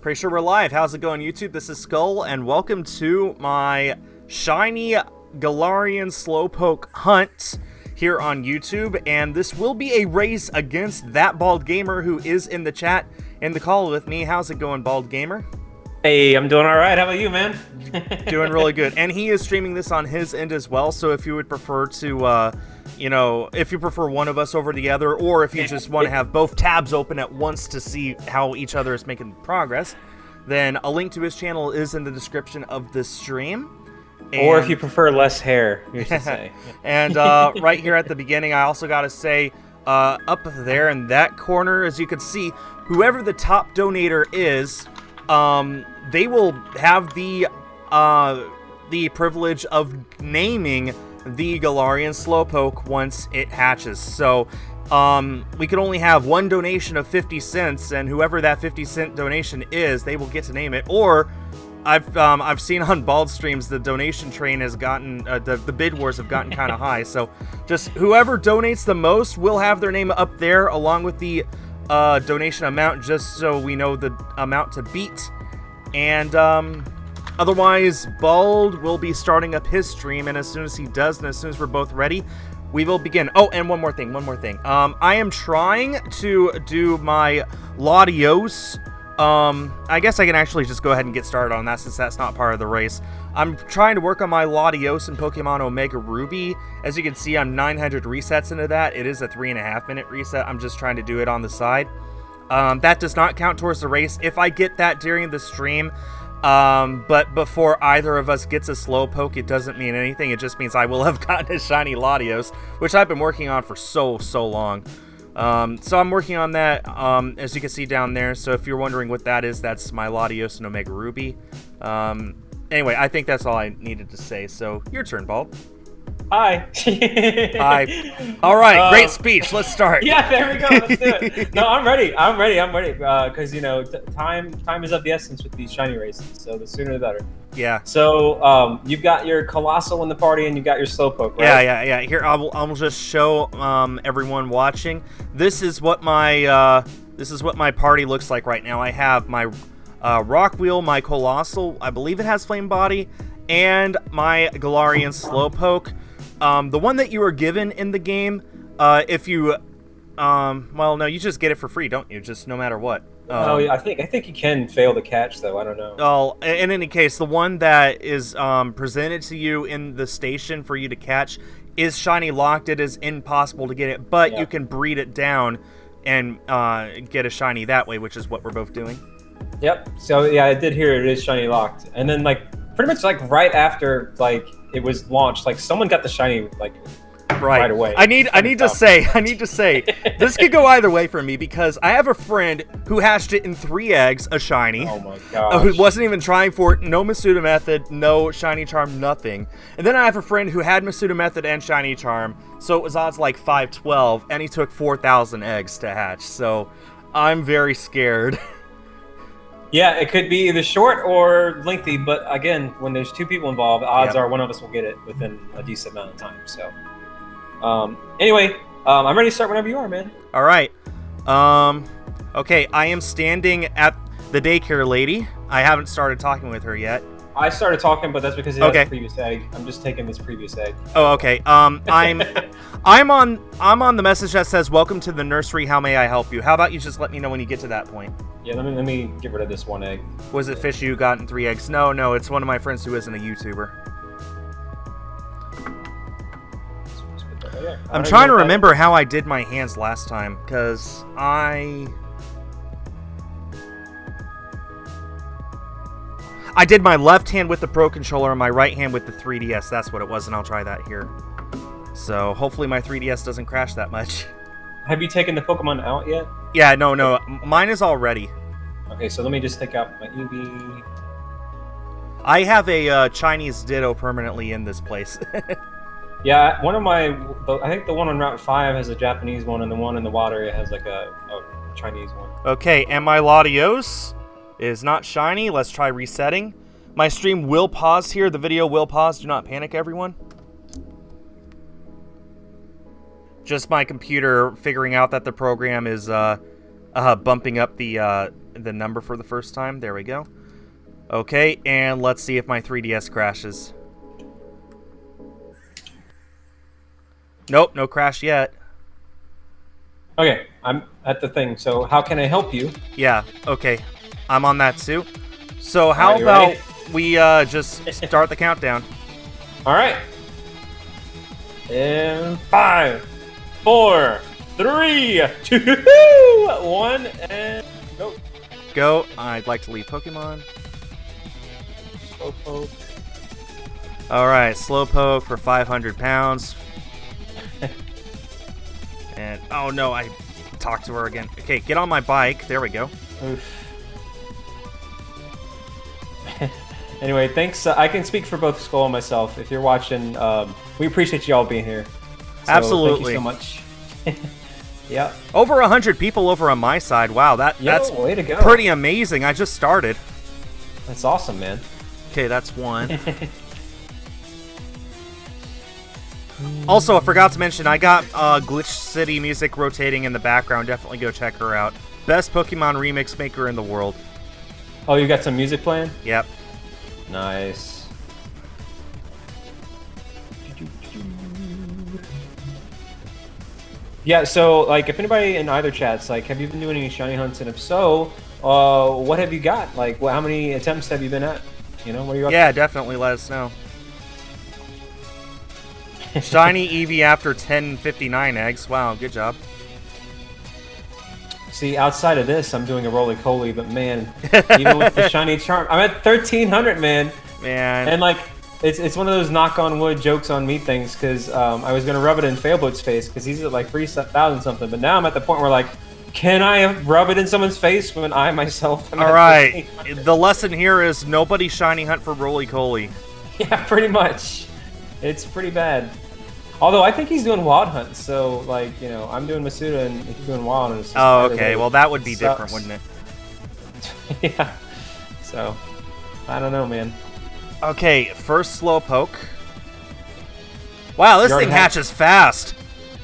Pretty sure we're live. How's it going, YouTube? This is Skull, and welcome to my shiny Galarian Slowpoke hunt here on YouTube. And this will be a race against that Bald Gamer who is in the chat in the call with me. How's it going, Bald Gamer? Hey, I'm doing all right. How about you, man? Doing really good. And he is streaming this on his end as well, so if you would prefer to, if you prefer one of us over the other, or if you just want to have both tabs open at once to see how each other is making progress, then a link to his channel is in the description of this stream. Or if you prefer less hair, you should say. And right here at the beginning, I also got to say, up there in that corner, as you can see, whoever the top donator is, they will have the privilege of naming the Galarian Slowpoke once it hatches. So we could only have one donation of 50 cents, and whoever that 50-cent donation is, they will get to name it. Or I've seen on Bald streams the donation train has gotten the bid wars have gotten kind of high. So just whoever donates the most will have their name up there along with the donation amount, just so we know the amount to beat. And otherwise, Bald will be starting up his stream, and as soon as he does, and as soon as we're both ready, we will begin. Oh, and one more thing. I am trying to do my Latios. I guess I can actually just go ahead and get started on that since that's not part of the race. I'm trying to work on my Latios in Pokemon Omega Ruby. As you can see, I'm 900 resets into that. It is a 3.5-minute reset. I'm just trying to do it on the side. That does not count towards the race if I get that during the stream. But before either of us gets a Slowpoke, it doesn't mean anything. It just means I will have gotten a shiny Latios, which I've been working on for so long. So I'm working on that, as you can see down there. So if you're wondering what that is, that's my Latios and Omega Ruby. Anyway, I think that's all I needed to say. So your turn, Bald. Hi. Hi. All right, great speech. Let's start. Yeah, there we go. Let's do it. No, I'm ready. Because time is of the essence with these shiny races. So the sooner the better. Yeah. So you've got your Colossal in the party, and you've got your Slowpoke, right? Yeah. Here, I'll just show everyone watching. This is what my party looks like right now. I have my Rock Wheel, my Colossal. I believe it has Flame Body, and my Galarian Slowpoke. The one that you were given in the game, if you, well, no, you just get it for free, don't you? Just no matter what. Oh, yeah, I think you can fail the catch, though. I don't know. Well, in any case, the one that is presented to you in the station for you to catch is shiny locked. It is impossible to get it, but you can breed it down and get a shiny that way, which is what we're both doing. Yep. So yeah, I did hear it is shiny locked, and then pretty much right after it was launched, someone got the shiny right away. I need to say this could go either way for me, because I have a friend who hatched it in 3 eggs, a shiny. Oh my gosh. Who wasn't even trying for it, no Masuda method, no shiny charm, nothing. And then I have a friend who had Masuda method and shiny charm, so it was odds like 512, and he took 4,000 eggs to hatch. So I'm very scared. Yeah, it could be either short or lengthy, but again, when there's 2 people involved, odds are one of us will get it within a decent amount of time. So, anyway, I'm ready to start whenever you are, man. All right. Okay, I am standing at the daycare lady. I haven't started talking with her yet. I started talking, but that's because it has a previous egg. I'm just taking this previous egg. Oh, okay. I'm on the message that says, "Welcome to the nursery. How may I help you?" How about you just let me know when you get to that point? Yeah, let me get rid of this 1 egg. Was it Fish you got in 3 eggs? No, it's one of my friends who isn't a YouTuber. I'm trying to remember how I did my hands last time, because I did my left hand with the Pro Controller and my right hand with the 3DS. That's what it was, and I'll try that here. So hopefully my 3DS doesn't crash that much. Have you taken the Pokemon out yet? Yeah, no. Mine is all ready. Okay, so let me just take out my Eevee. I have a Chinese Ditto permanently in this place. Yeah, I think the one on Route 5 has a Japanese one, and the one in the water has a Chinese one. Okay, and my Latios is not shiny. Let's try resetting. My stream will pause here. The video will pause. Do not panic, everyone. Just my computer figuring out that the program is bumping up the the number for the first time. There we go. Okay, and let's see if my 3DS crashes. Nope, no crash yet. Okay, I'm at the thing. So how can I help you? Yeah, okay. I'm on that too. So how Alright, you about ready? we just start the countdown? All right. In 5, 4, 3, 2, 1, and go. Go. I'd like to leave Pokemon. Slowpoke. Alright, Slowpoke for 500 pounds. And, oh no, I talked to her again. Okay, get on my bike. There we go. Oof. Anyway, thanks. I can speak for both Skull and myself. If you're watching, we appreciate you all being here. So Absolutely. Thank you so much. Yeah. Over 100 people over on my side. Wow, that's way to go. pretty amazing. I just started. That's awesome, man. Okay, that's one. Also, I forgot to mention, I got Glitch City music rotating in the background. Definitely go check her out. Best Pokemon remix maker in the world. Oh, you got some music playing? Yep. Nice. Yeah, so, like, if anybody in either chats, like, have you been doing any shiny hunts? And if so, what have you got? Like, how many attempts have you been at? You know, what are you up Yeah, definitely let us know. Shiny Eevee after 1059 eggs. Wow, good job. See, outside of this, I'm doing a roly-poly, but man, even with the shiny charm, I'm at 1,300, man. Man. And like, it's one of those knock-on-wood jokes on me things, because I was gonna rub it in Failboat's face, because he's at like 3,000 something, but now I'm at the point where like, can I rub it in someone's face when I myself am All at right. 1,300? The lesson here is nobody shiny hunt for roly-poly. Yeah, pretty much. It's pretty bad. Although I think he's doing wild hunts, so like, you know, I'm doing Masuda and he's doing wild, and it's just Oh, either okay. way Well, that would be sucks. different, wouldn't it? Yeah. So, I don't know, man. Okay, first Slowpoke. Wow, this You already thing had- hatches fast.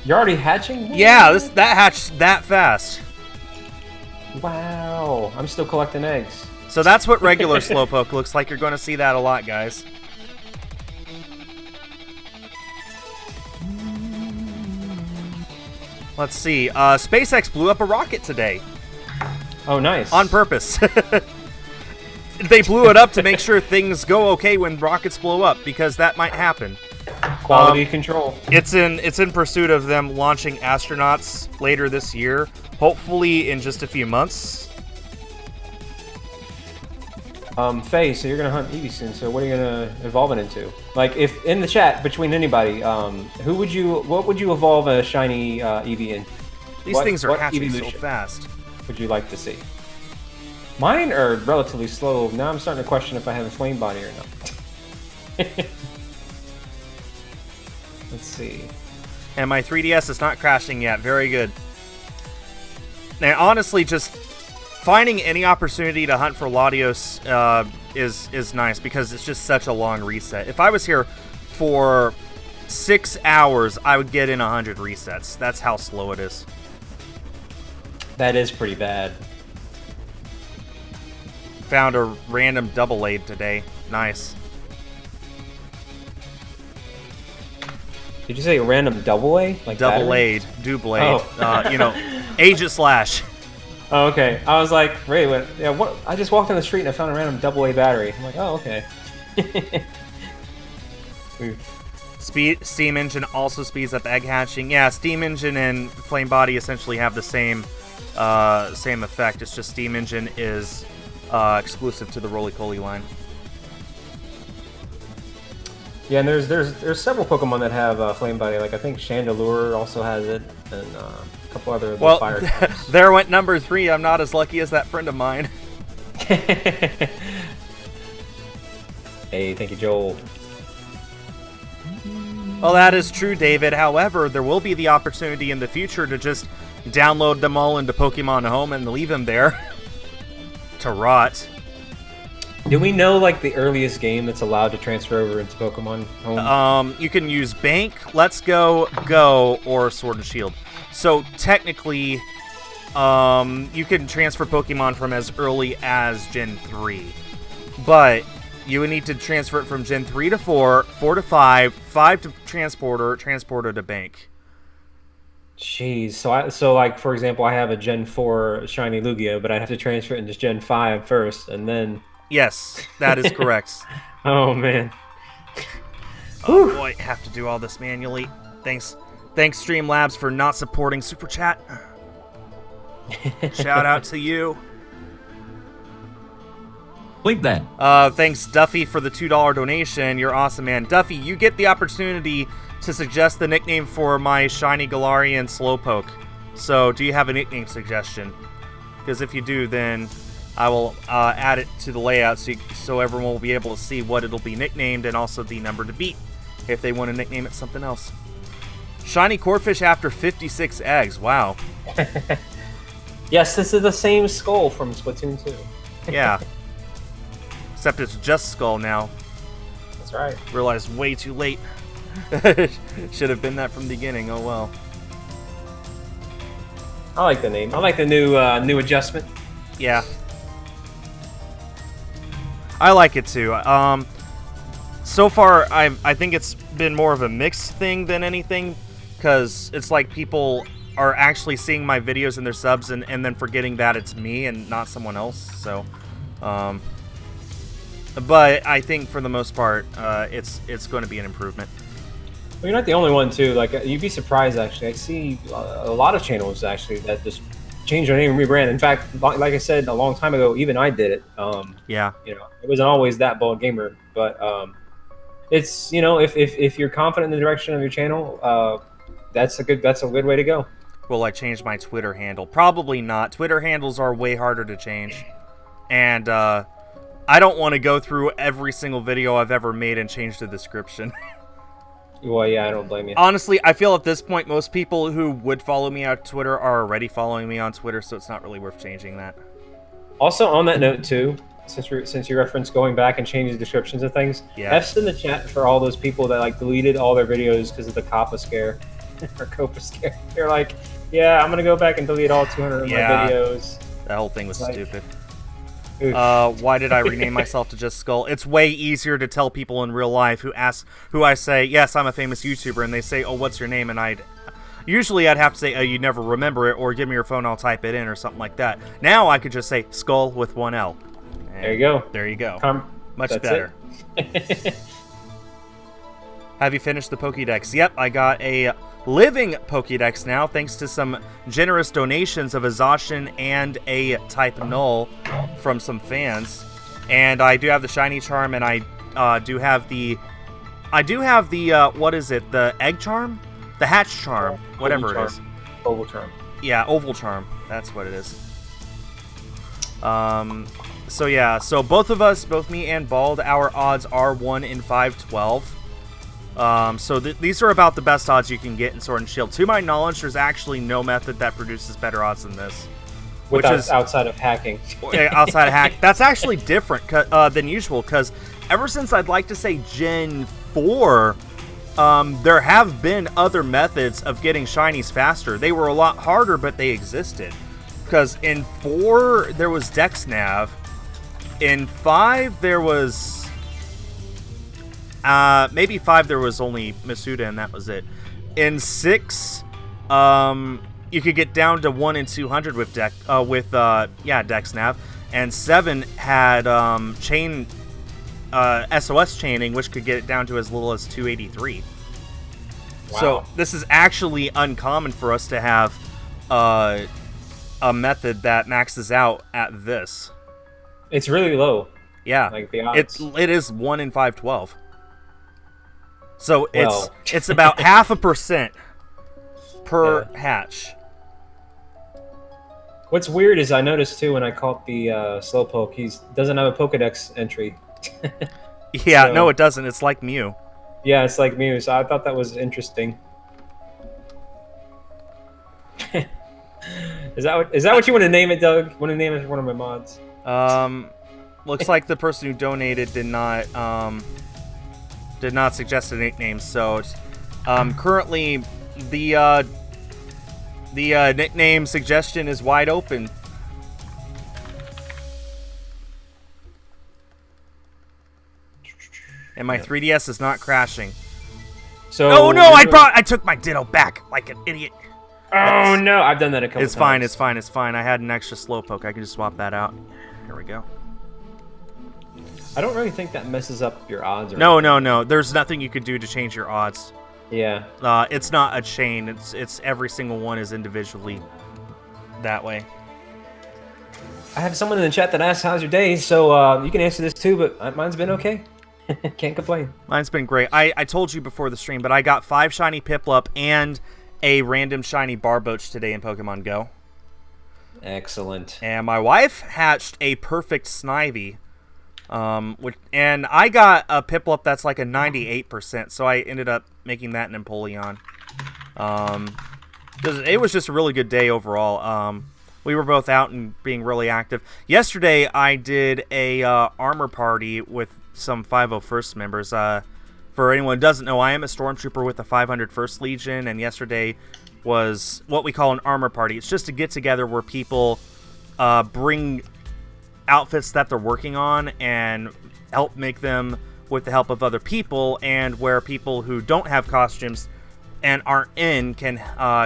You're already hatching? Yeah, that hatched that fast. Wow. I'm still collecting eggs. So that's what regular Slowpoke looks like. You're going to see that a lot, guys. Let's see. SpaceX blew up a rocket today. Oh, nice. On purpose. They blew it up to make sure things go okay when rockets blow up, because that might happen. Quality control. It's in pursuit of them launching astronauts later this year, hopefully in just a few months. Faye, so you're gonna hunt Eevee soon. So what are you gonna evolve it into? Like, if in the chat between anybody, what would you evolve a shiny Eevee in? These What- things are what hatching so evolution fast. would you like to see? Mine are relatively slow. Now I'm starting to question if I have a flame body or not. Let's see. And my 3DS is not crashing yet. Very good. Now, honestly, just finding any opportunity to hunt for Latios is nice, because it's just such a long reset. If I was here for 6 hours, I would get in 100 resets. That's how slow it is. That is pretty bad. Found a random double aid today. Nice. Did you say a random double A? Like Double battery? aid, double aid. Oh. You know, Agent Slash. Oh, okay. I was like, wait, what? Yeah, what? I just walked down the street and I found a random double A battery. I'm like, oh, okay. Steam Engine also speeds up egg hatching. Yeah, Steam Engine and Flame Body essentially have the same effect. It's just Steam Engine is exclusive to the Roly-Poly line. Yeah, and there's several Pokemon that have Flame Body. Like I think Chandelure also has it, and a couple other Well, fire types. there went number 3. I'm not as lucky as that friend of mine. Hey, thank you, Joel. Well, that is true, David. However, there will be the opportunity in the future to just download them all into Pokemon Home and leave them there to rot. Do we know like the earliest game that's allowed to transfer over into Pokemon Home? You can use Bank, Let's Go, Go, or Sword and Shield. So technically, you can transfer Pokemon from as early as Gen 3. But you would need to transfer it from Gen 3 to 4, 4 to 5, 5 to Transporter to Bank. Jeez. So like for example, I have a Gen 4 Shiny Lugia, but I'd have to transfer it into Gen 5 first, and then. Yes, that is correct. Oh man. Oh boy, have to do all this manually. Thanks Streamlabs for not supporting Super Chat. Shout out to you. Blink that. Thanks Duffy for the $2 donation. You're awesome, man. Duffy, you get the opportunity to suggest the nickname for my shiny Galarian Slowpoke. So, do you have a nickname suggestion? Because if you do, then I will add it to the layout so everyone will be able to see what it'll be nicknamed and also the number to beat if they want to nickname it something else. Shiny Corphish after 56 eggs. Wow. Yes, this is the same skull from Splatoon 2. Yeah. Except it's just Skull now. That's right. Realized way too late. Should have been that from the beginning. Oh well. I like the name. I like the new adjustment. Yeah. I like it too. So far, I think it's been more of a mixed thing than anything, because it's like people are actually seeing my videos and their subs and then forgetting that it's me and not someone else. So, but I think for the most part, it's going to be an improvement. Well, you're not the only one too. Like you'd be surprised actually. I see a lot of channels actually that just change their name and rebrand. In fact, like I said a long time ago, even I did it. Yeah. You know, it wasn't always that bald gamer, but it's if you're confident in the direction of your channel, that's a good way to go. Will I change my Twitter handle? Probably not. Twitter handles are way harder to change, and I don't want to go through every single video I've ever made and change the description. Well, yeah, I don't blame you. Honestly, I feel at this point most people who would follow me on Twitter are already following me on Twitter, so it's not really worth changing that. Also, on that note too, since you referenced going back and changing the descriptions of things, yeah. F's in the chat for all those people that like deleted all their videos because of the Kappa scare or Copa scare. They're like, yeah, I'm gonna go back and delete all 200 of my videos. That whole thing was stupid. Oof. Why did I rename myself to Just Skull? It's way easier to tell people in real life who I say, yes, I'm a famous YouTuber, and they say, oh, what's your name? And usually I'd have to say, oh, you never remember it, or give me your phone, I'll type it in, or something like that. Now I could just say Skull with one L. And there you go. There you go. Much better. Have you finished the Pokédex? Yep, I got a living Pokédex now, thanks to some generous donations of a Zacian and a Type Null from some fans. And I do have the Shiny Charm, and I do have the what is it? The Egg Charm? The Hatch Charm, whatever it is. Oval Charm. Yeah, Oval Charm. That's what it is. So yeah, so both me and Bald, our odds are 1 in 512. So these are about the best odds you can get in Sword and Shield. To my knowledge, there's actually no method that produces better odds than this. Which is outside of hacking. Outside of hack. That's actually different than usual, because ever since I'd like to say Gen 4, there have been other methods of getting shinies faster. They were a lot harder, but they existed. Because in 4, there was Dex Nav. In 5, there was... maybe 5 there was only Masuda and that was it. In 6, you could get down to 1 in 200 with Dex Nav, and 7 had chain SOS chaining, which could get it down to as little as 283. Wow. So this is actually uncommon for us to have a method that maxes out at this. It's really low. Yeah, like the odds. It is 1 in 512. So it's about 0.5% per hatch. What's weird is I noticed too when I caught the Slowpoke, he doesn't have a Pokedex entry. Yeah, so, no, it doesn't. It's like Mew. Yeah, it's like Mew. So I thought that was interesting. Is that what you want to name it, Doug? Want to name it one of my mods? Looks like the person who donated did not suggest a nickname. So currently the The nickname suggestion is wide open. And my 3DS is not crashing. So Oh no! I took my Ditto back like an idiot. Oh no! I've done that a couple times. It's fine. It's fine. It's fine. I had an extra Slowpoke. I can just swap that out. Here we go. I don't really think that messes up your odds. Or No, anything. no, no. There's nothing you could do to change your odds. Yeah. It's not a chain. It's every single one is individually that way. I have someone in the chat that asks, "How's your day?" So you can answer this too, but mine's been okay. Can't complain. Mine's been great. I told you before the stream, but I got 5 shiny Piplup and a random shiny Barboach today in Pokemon Go. Excellent. And my wife hatched a perfect Snivy. And I got a Piplup that's like a 98%, so I ended up making that an Empoleon. It was just a really good day overall. We were both out and being really active. Yesterday, I did a armor party with some 501st members. For anyone who doesn't know, I am a Stormtrooper with the 501st Legion, and yesterday was what we call an armor party. It's just a get-together where people bring outfits that they're working on and help make them with the help of other people, and where people who don't have costumes and aren't in can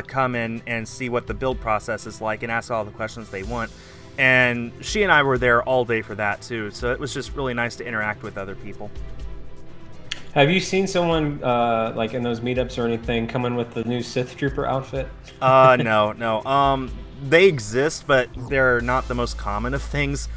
come in and see what the build process is like and ask all the questions they want. And she and I were there all day for that too, so it was just really nice to interact with other people. Have you seen someone like in those meetups or anything come in with the new Sith Trooper outfit? No. They exist, but they're not the most common of things.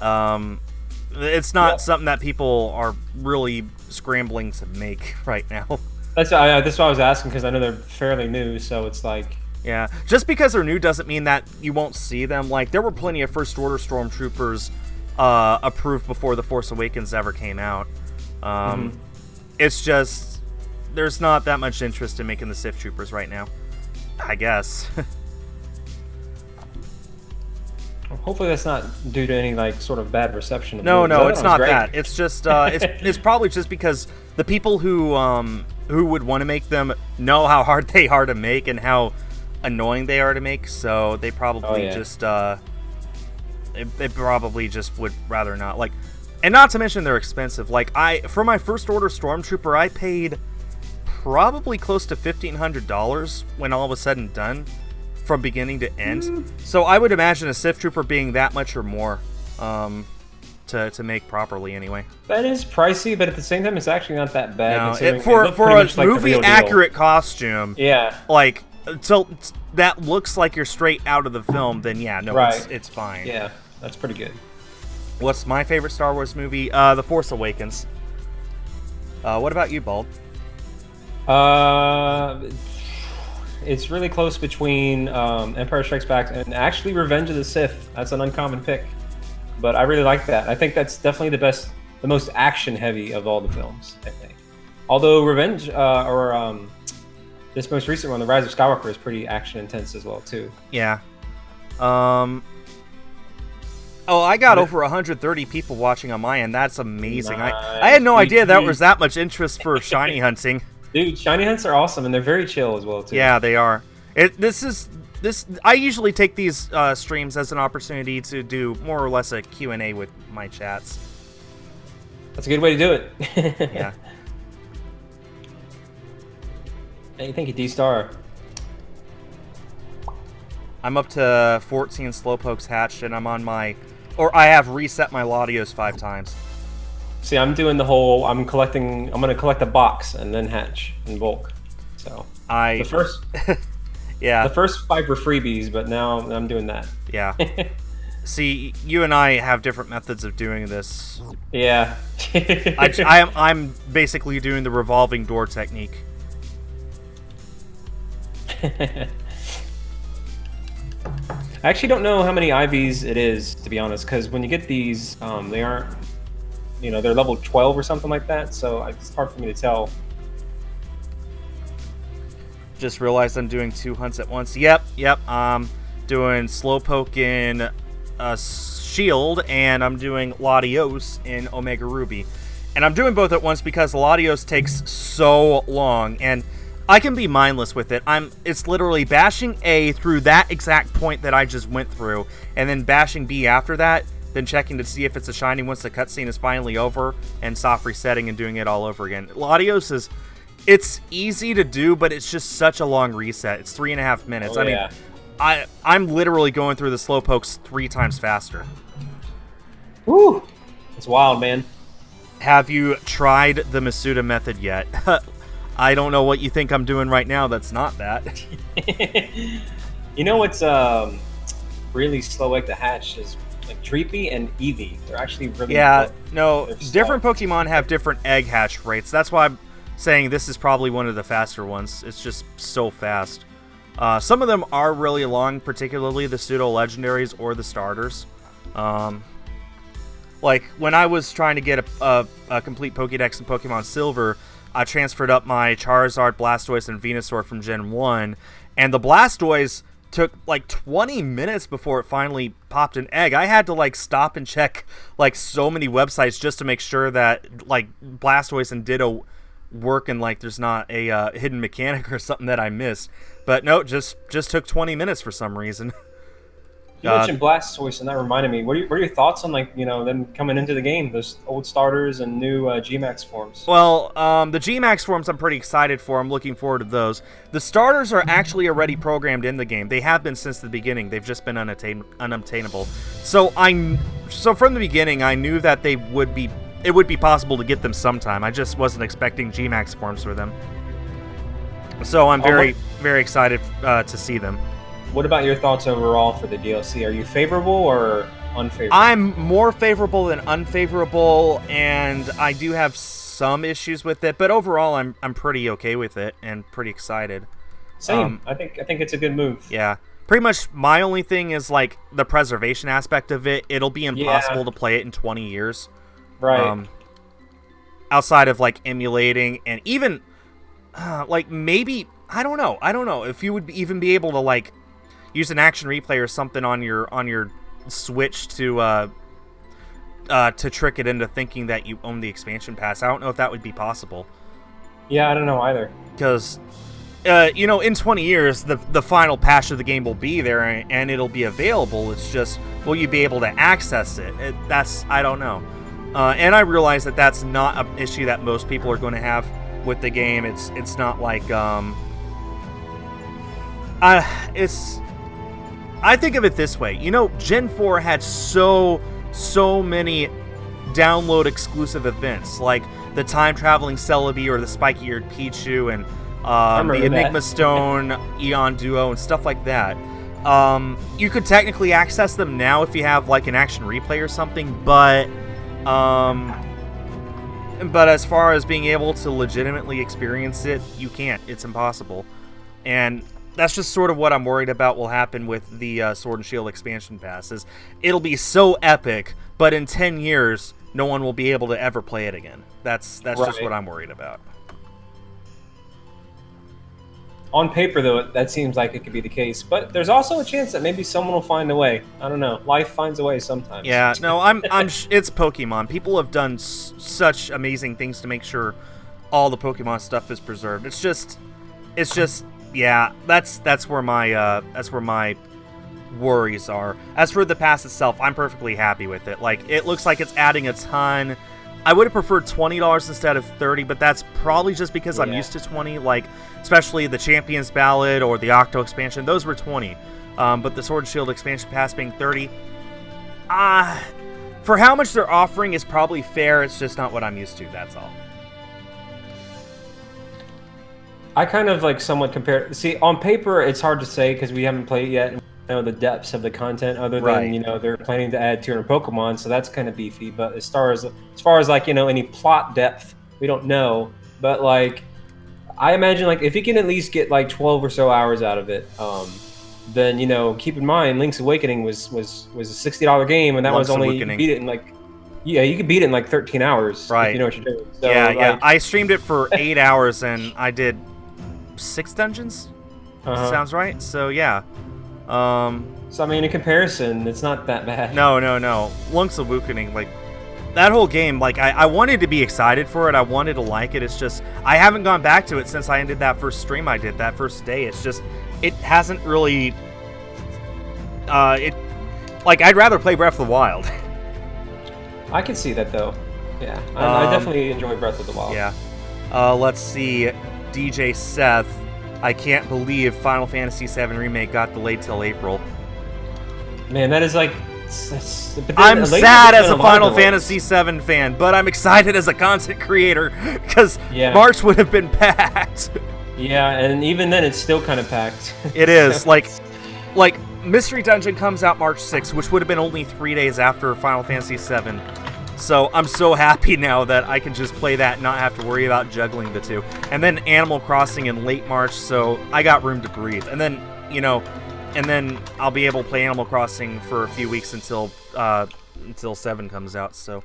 It's not something that people are really scrambling to make right now. That's why I was asking, because I know they're fairly new, so it's like... Yeah, just because they're new doesn't mean that you won't see them. Like, there were plenty of First Order Stormtroopers approved before The Force Awakens ever came out. It's just, there's not that much interest in making the Sith Troopers right now, I guess. Hopefully that's not due to any like sort of bad reception. No, it's not that. It's just it's probably just because the people who would want to make them know how hard they are to make and how annoying they are to make. So they probably just they probably just would rather not like. And not to mention they're expensive. Like for my First Order Stormtrooper, I paid probably close to $1,500 when all was said and done, from beginning to end. So I would imagine a Sith Trooper being that much or more to make properly anyway. That is pricey, but at the same time, it's actually not that bad. No, for a movie accurate costume, like so that looks like you're straight out of the film, then it's fine. Yeah, that's pretty good. What's my favorite Star Wars movie? The Force Awakens. What about you, Bald? It's really close between Empire Strikes Back and actually Revenge of the Sith. That's an uncommon pick, but I really like that. I think that's definitely the most action-heavy of all the films, I think. Although Revenge, this most recent one, The Rise of Skywalker, is pretty action-intense as well, too. Yeah. I got over 130 people watching on my end. That's amazing. Nice. I had no idea there was that much interest for shiny hunting. Dude, shiny hunts are awesome, and they're very chill as well, too. Yeah, they are. I usually take these streams as an opportunity to do more or less a Q&A with my chats. That's a good way to do it. Yeah. Hey, thank you, D-Star. I'm up to 14 Slowpokes hatched, and I have reset my Latios 5 times. See, I'm doing the whole. I'm going to collect a box and then hatch in bulk. So the first 5 were freebies, but now I'm doing that. Yeah. See, you and I have different methods of doing this. Yeah. I'm basically doing the revolving door technique. I actually don't know how many IVs it is, to be honest, because when you get these, they aren't, they're level 12 or something like that, so it's hard for me to tell. Just realized I'm doing 2 hunts at once. Yep. Doing Slowpoke in Shield, and I'm doing Latios in Omega Ruby. And I'm doing both at once because Latios takes so long, and I can be mindless with it. It's literally bashing A through that exact point that I just went through, and then bashing B after that, then checking to see if it's a shiny once the cutscene is finally over, and soft resetting and doing it all over again. Latios is, it's easy to do, but it's just such a long reset. It's 3.5 minutes. Oh, I mean, I'm literally going through the slowpokes 3 times faster. Woo! It's wild, man. Have you tried the Masuda method yet? I don't know what you think I'm doing right now that's not that. You know what's really slow egg to hatch is like Dreepy and Eevee. They're actually really different Pokemon have different egg hatch rates. That's why I'm saying this is probably one of the faster ones. It's just so fast. Some of them are really long, particularly the pseudo-legendaries or the starters. Like, when I was trying to get a complete Pokédex in Pokemon Silver, I transferred up my Charizard, Blastoise, and Venusaur from Gen 1, and the Blastoise took, like, 20 minutes before it finally popped an egg. I had to, like, stop and check, like, so many websites just to make sure that, like, Blastoise and Ditto work and, like, there's not a hidden mechanic or something that I missed. But no, just took 20 minutes for some reason. You mentioned Blastoise, and that reminded me. What are your thoughts on, like, them coming into the game, those old starters and new Gmax forms? Well, the Gmax forms I'm pretty excited for. I'm looking forward to those. The starters are actually already programmed in the game. They have been since the beginning. They've just been unobtainable. So from the beginning, I knew that it would be possible to get them sometime. I just wasn't expecting Gmax forms for them. So I'm very, very excited to see them. What about your thoughts overall for the DLC? Are you favorable or unfavorable? I'm more favorable than unfavorable, and I do have some issues with it, but overall I'm pretty okay with it and pretty excited. Same. I think it's a good move. Yeah. Pretty much my only thing is, like, the preservation aspect of it. It'll be impossible to play it in 20 years. Right. Outside of, like, emulating and even like, maybe I don't know if you would even be able to, like, use an action replay or something on your Switch to trick it into thinking that you own the expansion pass. I don't know if that would be possible. Yeah, I don't know either. Because, in 20 years, the final patch of the game will be there and it'll be available. It's just, will you be able to access it? I don't know. And I realize that that's not an issue that most people are going to have with the game. It's not like I think of it this way. Gen 4 had so many download exclusive events, like the time-traveling Celebi or the spiky-eared Pichu and the Enigma Stone, Eon Duo, and stuff like that. You could technically access them now if you have, like, an action replay or something, but as far as being able to legitimately experience it, you can't. It's impossible. And that's just sort of what I'm worried about will happen with the Sword and Shield expansion passes. It'll be so epic, but in 10 years, no one will be able to ever play it again. That's right. Just what I'm worried about. On paper, though, that seems like it could be the case. But there's also a chance that maybe someone will find a way. I don't know. Life finds a way sometimes. Yeah, no, it's Pokemon. People have done such amazing things to make sure all the Pokemon stuff is preserved. It's just, yeah. That's where my worries are. As for the pass itself, I'm perfectly happy with it. Like, it looks like it's adding a ton. I would have preferred $20 instead of $30, but that's probably just because I'm used to 20. Like, especially the Champions Ballad or the Octo expansion, those were 20. But the Sword and Shield expansion pass being 30, for how much they're offering is probably fair. It's just not what I'm used to. That's all. I kind of like somewhat compare. See, on paper, it's hard to say because we haven't played it yet. And we don't know the depths of the content, other than they're planning to add 200 Pokemon, so that's kind of beefy. But as far as like any plot depth, we don't know. But like, I imagine like if you can at least get like 12 or so hours out of it, then keep in mind Link's Awakening was a $60 game, and that was only you beat it in like. Yeah, you could beat it in like 13 hours. Right. If you know what you're doing. So, yeah. I streamed it for 8 hours and I did 6 dungeons. Sounds right. So yeah. So I mean, in comparison, it's not that bad. No. Link's Awakening, like, that whole game, like, I wanted to be excited for it. I wanted to like it. It's just, I haven't gone back to it since I ended that first stream I did, that first day. It's just, it hasn't really, like, I'd rather play Breath of the Wild. I can see that, though. Yeah, I definitely enjoy Breath of the Wild. Yeah. Let's see, DJ Seth, I can't believe Final Fantasy VII Remake got delayed till April. Man, that is like... I'm sad as a Final Fantasy VII fan, but I'm excited as a content creator, because March would have been packed. Yeah, and even then, it's still kind of packed. It is. like, Mystery Dungeon comes out March 6th, which would have been only 3 days after Final Fantasy VII. So I'm so happy now that I can just play that and not have to worry about juggling the two. And then Animal Crossing in late March, so I got room to breathe. And then, you know, and then I'll be able to play Animal Crossing for a few weeks until 7 comes out. So,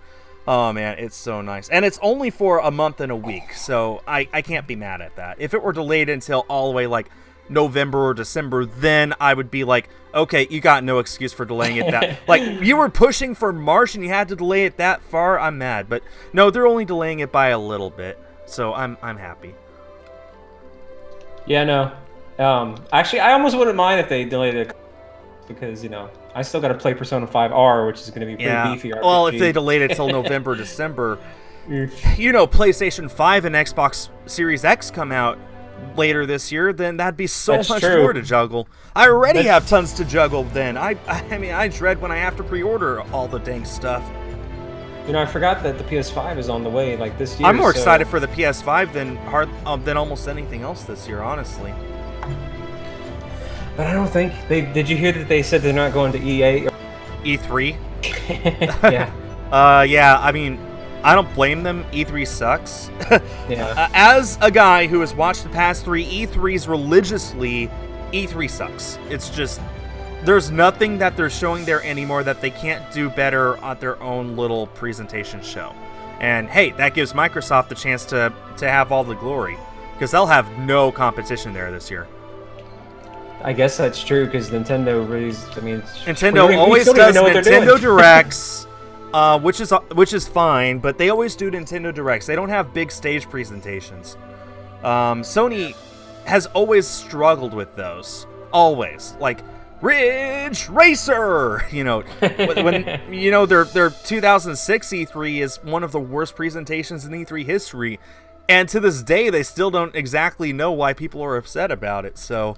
oh man, it's so nice. And it's only for a month and a week, so I can't be mad at that. If it were delayed until all the way like November or December, then I would be like, okay, you got no excuse for delaying it that. Like, you were pushing for March and you had to delay it that far. I'm mad, but no, they're only delaying it by a little bit, so I'm happy. Yeah, no. Actually, I almost wouldn't mind if they delayed it, because, you know, I still got to play Persona 5R, which is going to be pretty beefy RPG. Well, if they delayed it till November, December, you know, PlayStation 5 and Xbox Series X come out later this year, then that'd be so much more to juggle. I already have tons to juggle then. I mean, I dread when I have to pre-order all the dang stuff. You know, I forgot that the PS5 is on the way, like, this year. I'm more excited for the PS5 than almost anything else this year, honestly. But I don't think did you hear that they said they're not going to EA? E3? Yeah. Yeah, I mean, I don't blame them. E3 sucks. Yeah. As a guy who has watched the past 3 E3s religiously, E3 sucks. It's just, there's nothing that they're showing there anymore that they can't do better at their own little presentation show. And hey, that gives Microsoft the chance to have all the glory, because they'll have no competition there this year. I guess that's true, because Nintendo released, I mean... Nintendo always does Nintendo Directs, which is fine, but they always do Nintendo Directs. They don't have big stage presentations. Sony has always struggled with those. Always. Like, Ridge Racer! You know, when you know, their 2006 E3 is one of the worst presentations in E3 history, and to this day, they still don't exactly know why people are upset about it, so...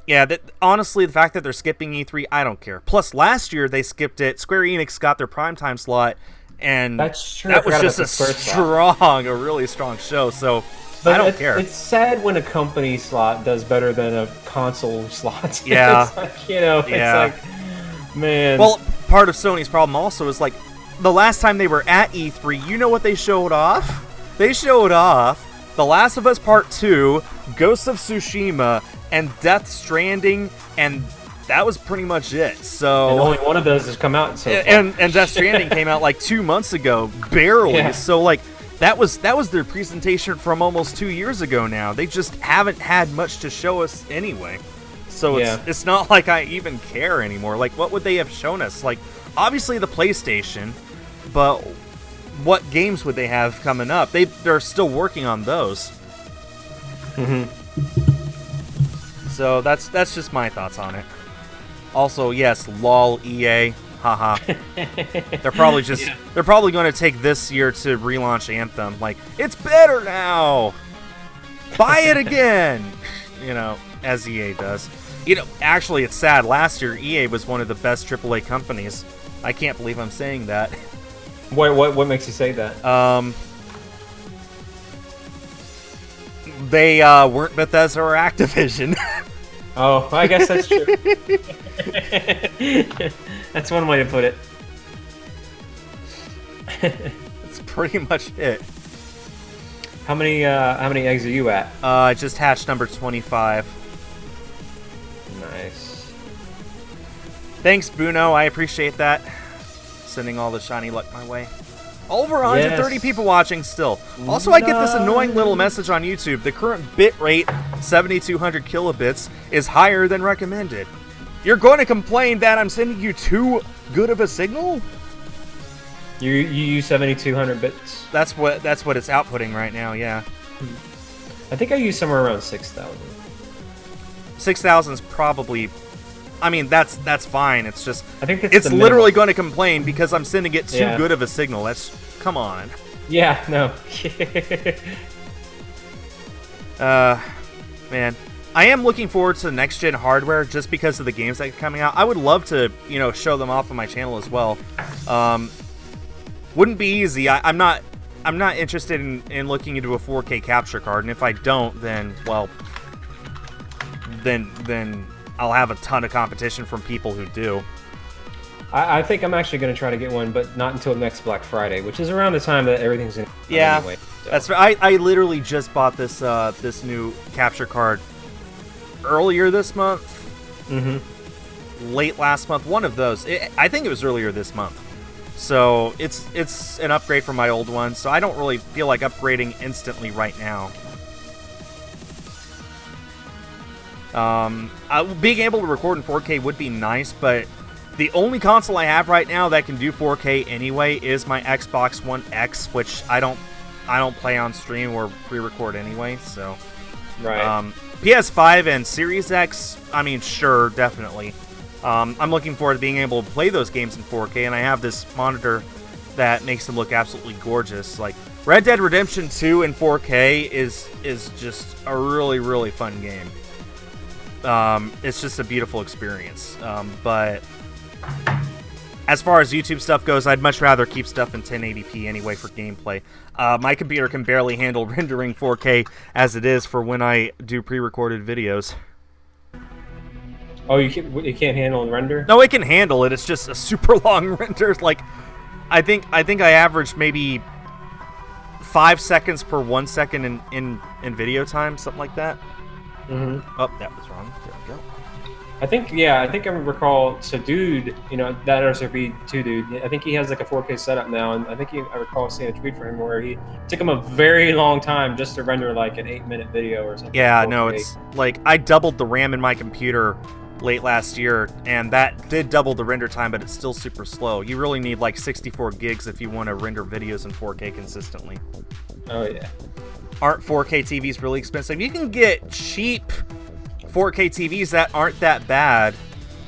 Yeah, honestly, the fact that they're skipping E3, I don't care. Plus, last year they skipped it. Square Enix got their primetime slot, and that's true. That was just a really strong show, so but I don't care. It's sad when a company slot does better than a console slot. Yeah. It's like, you know, it's like, man. Well, part of Sony's problem also is, like, the last time they were at E3, you know what they showed off? They showed off The Last of Us Part 2, Ghost of Tsushima, and Death Stranding, and that was pretty much it. So and only one of those has come out so far. And Death Stranding came out like 2 months ago, barely. Yeah. So like that was their presentation from almost 2 years ago now. They just haven't had much to show us anyway. So it's not like I even care anymore. Like, what would they have shown us? Like, obviously the PlayStation, but what games would they have coming up? They're still working on those. Mm-hmm. So that's just my thoughts on it. Also, yes, lol, EA, haha. They're probably going to take this year to relaunch Anthem. Like, it's better now. Buy it again. You know, as EA does. You know, actually, it's sad. Last year, EA was one of the best AAA companies. I can't believe I'm saying that. What makes you say that? They weren't Bethesda or Activision. Oh, I guess that's true. That's one way to put it. That's pretty much it. How many eggs are you at? I just hatched number 25. Nice. Thanks, Buno. I appreciate that. Sending all the shiny luck my way. Over 130 people watching still. Also, I get this annoying little message on YouTube. The current bit rate, 7,200 kilobits, is higher than recommended. You're going to complain that I'm sending you too good of a signal? You use 7200 bits. That's what it's outputting right now. Yeah. I think I use somewhere around 6,000. 6,000 is probably. I mean, that's fine. It's just. I think it's literally going to complain because I'm sending it too good of a signal. Come on. Yeah. No. Man, I am looking forward to next gen hardware just because of the games that are coming out. I would love to, show them off on my channel as well. Wouldn't be easy. I'm not interested in looking into a 4K capture card, and if I don't, then then I'll have a ton of competition from people who do. I think I'm actually going to try to get one, but not until next Black Friday, which is around the time that everything's in. Yeah, anyway, so. That's right. I literally just bought this this new capture card earlier this month. Mm-hmm. Late last month, one of those. I think it was earlier this month. So it's an upgrade from my old one. So I don't really feel like upgrading instantly right now. Being able to record in 4K would be nice, but the only console I have right now that can do 4K anyway is my Xbox One X, which I don't play on stream or pre-record anyway. So right. PS5 and Series X, I mean, sure, definitely. I'm looking forward to being able to play those games in 4K, and I have this monitor that makes them look absolutely gorgeous. Like Red Dead Redemption 2 in 4K is just a really, really fun game. It's just a beautiful experience. But as far as YouTube stuff goes, I'd much rather keep stuff in 1080p anyway for gameplay. My computer can barely handle rendering 4K as it is for when I do pre-recorded videos. Oh, you can't handle and render? No, it can handle it. It's just a super long render. Like, I think I averaged maybe 5 seconds per 1 second in video time, something like that. Mm-hmm. Oh, that was wrong. There we go. I think I recall. So, dude, that SRB2 dude. I think he has like a 4K setup now, and I recall seeing a tweet from him where he took him a very long time just to render like an 8-minute video or something. Yeah, no, it's like I doubled the RAM in my computer late last year, and that did double the render time, but it's still super slow. You really need like 64 gigs if you want to render videos in 4K consistently. Oh yeah. Aren't 4K TVs really expensive? You can get cheap 4K TVs that aren't that bad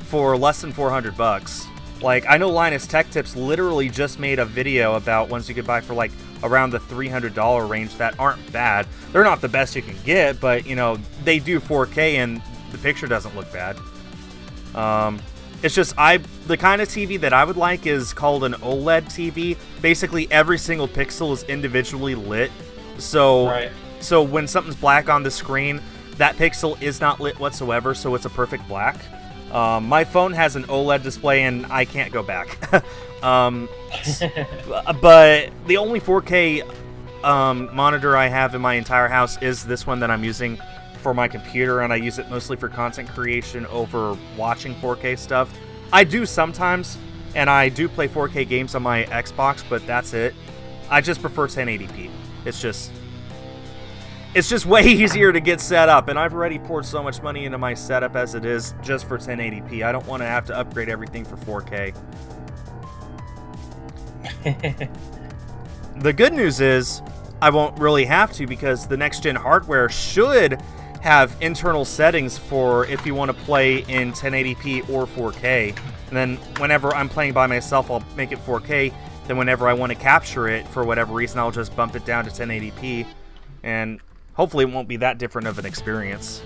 for less than $400. Like, I know Linus Tech Tips literally just made a video about ones you could buy for like around the $300 range that aren't bad. They're not the best you can get, but they do 4K and the picture doesn't look bad. It's just the kind of TV that I would like is called an OLED TV. Basically, every single pixel is individually lit. So when something's black on the screen, that pixel is not lit whatsoever, so it's a perfect black. My phone has an OLED display, and I can't go back. But the only 4K monitor I have in my entire house is this one that I'm using for my computer, and I use it mostly for content creation over watching 4K stuff. I do sometimes, and I do play 4K games on my Xbox, but that's it. I just prefer 1080p. It's just way easier to get set up, and I've already poured so much money into my setup as it is just for 1080p. I don't want to have to upgrade everything for 4K. The good news is I won't really have to, because the next-gen hardware should have internal settings for if you want to play in 1080p or 4K. And then whenever I'm playing by myself, I'll make it 4K. Then whenever I want to capture it, for whatever reason, I'll just bump it down to 1080p. And hopefully it won't be that different of an experience.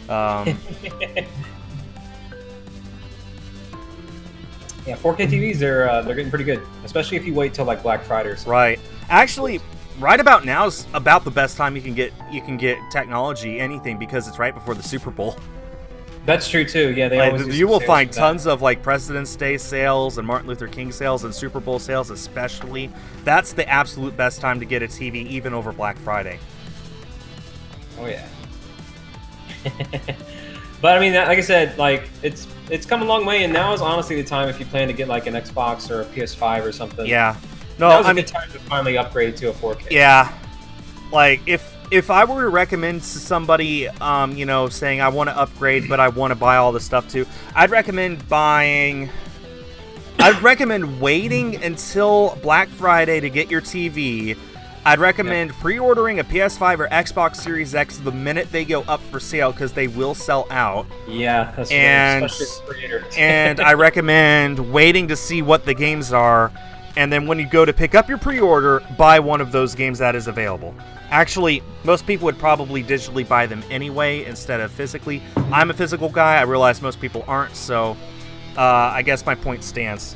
Yeah, 4K TVs, they're getting pretty good, especially if you wait till like Black Friday or something. Right. Actually, right about now is about the best time you can get technology, anything, because it's right before the Super Bowl. That's true too. Yeah, they always do you will sales find for that. tons of like President's Day sales and Martin Luther King sales and Super Bowl sales, especially. That's the absolute best time to get a TV, even over Black Friday. Oh yeah. But I mean, like I said, like it's come a long way, and now is honestly the time if you plan to get like an Xbox or a PS5 or something. Yeah. No, now's a good time to finally upgrade to a 4K. Yeah. Like if I were to recommend to somebody, saying I want to upgrade but I want to buy all the stuff too, I'd recommend buying I'd recommend waiting until Black Friday to get your TV. I'd recommend pre-ordering a PS5 or Xbox Series X the minute they go up for sale because they will sell out. Yeah, that's and I recommend waiting to see what the games are, and then when you go to pick up your pre-order, buy one of those games that is available. Actually, most people would probably digitally buy them anyway instead of physically. I'm a physical guy. I realize most people aren't, so I guess my point stands.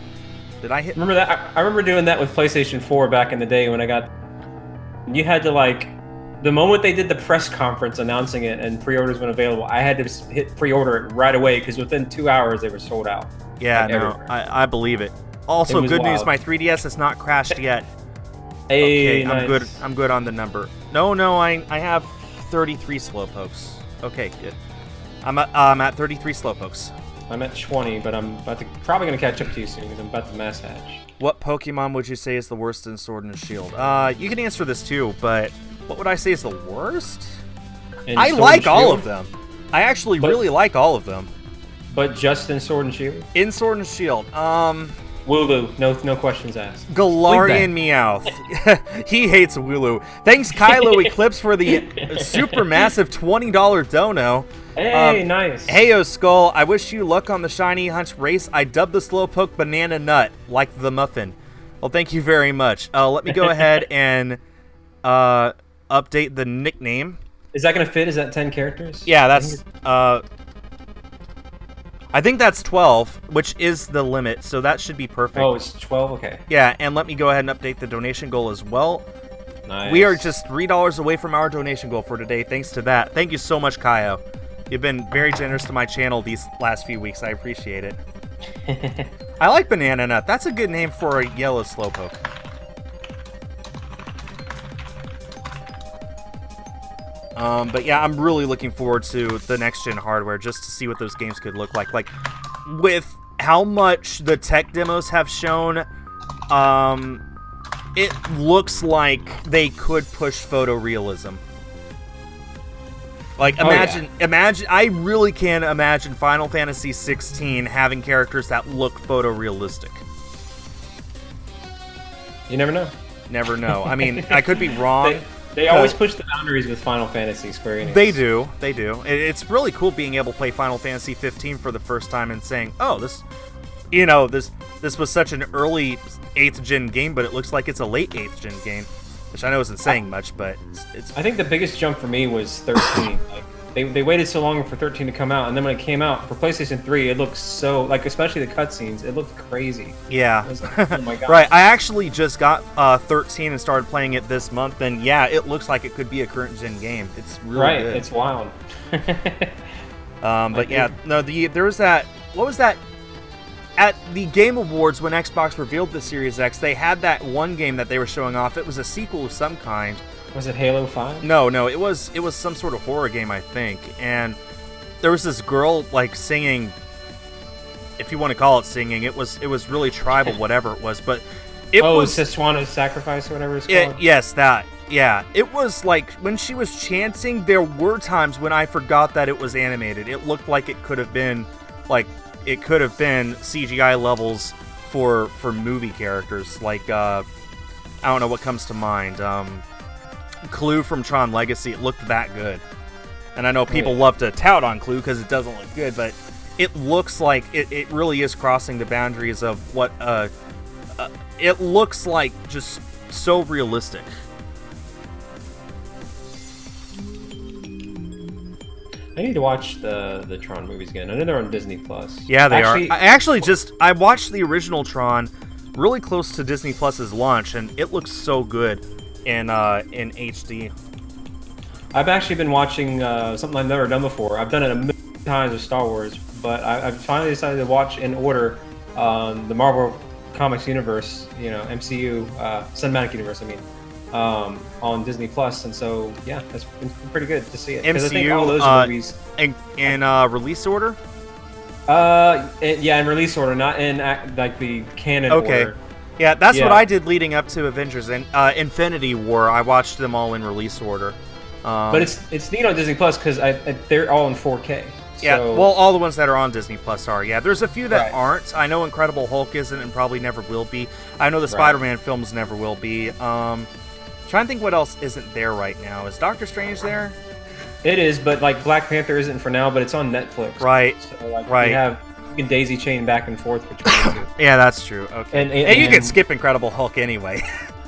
Did I hit? Remember that? I remember doing that with PlayStation 4 back in the day when I got. You had to the moment they did the press conference announcing it and pre-orders went available, I had to hit pre-order it right away because within 2 hours they were sold out. Yeah, no, I believe it. Also, good news, my 3DS has not crashed yet. Hey, okay, nice. I'm good on the number. No, I have 33 slowpokes. Okay, good. I'm at 33 slowpokes. I'm at 20, but I'm probably going to catch up to you soon because I'm about to mass hatch. What Pokemon would you say is the worst in Sword and Shield? You can answer this too, but what would I say is the worst? I like all of them. I actually really like all of them. But just in Sword and Shield? In Sword and Shield. Wooloo, no questions asked. Galarian Meowth. He hates Wooloo. Thanks, Kylo Eclipse, for the super massive $20 dono. Hey, nice. Heyo Skull, I wish you luck on the Shiny Hunt race. I dubbed the Slowpoke Banana Nut, like the muffin. Well, thank you very much. Let me go ahead and update the nickname. Is that going to fit? Is that 10 characters? Yeah, that's... I think that's 12, which is the limit, so that should be perfect. Oh, it's 12? Okay. Yeah, and let me go ahead and update the donation goal as well. Nice. We are just $3 away from our donation goal for today, thanks to that. Thank you so much, Kaio. You've been very generous to my channel these last few weeks. I appreciate it. I like Banana Nut. That's a good name for a yellow Slowpoke. But yeah, I'm really looking forward to the next-gen hardware just to see what those games could look like. Like, with how much the tech demos have shown, it looks like they could push photorealism. Like, imagine, I really can imagine Final Fantasy 16 having characters that look photorealistic. You never know. Never know. I mean, I could be wrong. They always push the boundaries with Final Fantasy, Square Enix. They do. It's really cool being able to play Final Fantasy 15 for the first time and saying, oh, this was such an early 8th gen game, but it looks like it's a late 8th gen game. Which I know isn't saying much, but it's... I think the biggest jump for me was 13. Like, they waited so long for 13 to come out, and then when it came out for PlayStation 3, it looked so... Like, especially the cutscenes, it looked crazy. Yeah. I was like, oh my god. Right, I actually just got 13 and started playing it this month, and yeah, it looks like it could be a current-gen game. It's really good. It's wild. But yeah, no, there was that... What was that? At the Game Awards, when Xbox revealed the Series X, they had that one game that they were showing off. It was a sequel of some kind. Was it Halo 5? No, it was some sort of horror game, I think. And there was this girl like singing, if you want to call it singing. It was really tribal, whatever it was. But it was Szechuan's Sacrifice or whatever it's called. Yes, that. Yeah, it was like when she was chanting. There were times when I forgot that it was animated. It looked like it could have been CGI levels for movie characters. Like, I don't know what comes to mind. Clue from Tron Legacy, it looked that good. And I know people love to tout on Clue because it doesn't look good, but it looks like it really is crossing the boundaries of what it looks like, just so realistic. I need to watch the Tron movies again. I know they're on Disney Plus. Yeah, they are. I watched the original Tron really close to Disney Plus's launch, and it looks so good in HD. I've actually been watching something I've never done before. I've done it a million times with Star Wars, but I've finally decided to watch in order the Marvel Comics universe, MCU, Cinematic Universe, I mean. On Disney Plus, and so yeah, that's been pretty good to see it. MCU, I think all those movies in release order. In release order, not in like the canon order. Yeah, that's what I did leading up to Avengers and Infinity War. I watched them all in release order. But it's neat on Disney Plus because they're all in 4K. Yeah, So, well, all the ones that are on Disney Plus are. Yeah, there's a few that Right. aren't. I know Incredible Hulk isn't and probably never will be. I know the Spider-Man films never will be. Trying to think what else isn't there right now. Is Doctor Strange there? it is, but like Black Panther isn't for now, but it's on Netflix. Right. So like Right. you can daisy chain back and forth between the two. Yeah, that's true. Okay. And you can and- skip Incredible Hulk anyway.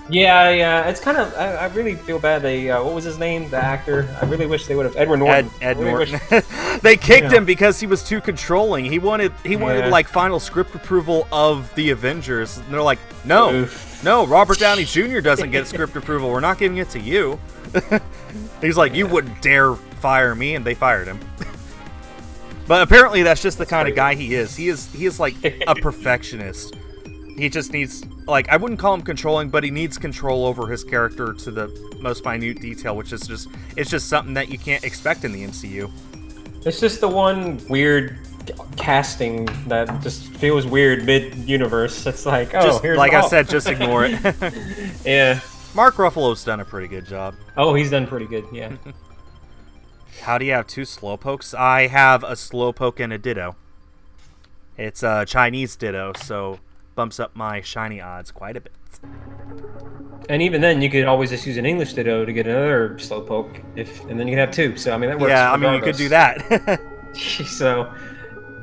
Yeah. It's kind of. I really feel bad. They. What was his name? The actor. I really wish they would have. Edward Norton. Ed I really Norton. wish- They kicked Yeah. him because he was too controlling. He wanted Yeah. like final script approval of the Avengers. And they're like, no, Oof. no, Robert Downey Jr. doesn't get script approval. We're not giving it to you. He's like, you wouldn't dare fire me, and they fired him. But apparently, that's just the kind of guy he is. He is like a perfectionist. He just needs, like, I wouldn't call him controlling, but he needs control over his character to the most minute detail, which is it's just something that you can't expect in the MCU. It's just the one weird casting that just feels weird mid-universe. It's like, oh, Just here's like I Hulk. said, just ignore it. Yeah. Mark Ruffalo's done a pretty good job. Oh, he's done pretty good. Yeah. How do you have two Slowpokes? I have a Slowpoke and a Ditto. It's a Chinese Ditto, so bumps up my shiny odds quite a bit. And even then, you could always just use an English Ditto to get another Slowpoke, and then you could have two. So I mean, that works. Yeah, I mean, you could do that. So,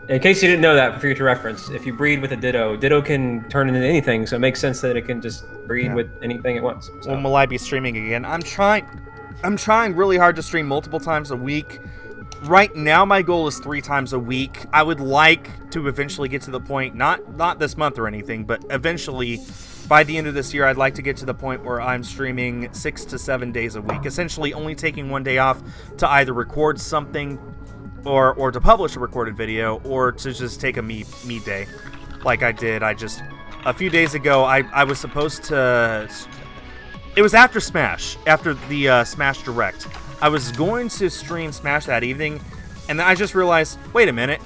in case you didn't know that, for future reference, if you breed with a Ditto can turn into anything. So it makes sense that it can just breed with anything at once. So. When will I be streaming again? I'm trying really hard to stream multiple times a week. Right now, my goal is 3 times a week. I would like to eventually get to the point, not this month or anything, but eventually, by the end of this year, I'd like to get to the point where I'm streaming 6 to 7 days a week, essentially only taking one day off to either record something or to publish a recorded video, or to just take a me day like I did. A few days ago, I was supposed to... It was after Smash, after the Smash Direct. I was going to stream Smash that evening, and then I just realized, wait a minute,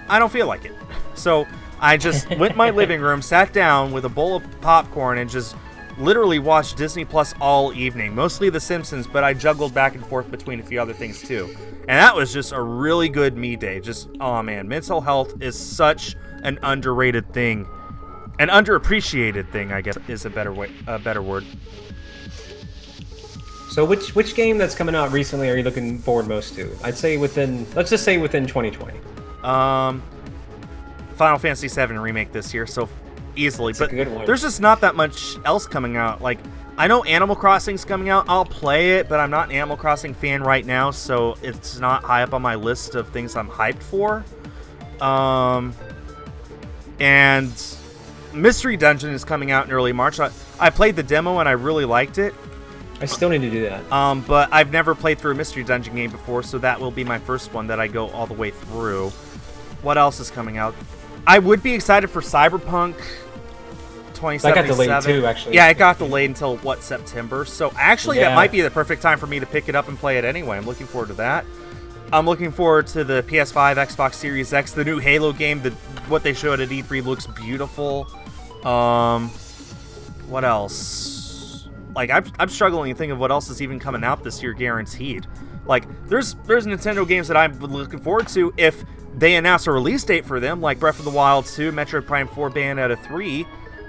I don't feel like it. So I just went in my living room, sat down with a bowl of popcorn, and just literally watched Disney Plus all evening. Mostly The Simpsons, but I juggled back and forth between a few other things too. And that was just a really good me day. Just, oh man, mental health is such an underrated thing. An underappreciated thing, I guess, is a better word. So which game that's coming out recently are you looking forward most to? I'd say let's just say within 2020. Final Fantasy VII Remake this year, so easily. That's a good one. There's just not that much else coming out. Like, I know Animal Crossing's coming out. I'll play it, but I'm not an Animal Crossing fan right now, so it's not high up on my list of things I'm hyped for. And Mystery Dungeon is coming out in early March. I played the demo and I really liked it. I still need to do that. But I've never played through a Mystery Dungeon game before, so that will be my first one that I go all the way through. What else is coming out? I would be excited for Cyberpunk 2077. That got delayed too, actually. Yeah, it got delayed until, September? So actually, Yeah. that might be the perfect time for me to pick it up and play it anyway. I'm looking forward to that. I'm looking forward to the PS5, Xbox Series X, the new Halo game. What they showed at E3 looks beautiful. What else? Like, I'm struggling to think of what else is even coming out this year guaranteed. Like, there's Nintendo games that I'm looking forward to if they announce a release date for them, like Breath of the Wild 2, Metroid Prime 4, Bayonetta 3,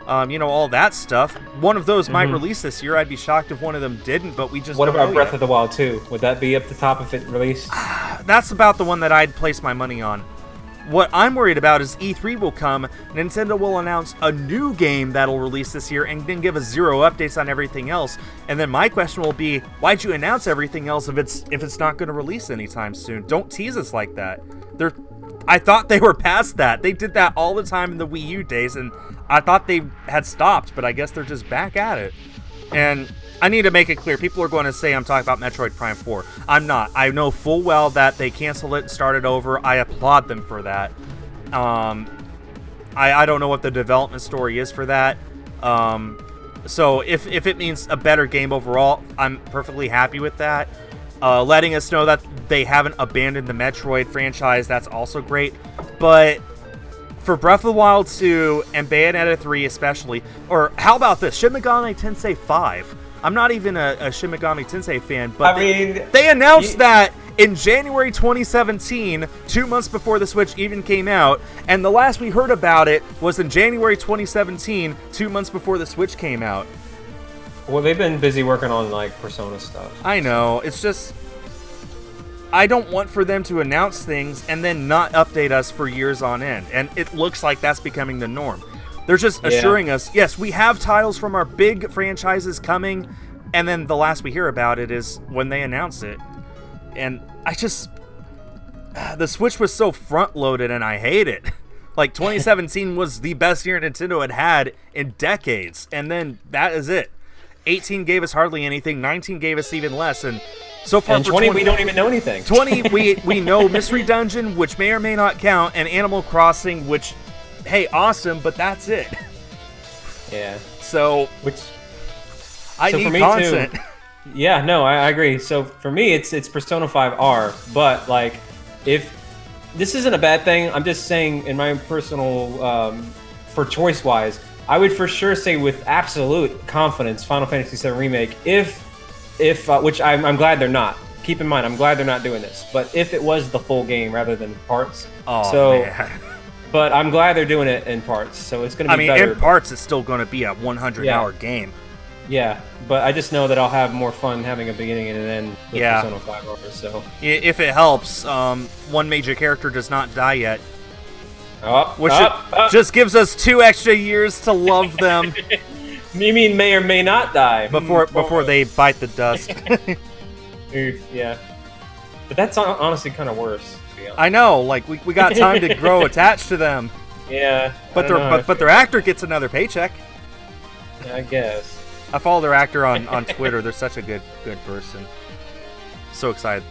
all that stuff. One of those might release this year. I'd be shocked if one of them didn't, but we just What don't about know Breath yet. of the Wild 2? Would that be up the top if it released? That's about the one that I'd place my money on. What I'm worried about is E3 will come, Nintendo will announce a new game that'll release this year, and then give us 0 updates on everything else. And then my question will be, why'd you announce everything else if it's not going to release anytime soon? Don't tease us like that. I thought they were past that. They did that all the time in the Wii U days, and I thought they had stopped, but I guess they're just back at it. And I need to make it clear. People are going to say I'm talking about Metroid Prime 4. I'm not. I know full well that they canceled it and started over. I applaud them for that. I don't know what the development story is for that. So if it means a better game overall, I'm perfectly happy with that. Letting us know that they haven't abandoned the Metroid franchise, that's also great. But for Breath of the Wild 2 and Bayonetta 3 especially, or how about this, Shin Megami Tensei 5? I'm not even a Shin Megami Tensei fan, but they announced that in January 2017, 2 months before the Switch even came out, and the last we heard about it was in January 2017, 2 months before the Switch came out. Well, they've been busy working on like Persona stuff. I know, it's just, I don't want for them to announce things and then not update us for years on end, and it looks like that's becoming the norm. They're just assuring us, yes, we have titles from our big franchises coming, and then the last we hear about it is when they announce it. And I just... the Switch was so front-loaded, and I hate it. Like, 2017 was the best year Nintendo had in decades, and then that is it. 18 gave us hardly anything, 19 gave us even less, and so far and for 20 we don't even know anything. 20, we know Mystery Dungeon, which may or may not count, and Animal Crossing, which... hey, awesome, but that's it. Yeah. So, I so need for me content. Too, yeah, no, I agree. So for me, it's Persona 5R, but like, if this isn't a bad thing, I'm just saying in my personal, for choice-wise, I would for sure say with absolute confidence, Final Fantasy VII Remake, if which I'm glad they're not. Keep in mind, I'm glad they're not doing this. But if it was the full game rather than parts, Man. But I'm glad they're doing it in parts, so it's going to be better. In parts, it's still going to be a 100-hour game. Yeah, but I just know that I'll have more fun having a beginning and an end with Persona 5 over, so... If it helps, one major character does not die yet. Which just gives us 2 extra years to love them. You mean may or may not die? Before they bite the dust. Yeah. But that's honestly kind of worse. I know, like we got time to grow attached to them. Yeah, but their actor gets another paycheck. I guess. I follow their actor on Twitter. They're such a good person. So excited.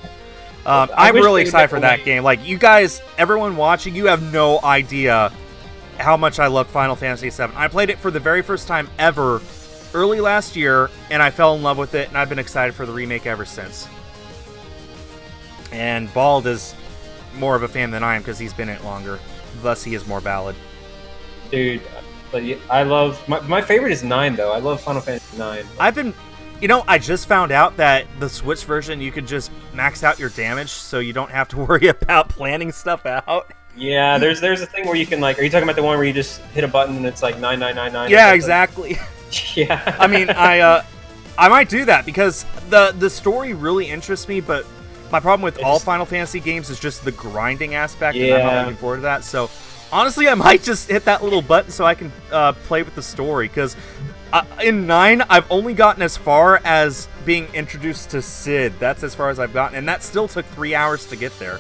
I'm really excited for that game. Like, you guys, everyone watching, you have no idea how much I love Final Fantasy VII. I played it for the very first time ever early last year, and I fell in love with it, and I've been excited for the remake ever since. And Bald is more of a fan than I am because he's been in it longer. Thus, he is more valid. Dude, but I love... My favorite is 9, though. I love Final Fantasy 9. I've been... You know, I just found out that the Switch version, you can just max out your damage so you don't have to worry about planning stuff out. Yeah, there's a thing where you can, like... Are you talking about the one where you just hit a button and it's like 9999? Yeah, exactly. Yeah. I mean, I might do that because the story really interests me, but my problem with all Final Fantasy games is just the grinding aspect, and I'm not looking forward to that. So, honestly, I might just hit that little button so I can play with the story, because in 9, I've only gotten as far as being introduced to Cid. That's as far as I've gotten, and that still took 3 hours to get there.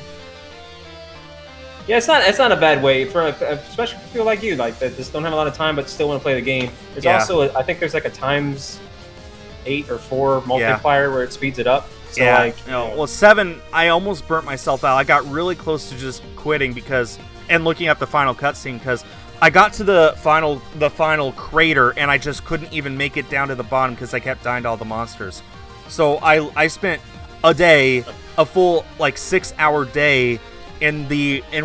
Yeah, it's not a bad way, for especially for people like you, like that just don't have a lot of time but still want to play the game. There's also, I think there's like a times 8 or 4 multiplier where it speeds it up. So well, 7, I almost burnt myself out. I got really close to just quitting and looking up the final cutscene, because I got to the final crater and I just couldn't even make it down to the bottom because I kept dying to all the monsters. So I spent a full like 6-hour day in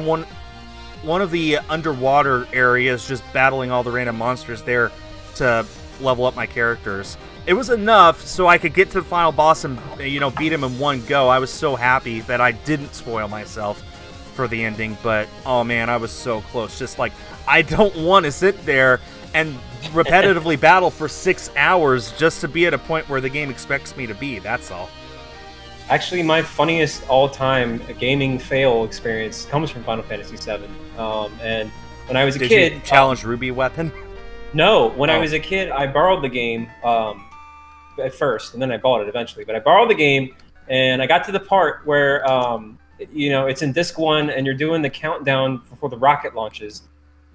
one of the underwater areas, just battling all the random monsters there to level up my characters. It was enough so I could get to the final boss and, beat him in one go. I was so happy that I didn't spoil myself for the ending, but oh man, I was so close. Just like, I don't want to sit there and repetitively battle for 6 hours just to be at a point where the game expects me to be. That's all. Actually, my funniest all-time gaming fail experience comes from Final Fantasy VII. And when I was a kid... Did you challenge Ruby Weapon? No, when I was a kid, I borrowed the game at first, and then I bought it eventually. But I borrowed the game, and I got to the part where, it's in Disc 1, and you're doing the countdown before the rocket launches.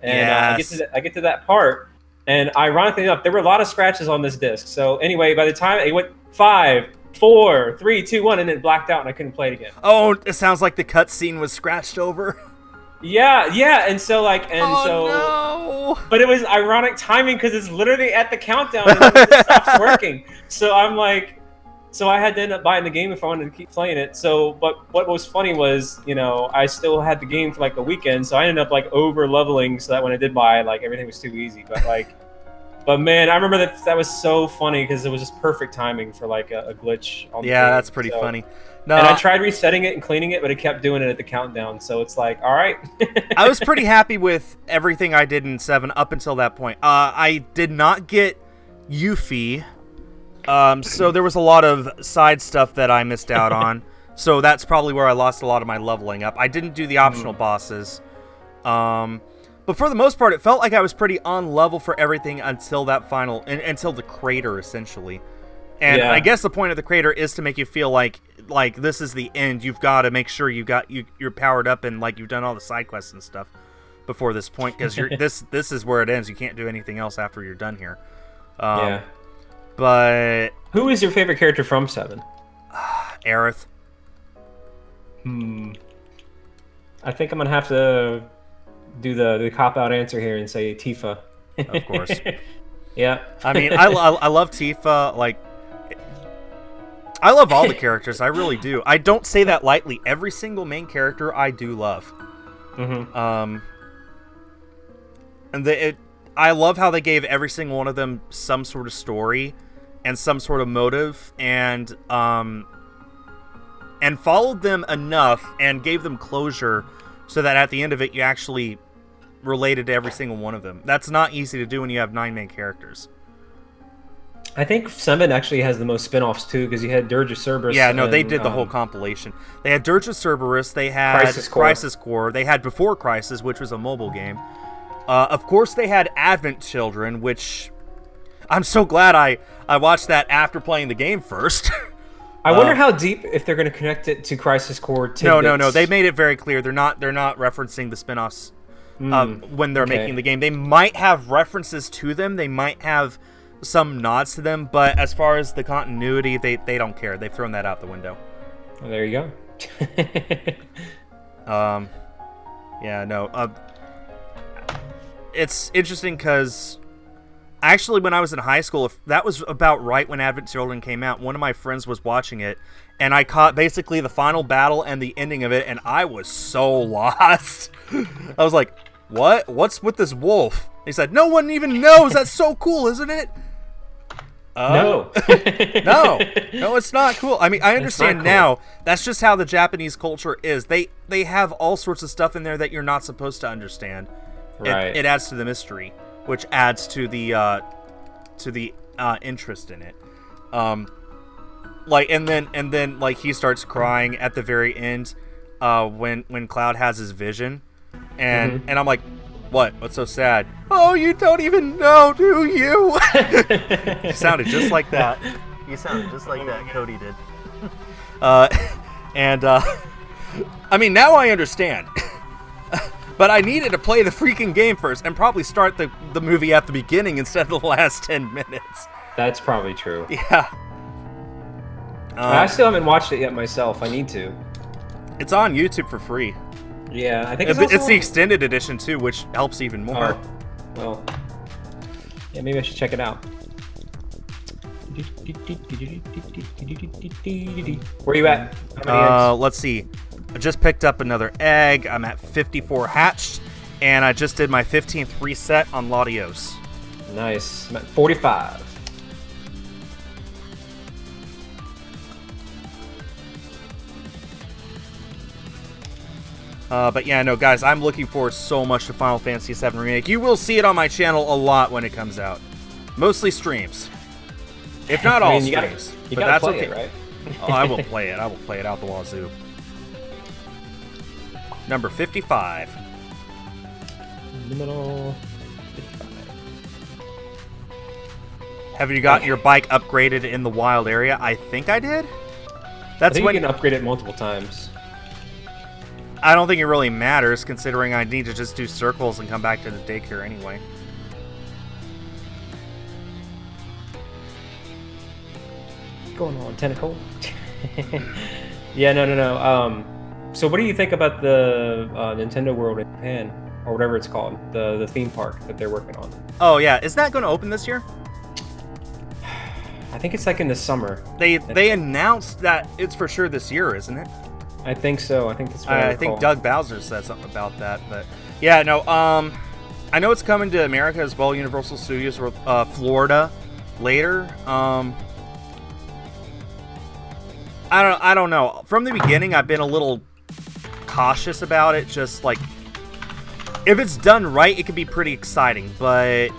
And I get to that part, and ironically enough, there were a lot of scratches on this disc. So anyway, by the time it went 5, 4, 3, 2, 1, and it blacked out, and I couldn't play it again. Oh, it sounds like the cutscene was scratched over. Yeah, and so no. But it was ironic timing because it's literally at the countdown and then it stops working. So I'm like, I had to end up buying the game if I wanted to keep playing it. So, but what was funny was, I still had the game for like a weekend, so I ended up like over leveling so that when I did buy, like everything was too easy. But like, But man, I remember that was so funny because it was just perfect timing for like a glitch on the Yeah, game. that's pretty funny. No, and I tried resetting it and cleaning it, but it kept doing it at the countdown. So it's like, all right. I was pretty happy with everything I did in 7 up until that point. I did not get Yuffie, so there was a lot of side stuff that I missed out on. So that's probably where I lost a lot of my leveling up. I didn't do the optional bosses. But for the most part, it felt like I was pretty on level for everything until that until the crater, essentially. And I guess the point of the crater is to make you feel like this is the end. You've got to make sure you're powered up and like you've done all the side quests and stuff before this point, because this is where it ends. You can't do anything else after you're done here. But who is your favorite character from 7? Aerith. I think I'm gonna have to do the cop-out answer here and say Tifa. Of course. Yeah. I mean, I love Tifa. Like, I love all the characters. I really do. I don't say that lightly. Every single main character I do love. And I love how they gave every single one of them some sort of story and some sort of motive, and followed them enough and gave them closure so that at the end of it you actually related to every single one of them. That's not easy to do when you have 9 main characters. I think 7 actually has the most spin-offs too, because you had Dirge of Cerberus. Yeah, no, they did the whole compilation. They had Dirge of Cerberus, they had Crisis Core, they had Before Crisis, which was a mobile game. Of course, they had Advent Children, which I'm so glad I watched that after playing the game first. I wonder how deep, if they're going to connect it to Crisis Core tidbits. No. They made it very clear they're not referencing the spin-offs when they're making the game. They might have references to them. They might have some nods to them, but as far as the continuity, they don't care. They've thrown that out the window. Well, there you go. It's interesting because actually, when I was in high school, if that was about right when Advent Children came out, one of my friends was watching it, and I caught basically the final battle and the ending of it, and I was so lost. I was like, what? What's with this wolf? He said, no one even knows. That's so cool, isn't it? No. No, it's not cool. I mean, I understand cool. Now. That's just how the Japanese culture is. They have all sorts of stuff in there that you're not supposed to understand. Right. It adds to the mystery, which adds to the interest in it. And then like he starts crying at the very end when Cloud has his vision, and I'm like, what's so sad? Oh, you don't even know, do you? You sounded just like that. You sounded just like that, Cody did. I mean, now I understand. But I needed to play the freaking game first and probably start the movie at the beginning instead of the last 10 minutes. That's probably true. Yeah. I still haven't watched it yet myself. I need to. It's on YouTube for free. Yeah, I think it's the extended edition too, which helps even more. Oh, well, yeah, maybe I should check it out. Where are you at? How many eggs? Let's see. I just picked up another egg. I'm at 54 hatched, and I just did my 15th reset on Latios. Nice. I'm at 45. But yeah, no, guys, I'm looking forward so much to Final Fantasy VII Remake. You will see it on my channel a lot when it comes out. Mostly streams. If not all streams. You gotta play it, right? Oh, I will play it. I will play it out the wazoo. Number 55. Middle 55. Have you got your bike upgraded in the wild area? I think I did. That's when you can upgrade it multiple times. I don't think it really matters, considering I need to just do circles and come back to the daycare anyway. What's going on, Tentacle? Yeah, no. So what do you think about the Nintendo World in Japan, or whatever it's called, the theme park that they're working on? Oh yeah, is that going to open this year? I think it's like in the summer. They announced that it's for sure this year, isn't it? I think so. I think that's what I think Doug Bowser said something about that, but yeah, no. I know it's coming to America as well, Universal Studios Florida later. I don't know. From the beginning, I've been a little cautious about it. Just like, if it's done right, it could be pretty exciting. But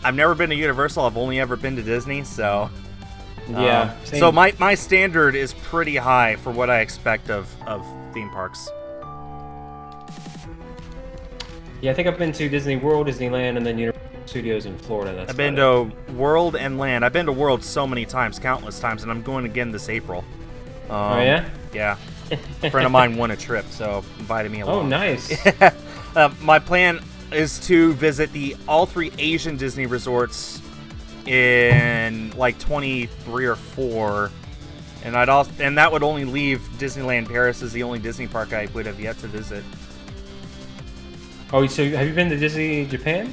I've never been to Universal. I've only ever been to Disney, so yeah. So my standard is pretty high for what I expect of theme parks. Yeah, I think I've been to Disney World, Disneyland, and then Universal Studios in Florida. I've been to World and Land. I've been to World so many times, countless times, and I'm going again this April. Oh, yeah? Yeah. A friend of mine won a trip, so invited me along. Oh, nice. My plan is to visit all 3 Asian Disney resorts in like 23 or 4, and that would only leave Disneyland Paris as the only Disney park I would have yet to visit. Oh, so have you been to Disney Japan?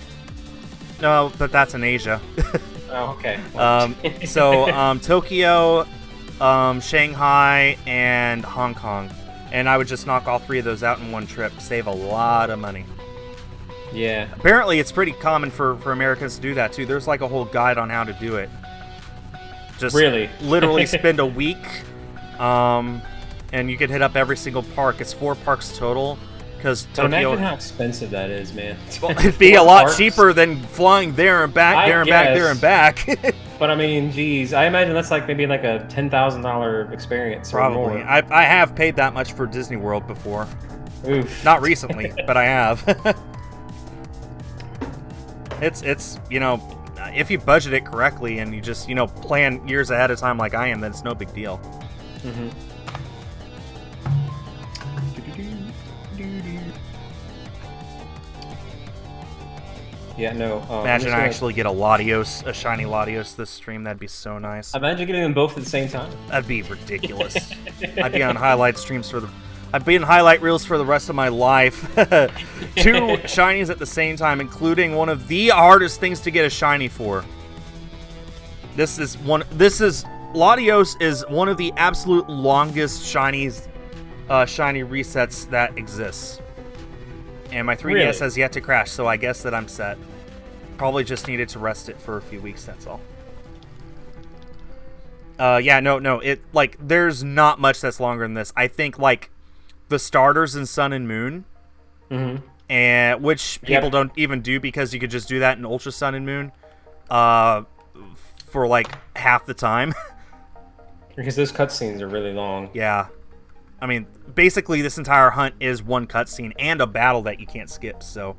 No, but that's in Asia. Oh, okay. Tokyo, Shanghai, and Hong Kong. And I would just knock all 3 of those out in one trip. Save a lot of money. Yeah. Apparently, it's pretty common for Americans to do that, too. There's like a whole guide on how to do it. Just really? Literally spend a week, and you can hit up every single park. It's 4 parks total. Because Tokyo... Imagine how expensive that is, man. Well, it'd be a lot cheaper than flying there and back, there and back, there and back. But I mean, geez, I imagine that's like maybe like a $10,000 experience. Probably. Or more. I have paid that much for Disney World before. Oof. Not recently, but I have. It's if you budget it correctly and you just plan years ahead of time like I am, then it's no big deal. Mm-hmm. Yeah, no. Imagine I actually get a shiny Latios this stream. That'd be so nice. Imagine getting them both at the same time. That'd be ridiculous. I'd be on highlight reels for the rest of my life. 2 shinies at the same time, including one of the hardest things to get a shiny for. Latios is one of the absolute longest shiny resets that exists. And my 3DS has yet to crash, so I guess that I'm set. Probably just needed to rest it for a few weeks, that's all. There's not much that's longer than this. I think, like, the starters in Sun and Moon, and which people don't even do because you could just do that in Ultra Sun and Moon for, like, half the time. Because those cutscenes are really long. Yeah. I mean, basically, this entire hunt is one cutscene and a battle that you can't skip. So,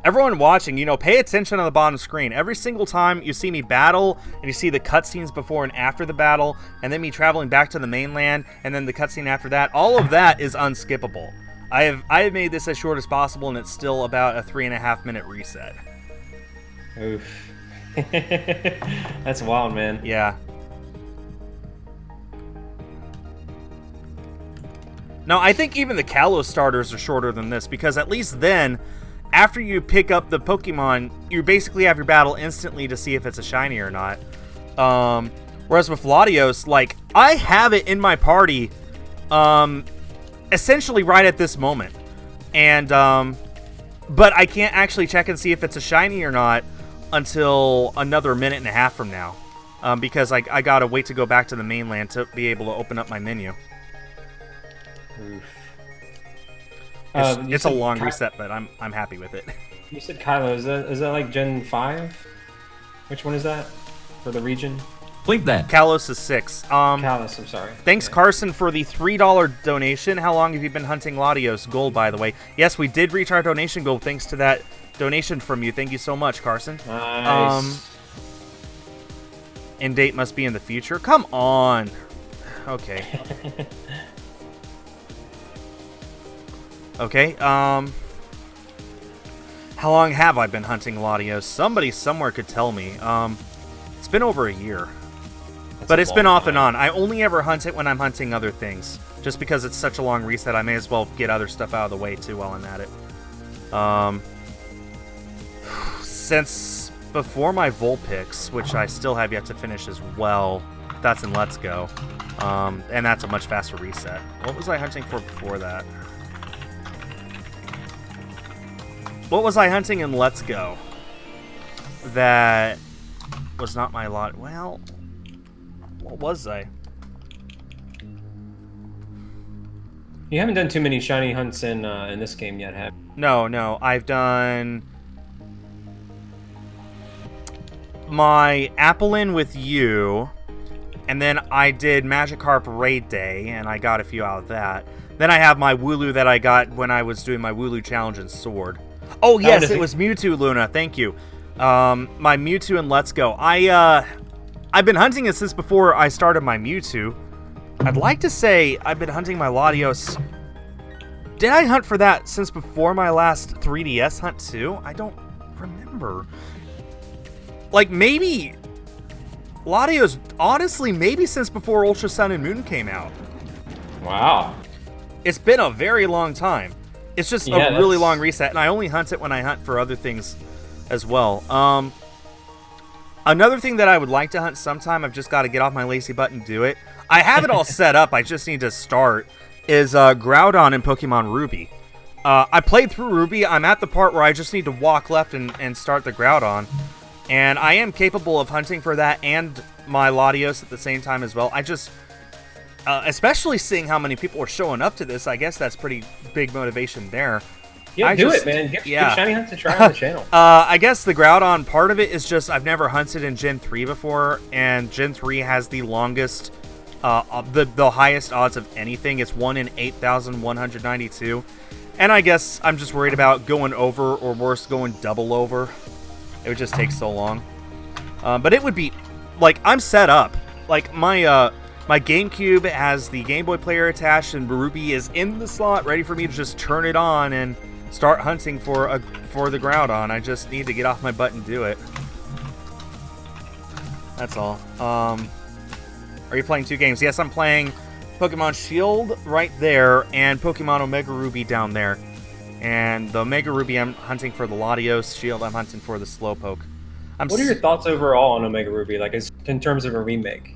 everyone watching, pay attention on the bottom screen. Every single time you see me battle, and you see the cutscenes before and after the battle, and then me traveling back to the mainland, and then the cutscene after that, all of that is unskippable. I have made this as short as possible, and it's still about a 3.5-minute reset. Oof. That's wild, man. Yeah. No, I think even the Kalos starters are shorter than this, because at least then, after you pick up the Pokemon, you basically have your battle instantly to see if it's a shiny or not. Whereas with Latios, like, I have it in my party, essentially right at this moment. And, but I can't actually check and see if it's a shiny or not until another 1.5 minutes from now. Because I gotta wait to go back to the mainland to be able to open up my menu. Oof. It's a long reset, but I'm happy with it. You said Kylo. Is that like Gen 5? Which one is that for the region? Bleep that. Kalos is 6. Kalos, I'm sorry. Thanks, Carson, for the $3 donation. How long have you been hunting Latios? Gold, by the way. Yes, we did reach our donation goal thanks to that donation from you. Thank you so much, Carson. Nice. End date must be in the future. Come on. Okay. Okay, how long have I been hunting Latios? Somebody somewhere could tell me. It's been over a year. But it's been off and on. I only ever hunt it when I'm hunting other things. Just because it's such a long reset, I may as well get other stuff out of the way, too, while I'm at it. Since before my Vulpix, which I still have yet to finish as well, that's in Let's Go. And that's a much faster reset. What was I hunting for before that? What was I hunting in Let's Go? That was not my lot. Well, what was I? You haven't done too many shiny hunts in this game yet, have you? No. I've done my Applin with you, and then I did Magikarp Raid Day, and I got a few out of that. Then I have my Wooloo that I got when I was doing my Wooloo Challenge in Sword. Oh, yes, it was Mewtwo, Luna. Thank you. My Mewtwo in Let's Go. I've been hunting it since before I started my Mewtwo. I'd like to say I've been hunting my Latios. Did I hunt for that since before my last 3DS hunt too? I don't remember. Like, maybe Latios, honestly, maybe since before Ultra Sun and Moon came out. Wow. It's been a very long time. It's just a really long reset, and I only hunt it when I hunt for other things as well. Another thing that I would like to hunt sometime, I've just got to get off my lazy butt and do it. I have it all set up, I just need to start, is Groudon in Pokemon Ruby. I played through Ruby. I'm at the part where I just need to walk left and start the Groudon. And I am capable of hunting for that and my Latios at the same time as well. I just, especially seeing how many people are showing up to this, I guess that's pretty big motivation there. Yeah, do it, man. Give shiny hunts a try on the channel. I guess the Groudon part of it is just I've never hunted in Gen 3 before, and Gen 3 has the longest, the highest odds of anything. It's 1 in 8,192. And I guess I'm just worried about going over, or worse, going double over. It would just take so long. But it would be, like, I'm set up. Like, my GameCube has the Game Boy player attached, and Ruby is in the slot, ready for me to just turn it on and start hunting for the Groudon. I just need to get off my butt and do it. That's all. Are you playing 2 games? Yes, I'm playing Pokemon Shield right there, and Pokemon Omega Ruby down there. And the Omega Ruby, I'm hunting for the Latios. Shield, I'm hunting for the Slowpoke. What are your thoughts overall on Omega Ruby, like in terms of a remake?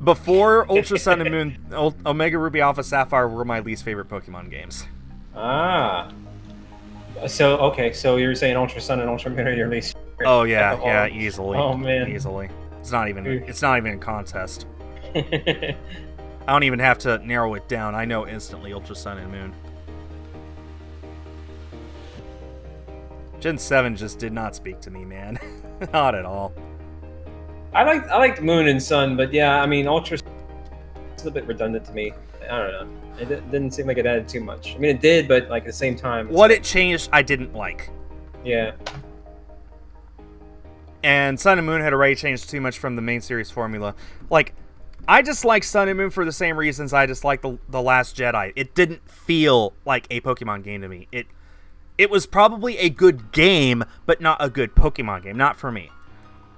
Before Ultra Sun and Moon, Omega Ruby Alpha Sapphire were my least favorite Pokemon games. Ah. So, okay, so you're saying Ultra Sun and Ultra Moon are your least favorite? Oh, yeah, easily. Oh, man. Easily. It's not even a contest. I don't even have to narrow it down. I know instantly Ultra Sun and Moon. Gen 7 just did not speak to me, man. Not at all. I liked Moon and Sun, but yeah, I mean, Ultra it's a little bit redundant to me. I don't know. It didn't seem like it added too much. I mean, it did, but like at the same time, what it changed, I didn't like. Yeah. And Sun and Moon had already changed too much from the main series formula. Like, I dislike Sun and Moon for the same reasons I dislike the Last Jedi. It didn't feel like a Pokemon game to me. It was probably a good game, but not a good Pokemon game. Not for me.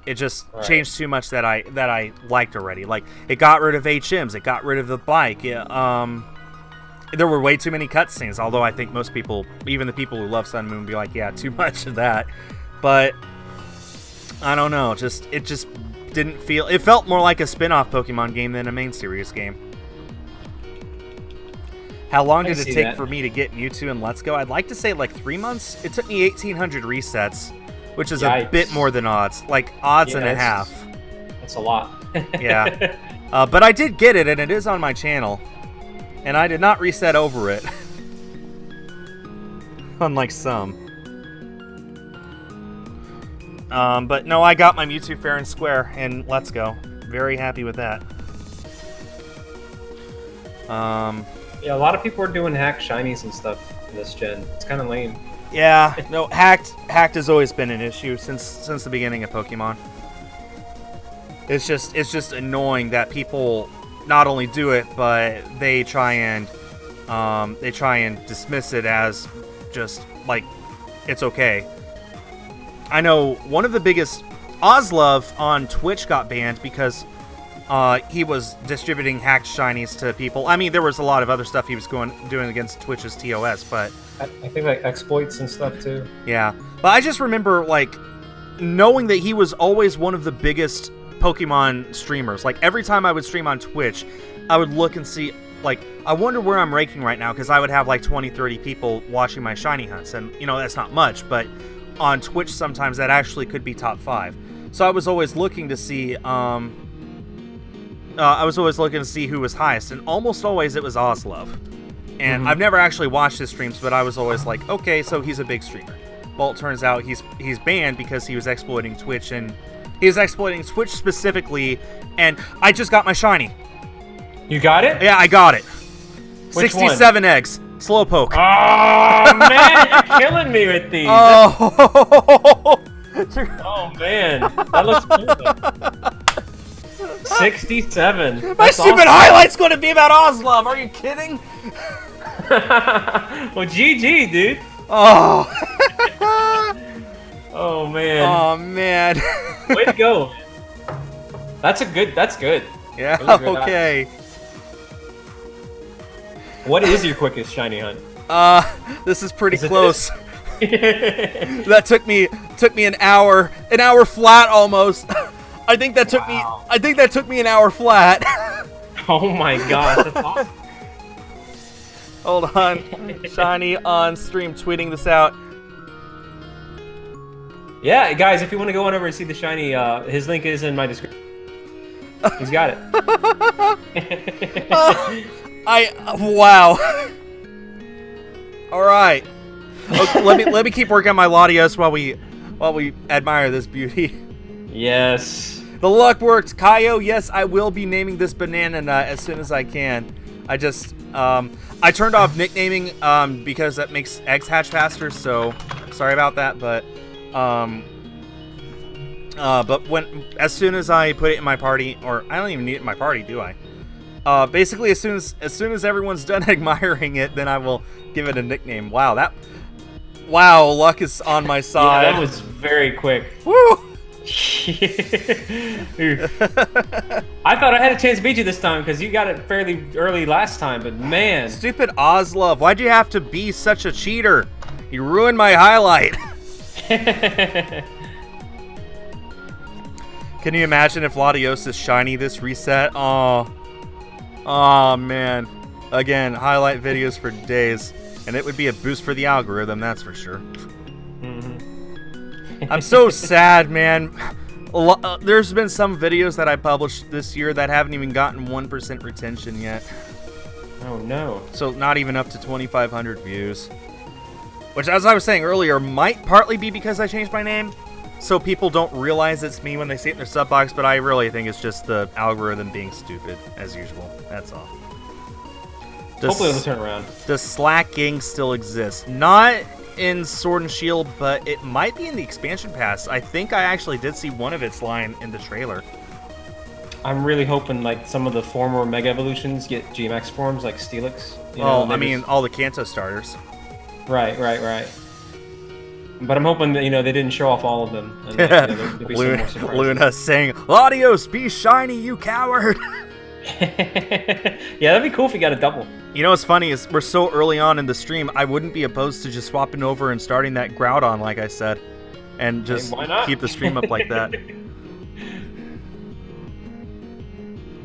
It just changed too much that I liked already. Like, it got rid of HMs. It got rid of the bike. There were way too many cutscenes, although I think most people, even the people who love Sun and Moon, be like, yeah, too much of that. But I don't know. It just didn't feel... It felt more like a spin-off Pokemon game than a main series game. How long did it take for me to get Mewtwo in Let's Go? I'd like to say like 3 months. It took me 1,800 resets, which is a bit more than odds. Like odds and a half. That's a lot. Yeah. But I did get it, and it is on my channel. And I did not reset over it. Unlike some. But no, I got my Mewtwo fair and square, and Let's Go. Very happy with that. Yeah, a lot of people are doing hack shinies and stuff in this gen. It's kind of lame. Yeah, no, hacked has always been an issue since the beginning of Pokemon. It's just annoying that people not only do it, but they try and dismiss it as just like it's okay. I know one of the biggest, Ozlove on Twitch got banned because he was distributing hacked shinies to people. I mean, there was a lot of other stuff he was doing against Twitch's TOS, but I think like exploits and stuff too. Yeah, but I just remember like knowing that he was always one of the biggest Pokemon streamers. Like every time I would stream on Twitch, I would look and see, like, I wonder where I'm ranking right now, because I would have like 20, 30 people watching my shiny hunts, and that's not much, but on Twitch sometimes that actually could be top 5. So I was always looking to see, who was highest, and almost always it was Ozlov. And I've never actually watched his streams, but I was always like, okay, so he's a big streamer. Well, it turns out he's banned because he was exploiting Twitch, and he was exploiting Twitch specifically, and I just got my shiny. You got it? Yeah, I got it. Which 67 eggs. Slowpoke. Oh, man, you're killing me with these. Oh, oh man, that looks good. 67. My stupid highlight's going to be about Ozlov. Are you kidding? Well, GG, dude. Oh. Oh man. Oh man. Way to go. That's good. Yeah. Really Okay. What is your quickest shiny hunt? This is pretty close. That took me an hour flat almost. I think that took me an hour flat. Oh my gosh, that's awesome. Hold on. Shiny on stream tweeting this out. Yeah, guys, if you want to go on over and see the shiny, his link is in my description. He's got it. Wow. All right. Okay, let me keep working on my Latios while we admire this beauty. Yes. The luck worked. Kaio, yes, I will be naming this banana nut as soon as I can. I just I turned off nicknaming because that makes eggs hatch faster, so sorry about that, but as soon as I put it in my party, or I don't even need it in my party, do I? Basically, as soon as everyone's done admiring it, then I will give it a nickname. Wow, luck is on my side. Yeah, that was very quick. Woo! I thought I had a chance to beat you this time because you got it fairly early last time, but man. Stupid Ozlov, why'd you have to be such a cheater? You ruined my highlight. Can you imagine if Latios is shiny this reset? Oh man. Again, highlight videos for days. And it would be a boost for the algorithm, that's for sure. I'm so sad, man. There's been some videos that I published this year that haven't even gotten 1% retention yet. Oh no. So not even up to 2,500 views. Which, as I was saying earlier, might partly be because I changed my name. So people don't realize it's me when they see it in their sub box, but I really think it's just the algorithm being stupid, as usual. That's all. Hopefully it'll turn around. Does slacking still exist? Not in Sword and Shield, but it might be in the expansion pass. I think I actually did see one of its line in the trailer. I'm really hoping like some of the former Mega Evolutions get GMX forms like Steelix. Well, I mean, all the Kanto starters. Right. But I'm hoping that, they didn't show off all of them. And that, there'll be some more surprises. Luna saying, Latios, be shiny, you coward! Yeah, that'd be cool if you got a double. You know what's funny is we're so early on in the stream, I wouldn't be opposed to just swapping over and starting that Groudon, like I said. And just keep the stream up like that.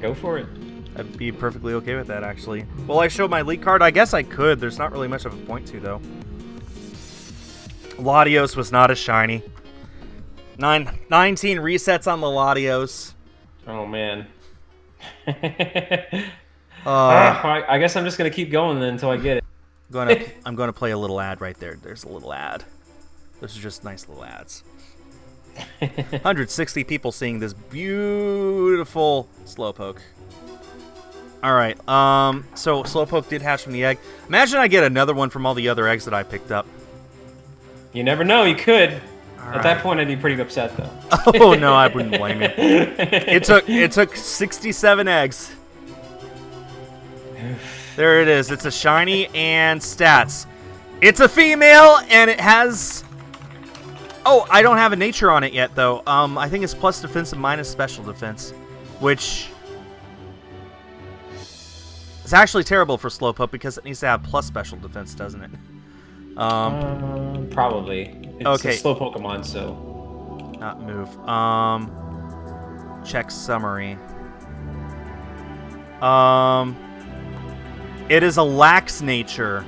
Go for it. I'd be perfectly okay with that, actually. Well, I showed my league card. I guess I could. There's not really much of a point to, though. Latios was not a shiny. 19 resets on the Latios. Oh, man. I guess I'm just going to keep going then until I get it. I'm going to play a little ad right there. There's a little ad. Those are just nice little ads. 160 people seeing this beautiful Slowpoke. Alright, so Slowpoke did hatch from the egg. Imagine I get another one from all the other eggs that I picked up. You never know, you could. All At that point, I'd be pretty upset, though. Oh, no, I wouldn't blame you. It took 67 eggs. There it is. It's a shiny and stats. It's a female, and it has... Oh, I don't have a nature on it yet, though. I think it's plus defense and minus special defense, which is actually terrible for Slowpoke because it needs to have plus special defense, doesn't it? Probably. It's okay. a slow Pokemon, so... Not move. Check summary. It is a lax nature.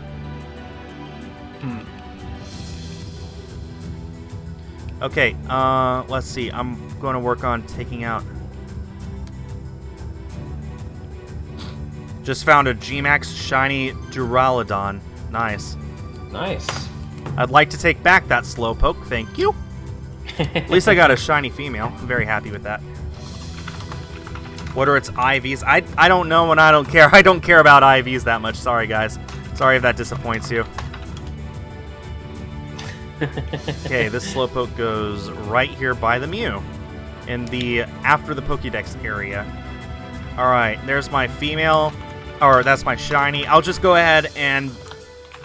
Okay, let's see. I'm going to work on taking out... Just found a Gmax shiny Duraludon. Nice. Nice. I'd like to take back that Slowpoke. Thank you. At least I got a shiny female. I'm very happy with that. What are its IVs? I don't know and I don't care. I don't care about IVs that much. Sorry, guys. Sorry if that disappoints you. Okay, this Slowpoke goes right here by the Mew. In the after the Pokédex area. Alright, there's my female. Or that's my shiny. I'll just go ahead and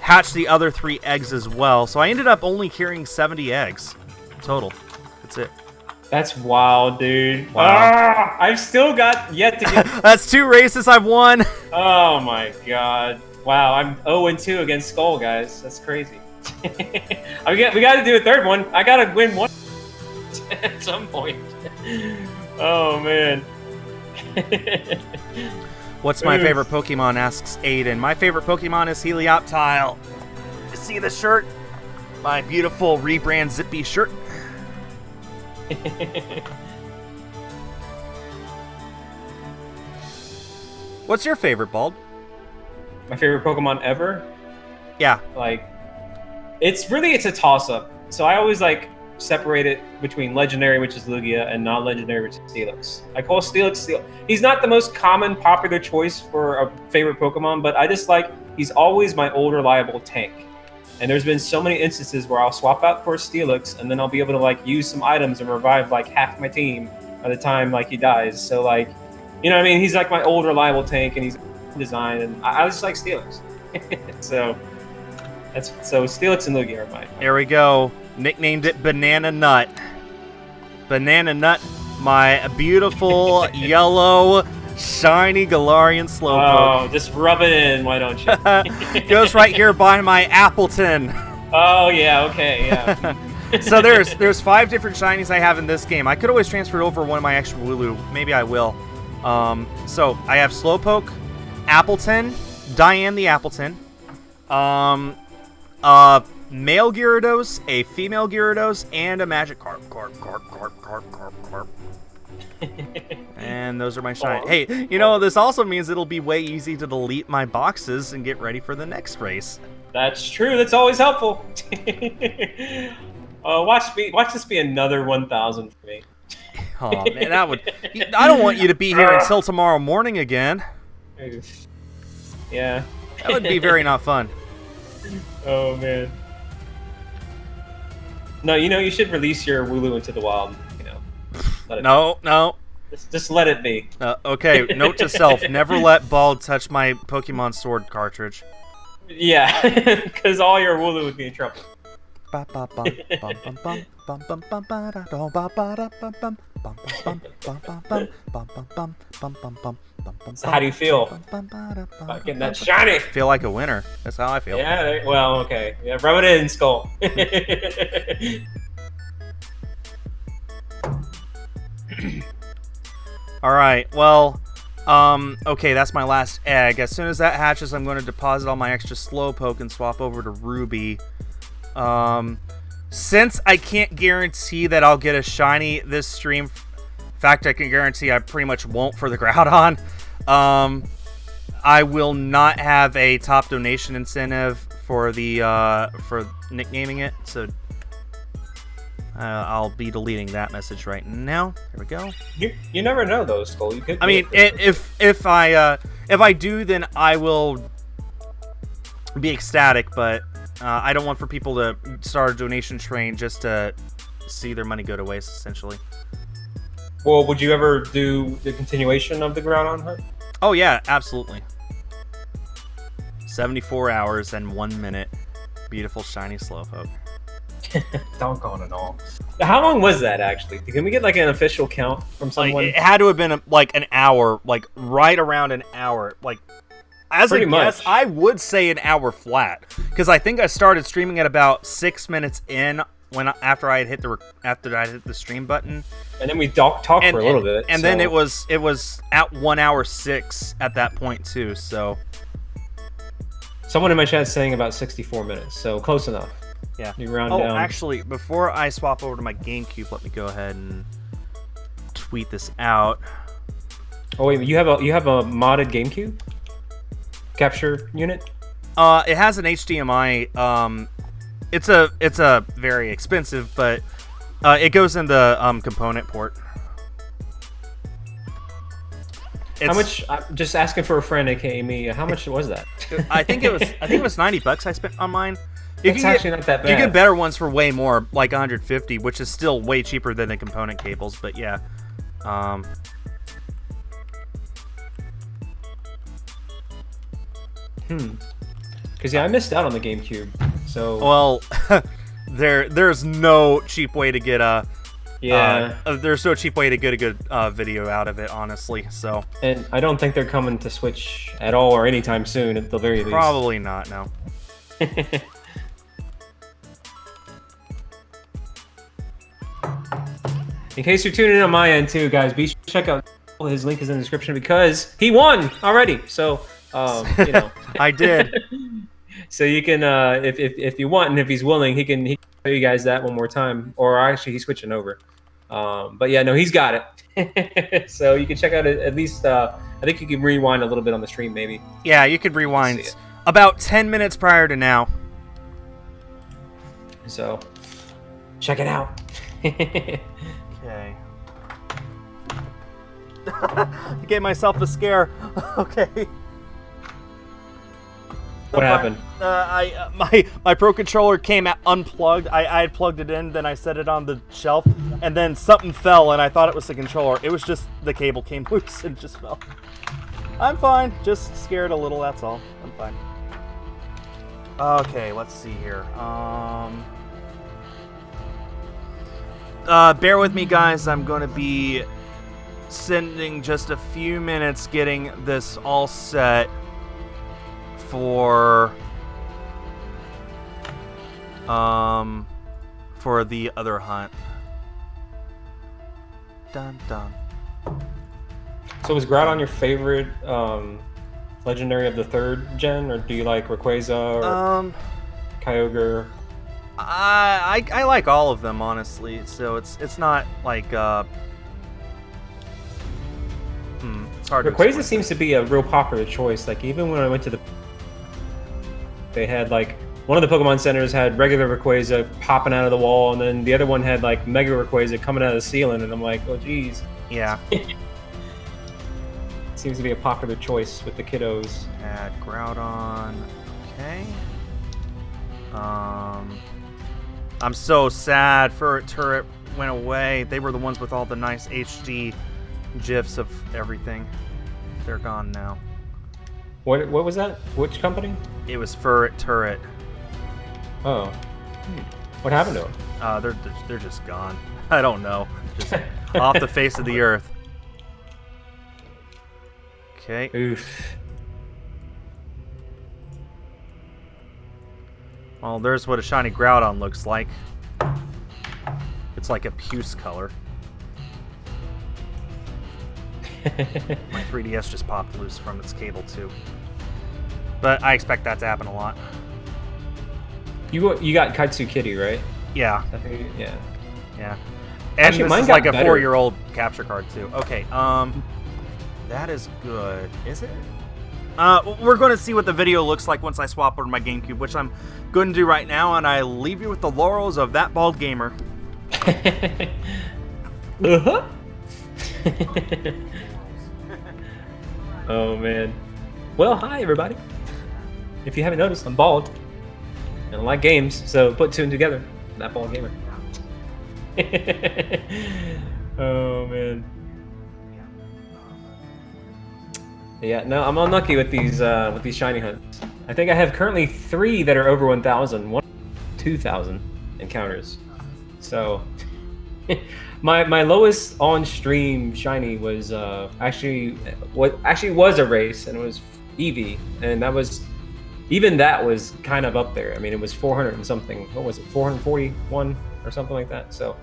hatch the other 3 eggs as well. So I ended up only carrying 70 eggs total. That's it. That's wild, dude. Wow. Ah, I've still got yet to get... That's 2 races I've won. Oh my god. Wow, I'm 0-2 against Skull, guys. That's crazy. We got to do a third one. I got to win one at some point. Oh, man. What's my favorite Pokemon, asks Aiden. My favorite Pokemon is Helioptile. You see the shirt? My beautiful rebrand Zippy shirt. What's your favorite, Bald? My favorite Pokemon ever? Yeah. Like, it's a toss-up. So I always, like, separate it between Legendary, which is Lugia, and non-Legendary, which is Steelix. I call Steelix. He's not the most common, popular choice for a favorite Pokemon, but I just like, he's always my old, reliable tank. And there's been so many instances where I'll swap out for a Steelix, and then I'll be able to, like, use some items and revive, like, half my team by the time, like, he dies. So, like, you know what I mean? He's, like, my old, reliable tank, and he's designed, and I just like Steelix. So Steelix and Lugia are mine. There we go. Nicknamed it Banana Nut. Banana Nut, my beautiful yellow shiny Galarian Slowpoke. Oh, just rub it in, why don't you? Goes right here by my Appleton. Oh yeah, okay, yeah. So there's 5 different shinies I have in this game. I could always transfer over one of my extra Wooloo. Maybe I will. So I have Slowpoke, Appleton, Diane the Appleton, male Gyarados, a female Gyarados, and a Magikarp. Carp. And those are my shiny. Hey, you know, this also means it'll be way easy to delete my boxes and get ready for the next race. That's true. That's always helpful. Watch this be another 1,000 for me. Oh man, I don't want you to be here until tomorrow morning again. Yeah. That would be very not fun. Oh man. No, you know, you should release your Wooloo into the wild. You know, let it No. Just let it be. Okay, note to self: never let Bald touch my Pokemon Sword cartridge. Yeah, because all your Wooloo would be in trouble. So how do you feel about getting that shiny? Feel like a winner. That's how I feel. Yeah, well, okay. Yeah, rub it in, Skull. Alright, well, okay, that's my last egg. As soon as that hatches, I'm going to deposit all my extra Slowpoke and swap over to Ruby. Since I can't guarantee that I'll get a shiny this stream, in fact, I can guarantee I pretty much won't for the Groudon, I will not have a top donation incentive for the for nicknaming it, so I'll be deleting that message right now. There we go. You never know though, Skull. You could. I mean, if I do, then I will be ecstatic, but I don't want for people to start a donation train just to see their money go to waste, essentially. Well, would you ever do the continuation of the Groudon hunt? Oh yeah, absolutely. 74 hours and 1 minute. Beautiful shiny Slowpoke. Doggone and all. How long was that actually? Can we get like an official count from someone? Like, it had to have been like an hour, like right around an hour. Like, as a guess, I would say an hour flat, because I think I started streaming at about 6 minutes in after I had hit the stream button, and then we talked for a little bit, and then it was at 1 hour 6 at that point too. So Someone in my chat saying about 64 minutes, so close enough. Yeah. You round Oh, down. actually, before I swap over to my GameCube, let me go ahead and tweet this out. Oh wait, you have a modded GameCube capture unit? It has an HDMI. It's a very expensive, but it goes in the component port. How much? I'm just asking for a friend, aka me. How much was that? I think it was $90 I spent on mine. It's actually not that bad. You get better ones for way more, like 150, which is still way cheaper than the component cables. But yeah, Because I missed out on the GameCube. So well, there's no cheap way to get a there's no cheap way to get a good video out of it, honestly. So and I don't think they're coming to Switch at all or anytime soon, at the very least. Probably not. No. In case you're tuning in on my end too, guys, be sure to check out his link is in the description because he won already. So you know, I did. So you can, if you want, and if he's willing, he can show you guys that one more time. Or actually, he's switching over. But yeah, no, he's got it. So you can check out at least. I think you can rewind a little bit on the stream, maybe. Yeah, you could rewind about 10 minutes prior to now. So check it out. Okay. Gave myself a scare. Okay. What happened? My Pro Controller came out unplugged. I had plugged it in, then I set it on the shelf, and then something fell, and I thought it was the controller. It was just the cable came loose and just fell. I'm fine. Just scared a little, that's all. I'm fine. Okay, let's see here. Bear with me, guys. I'm going to be sending just a few minutes getting this all set for the other hunt. Dun dun. So was Groudon your favorite legendary of the 3rd gen, or do you like Rayquaza or Kyogre? I like all of them, honestly. So it's not like it's hard. Rayquaza seems to be a real popular choice. Like even when I went to they had like one of the Pokemon centers had regular Rayquaza popping out of the wall, and then the other one had like Mega Rayquaza coming out of the ceiling, and I'm like, oh geez. Yeah. Seems to be a popular choice with the kiddos. Add Groudon. Okay. I'm so sad Furret Turret went away. They were the ones with all the nice HD GIFs of everything. They're gone now. What was that? Which company? It was Furret Turret. Oh. What happened to them? They're just gone. I don't know. Just off the face of the earth. Okay. Oof. Well, there's what a shiny Groudon looks like. It's like a puce color. My 3DS just popped loose from its cable too. But I expect that to happen a lot. You got Kaitsu Kitty, right? Yeah. Yeah. Yeah. And actually, this mine is got like a better. 4-year-old capture card too. Okay, that is good. Is it? We're going to see what the video looks like once I swap over to my GameCube, which I'm going to do right now, and I leave you with the laurels of that bald gamer. Uh-huh. Oh man. Well, hi everybody. If you haven't noticed, I'm bald. And I like games, so put two and together. That bald gamer. Oh man. Yeah, no, I'm unlucky with these shiny hunts. I think I have currently 3 that are over 1,000, 2,000 encounters. So my lowest on stream shiny was actually was a race, and it was Eevee, and that was kind of up there. I mean, it was 400 and something. What was it? 441 or something like that. So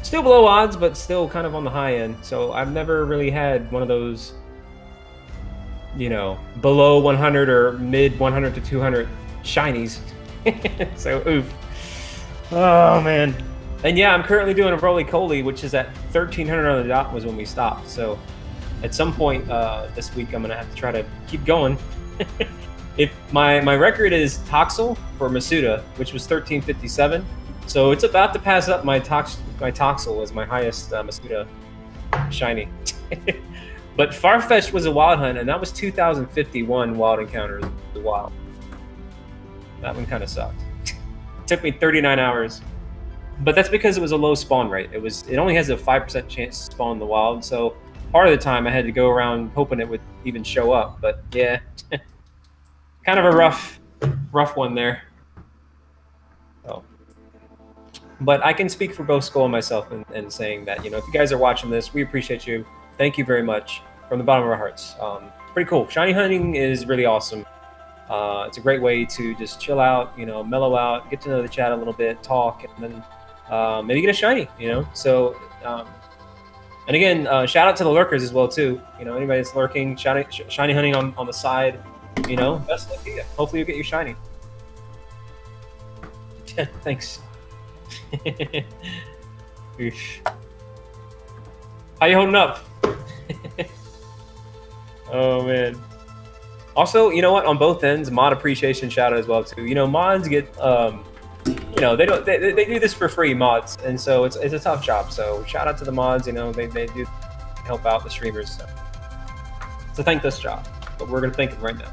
still below odds, but still kind of on the high end. So I've never really had one of those you know, below 100 or mid 100 to 200 shinies. So oof. Oh man. And yeah, I'm currently doing a roly-coly, which is at 1,300 on the dot was when we stopped. So at some point this week, I'm gonna have to try to keep going. If my record is Toxel for Masuda, which was 1357, so it's about to pass up my Toxel as my highest Masuda shiny. But Farfetch'd was a wild hunt, and that was 2,051 wild encounters. Wild. That one kind of sucked. It took me 39 hours. But that's because it was a low spawn rate. It only has a 5% chance to spawn in the wild, so part of the time I had to go around hoping it would even show up. But yeah, kind of a rough one there. Oh. But I can speak for both Skull and myself in saying that, you know, if you guys are watching this, we appreciate you. Thank you very much from the bottom of our hearts. Pretty cool. Shiny hunting is really awesome. It's a great way to just chill out, you know, mellow out, get to know the chat a little bit, talk, and then maybe get a shiny, you know. So, and again, shout out to the lurkers as well too. You know, anybody that's lurking, shiny hunting on the side, you know, best luck to you. Hopefully you get your shiny. Thanks. How you holding up? Oh man. Also, you know what? On both ends, mod appreciation shout out as well too. You know, mods get you know, they do this for free, mods, and so it's a tough job. So shout out to the mods. You know, they do help out the streamers. So thank this job, but we're gonna thank them right now.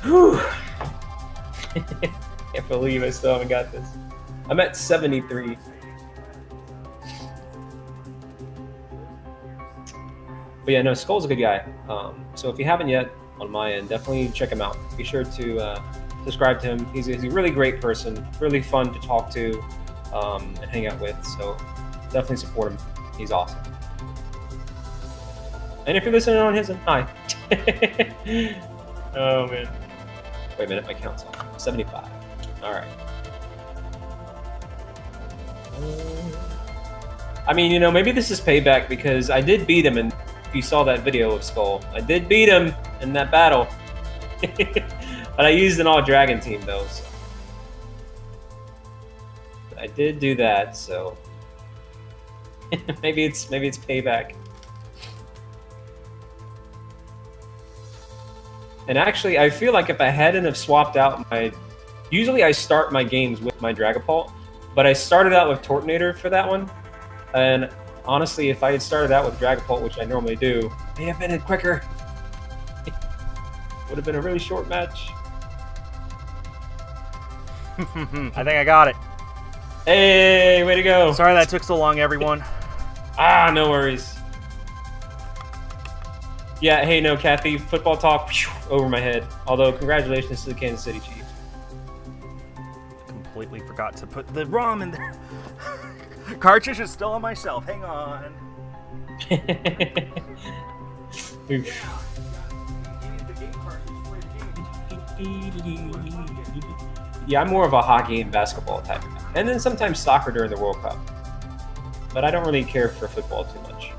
Whew. Can't believe I still haven't got this. I'm at 73. But yeah, no, Skull's a good guy. So if you haven't yet, on my end, definitely check him out. Be sure to subscribe to him. He's a really great person, really fun to talk to and hang out with. So definitely support him. He's awesome. And if you're listening on his end, hi. Oh man. Wait a minute, my count's on. 75. All right. I mean, you know, maybe this is payback because I did beat him, and if you saw that video of Skull, I did beat him in that battle. But I used an all dragon team though, so I did do that. So maybe it's payback. And actually, I feel like if I hadn't have swapped out usually I start my games with my Dragapult, but I started out with Tortonator for that one. And honestly, if I had started out with Dragapult, which I normally do, may have been quicker. Would have been a really short match. I think I got it. Hey, way to go. Sorry that took so long, everyone. No worries. Yeah, hey, no, Kathy, football talk over my head. Although, congratulations to the Kansas City Chiefs. Completely forgot to put the ROM in there. Cartridge is still on my shelf. Hang on. Yeah, I'm more of a hockey and basketball type of guy. And then sometimes soccer during the World Cup. But I don't really care for football too much.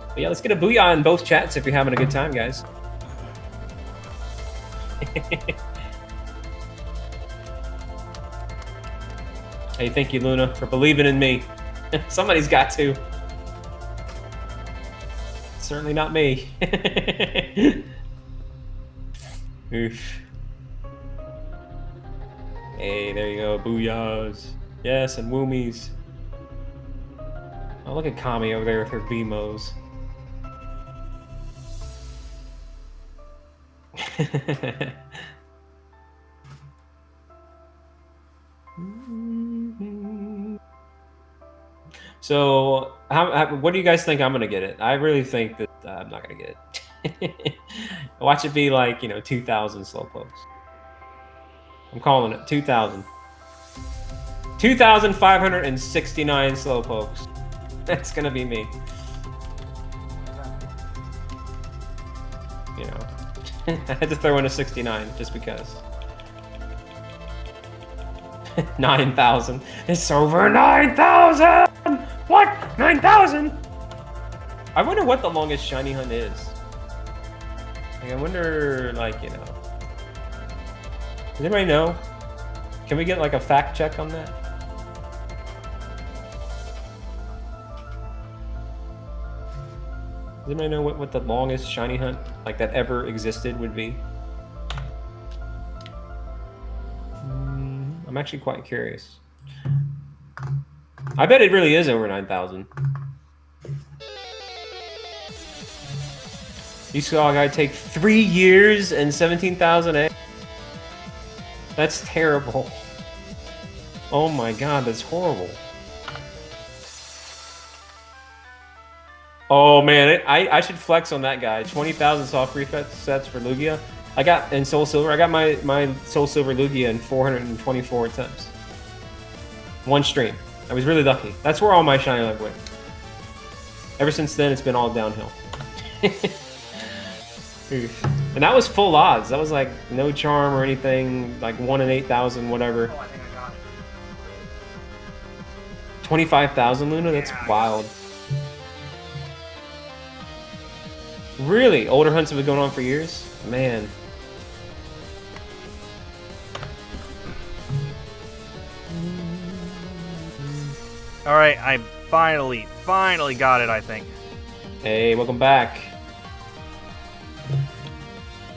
But yeah, let's get a booyah in both chats if you're having a good time, guys. Hey, thank you, Luna, for believing in me. Somebody's got to. Certainly not me. Oof. Hey, there you go, booyahs. Yes, and woomies. Oh, look at Kami over there with her BMOs. So, what do you guys think I'm gonna get it? I really think that I'm not gonna get it. Watch it be like, 2,000 slowpokes. I'm calling it 2,000. 2,569 slowpokes. That's gonna be me. you know. I had to throw in a 69 just because. 9,000. It's over 9,000! What? 9,000? I wonder what the longest shiny hunt is. Like, I wonder, like, you know. Does anybody know? Can we get, like, a fact check on that? Does anybody know what the longest shiny hunt, like, that ever existed would be? I'm actually quite curious. I bet it really is over 9,000. You saw a guy take 3 years and 17,000 eggs? That's terrible. Oh my god, that's horrible. Oh man, I should flex on that guy. 20,000 soft resets for Lugia. I got in Soul Silver. I got my Soul Silver Lugia in 424 attempts. One stream. I was really lucky. That's where all my shiny luck went. Ever since then, it's been all downhill. And that was full odds. That was like no charm or anything. Like 1 in 8,000, whatever. Oh, I think I got it. 25,000 Luna. That's wild. Really, older hunts have been going on for years. Man. All right, I finally got it, I think. Hey, welcome back.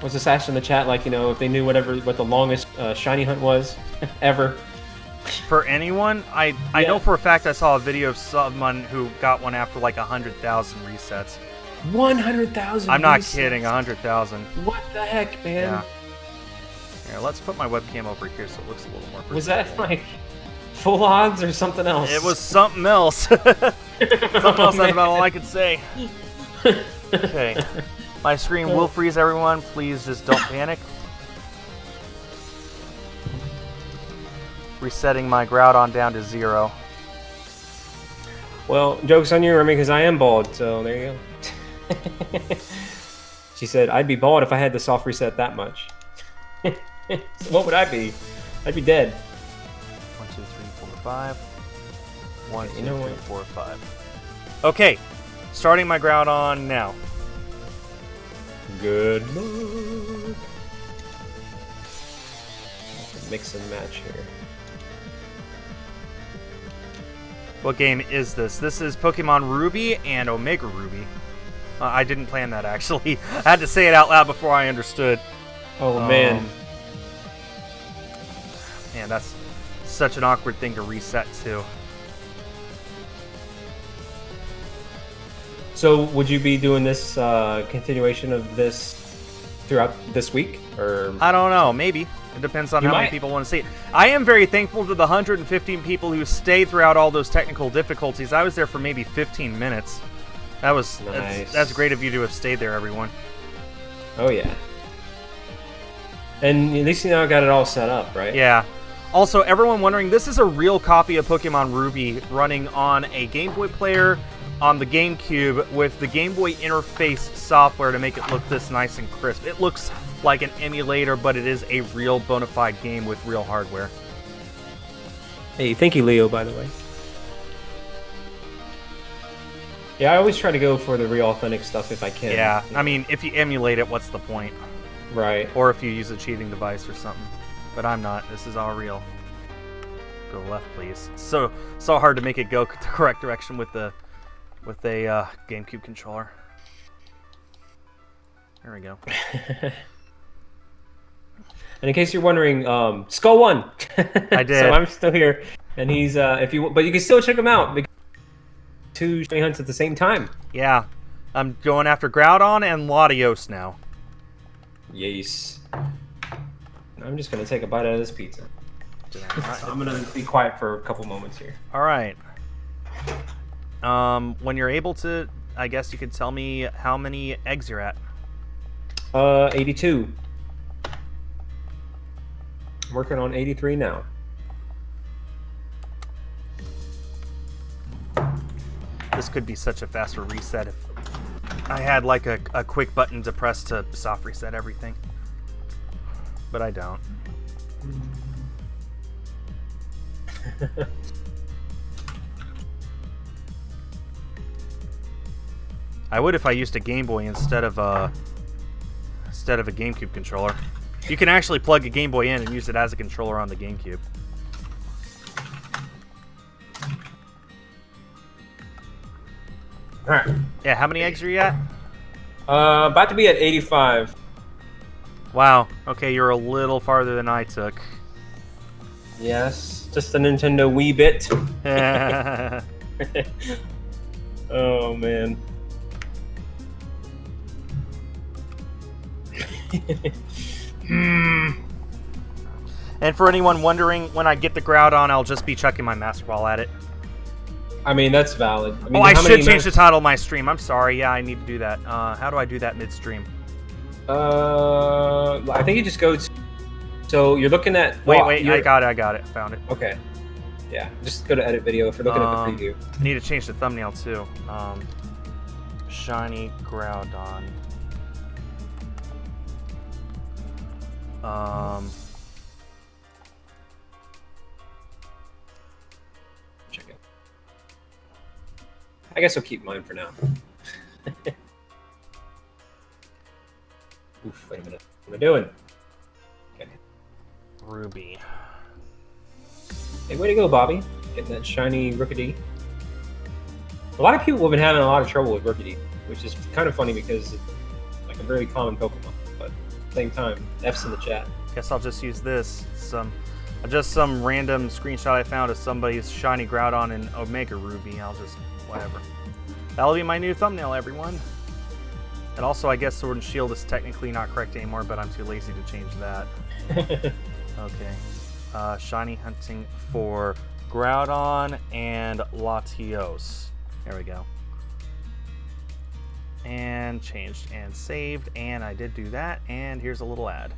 Was this asked in the chat, like, you know, if they knew what the longest shiny hunt was ever? For anyone, I know for a fact I saw a video of someone who got one after like 100,000 resets. 100,000. I'm not kidding, 100,000. What the heck, man? Yeah. Here, let's put my webcam over here so it looks a little more. Was that like full odds or something else? It was something else. Something else. That's about all I could say. Okay. My screen will freeze, everyone. Please just don't panic. Resetting my Groudon down to 0. Well, joke's on you, Remy, because I am bald, so there you go. She said, I'd be bald if I had the soft reset that much. So what would I be? I'd be dead. 1, 2, 3, 4, 5. 1, 2, You know 3, what? 4, 5. Okay. Starting my Groudon now. Good luck. Mix and match here. What game is this? This is Pokemon Ruby and Omega Ruby. I didn't plan that, actually. I had to say it out loud before I understood. Oh, man. Man, that's such an awkward thing to reset, too. So, would you be doing this continuation of this throughout this week? Or I don't know. Maybe. It depends on how many people want to see it. I am very thankful to the 115 people who stayed throughout all those technical difficulties. I was there for maybe 15 minutes. That was nice. That's great of you to have stayed there, everyone. Oh, yeah. And at least you now got it all set up, right? Yeah. Also, everyone wondering, this is a real copy of Pokemon Ruby running on a Game Boy player on the GameCube with the Game Boy interface software to make it look this nice and crisp. It looks like an emulator, but it is a real bona fide game with real hardware. Hey, thank you, Leo, by the way. Yeah, I always try to go for the real authentic stuff if I can. Yeah, I mean, if you emulate it, what's the point? Right. Or if you use a cheating device or something. But I'm not. This is all real. Go left, please. So hard to make it go the correct direction with a GameCube controller. There we go. And in case you're wondering, Skull won. I did. So I'm still here, and he's but you can still check him out because 2 shiny hunts at the same time. Yeah, I'm going after Groudon and Latios now. Yes. I'm just gonna take a bite out of this pizza. Right. I'm gonna be quiet for a couple moments here. All right. When you're able to, I guess you could tell me how many eggs you're at. 82. I'm working on 83 now. This could be such a faster reset if I had like a quick button to press to soft reset everything. But I don't. I would if I used a Game Boy instead of a GameCube controller. You can actually plug a Game Boy in and use it as a controller on the GameCube. All right. Yeah, how many eggs are you at? About to be at 85. Wow. Okay, you're a little farther than I took. Yes, just a Nintendo Wii bit. Oh man. And for anyone wondering, when I get the Groudon, I'll just be chucking my Master Ball at it. I mean, that's valid. I mean, I should change the title of my stream. I'm sorry. Yeah, I need to do that. How do I do that midstream? I think you just go to... So you're looking at... Wait, I got it. Found it. Okay. Yeah, just go to edit video if you're looking at the preview. I need to change the thumbnail too. Shiny Groudon. Check it. I guess I'll keep mine for now. Oof, wait a minute. What am I doing? Okay. Ruby. Hey, way to go, Bobby. Getting that shiny Rookidee. A lot of people have been having a lot of trouble with Rookidee, which is kind of funny because it's like a very common Pokemon. But at the same time, F's in the chat. Guess I'll just use this. Just some random screenshot I found of somebody's shiny Groudon and Omega Ruby. I'll just, whatever. That'll be my new thumbnail, everyone. And also, I guess Sword and Shield is technically not correct anymore, but I'm too lazy to change that. Okay. Shiny hunting for Groudon and Latios. There we go. And changed and saved, and I did do that, and here's a little ad.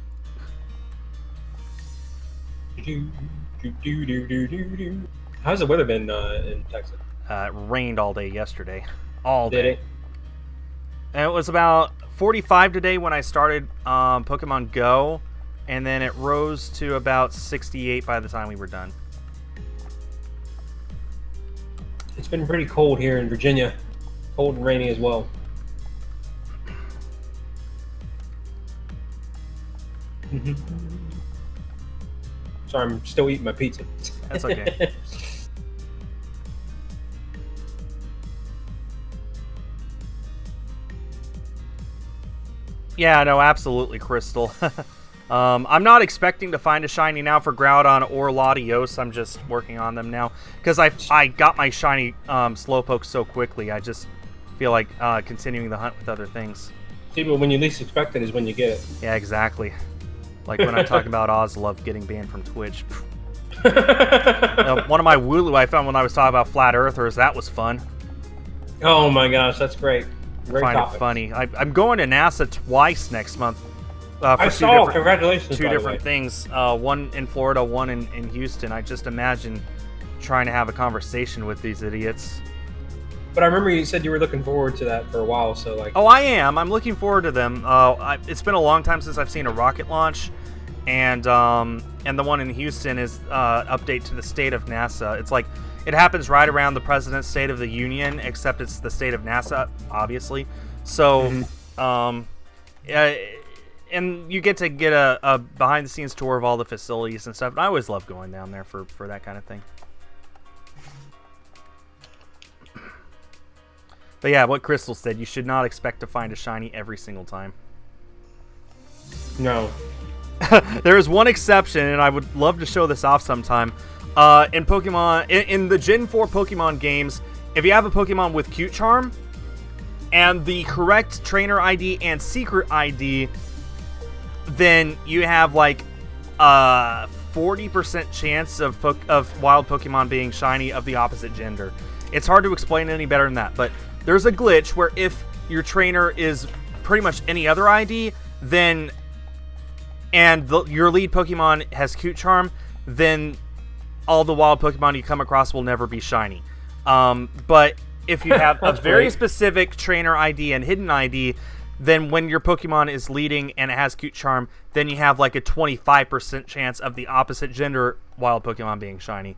How's the weather been in Texas? It rained all day yesterday. All day. Did it? And it was about 45 today when I started Pokemon Go, and then it rose to about 68 by the time we were done. It's been pretty cold here in Virginia. Cold and rainy as well. Sorry, I'm still eating my pizza. That's okay. Yeah, no, absolutely, Crystal. I'm not expecting to find a shiny now for Groudon or Latios. I'm just working on them now. Because I got my shiny Slowpoke so quickly, I just feel like continuing the hunt with other things. See, but when you least expect it is when you get it. Yeah, exactly. Like when I talk about Ozlov getting banned from Twitch. One of my Wooloo I found when I was talking about Flat Earthers, that was fun. Oh my gosh, that's great. Great I find topic. it funny. I'm going to NASA twice next month. I saw. Congratulations. Two different things. One in Florida, one in Houston. I just imagine trying to have a conversation with these idiots. But I remember you said you were looking forward to that for a while. So like. Oh, I am. I'm looking forward to them. It's been a long time since I've seen a rocket launch, and the one in Houston is update to the state of NASA. It's like it happens right around the President's State of the Union, except it's the state of NASA, obviously. So, and you get to get a behind-the-scenes tour of all the facilities and stuff. And I always love going down there for that kind of thing. But yeah, what Crystal said, you should not expect to find a shiny every single time. No. There is one exception, and I would love to show this off sometime. In Pokemon, in the Gen 4 Pokemon games, if you have a Pokemon with Cute Charm, and the correct trainer ID and secret ID, then you have like a 40% chance of wild Pokemon being shiny of the opposite gender. It's hard to explain any better than that, but there's a glitch where if your trainer is pretty much any other ID, then your lead Pokemon has Cute Charm, then all the wild Pokemon you come across will never be shiny. But if you have a very great. specific trainer ID and hidden ID, then when your Pokemon is leading and it has Cute Charm, then you have like a 25% chance of the opposite gender wild Pokemon being shiny.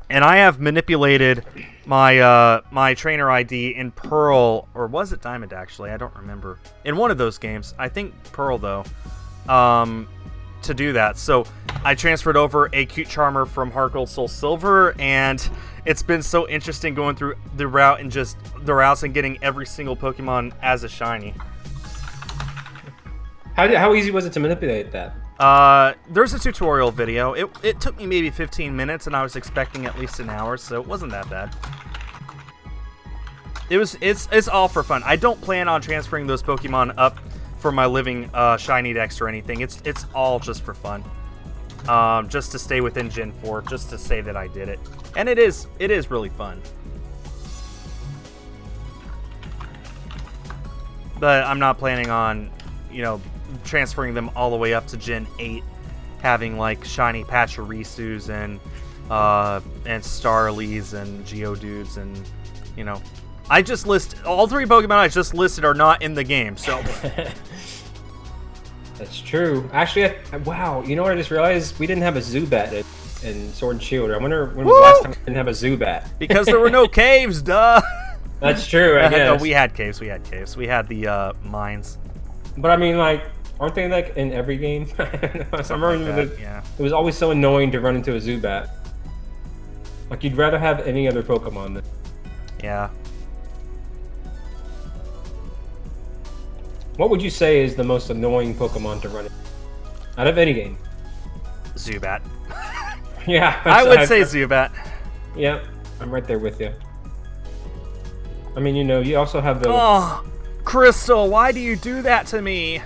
And I have manipulated my my trainer ID in Pearl, or was it Diamond actually? I don't remember. In one of those games, I think Pearl though, to do that. So I transferred over a Cute Charmer from Heart Gold Soul Silver, and it's been so interesting going through the route and just the routes and getting every single Pokemon as a shiny. How easy was it to manipulate that? There's a tutorial video. It took me maybe 15 minutes, and I was expecting at least an hour, so it wasn't that bad. It's all for fun. I don't plan on transferring those Pokemon up for my living shiny decks or anything. It's all just for fun. Just to stay within Gen 4, just to say that I did it. And it is really fun. But I'm not planning on, transferring them all the way up to Gen 8, having like shiny Pachirisus and Starlies and Geodudes and, I just all 3 Pokemon I just listed are not in the game, so. That's true. Actually, wow, you know what I just realized? We didn't have a Zubat in Sword and Shield. I wonder when was the last time we didn't have a Zubat. Because there were no caves, duh! That's true, I guess. No, we had caves. We had the mines. But I mean, like, aren't they like in every game? I remember yeah. It was always so annoying to run into a Zubat. Like, you'd rather have any other Pokemon than... Yeah. What would you say is the most annoying Pokemon to run in? Out of any game? Zubat. Yeah. I would say Zubat. Yeah, I'm right there with you. I mean, you also have the... Oh, Crystal, why do you do that to me?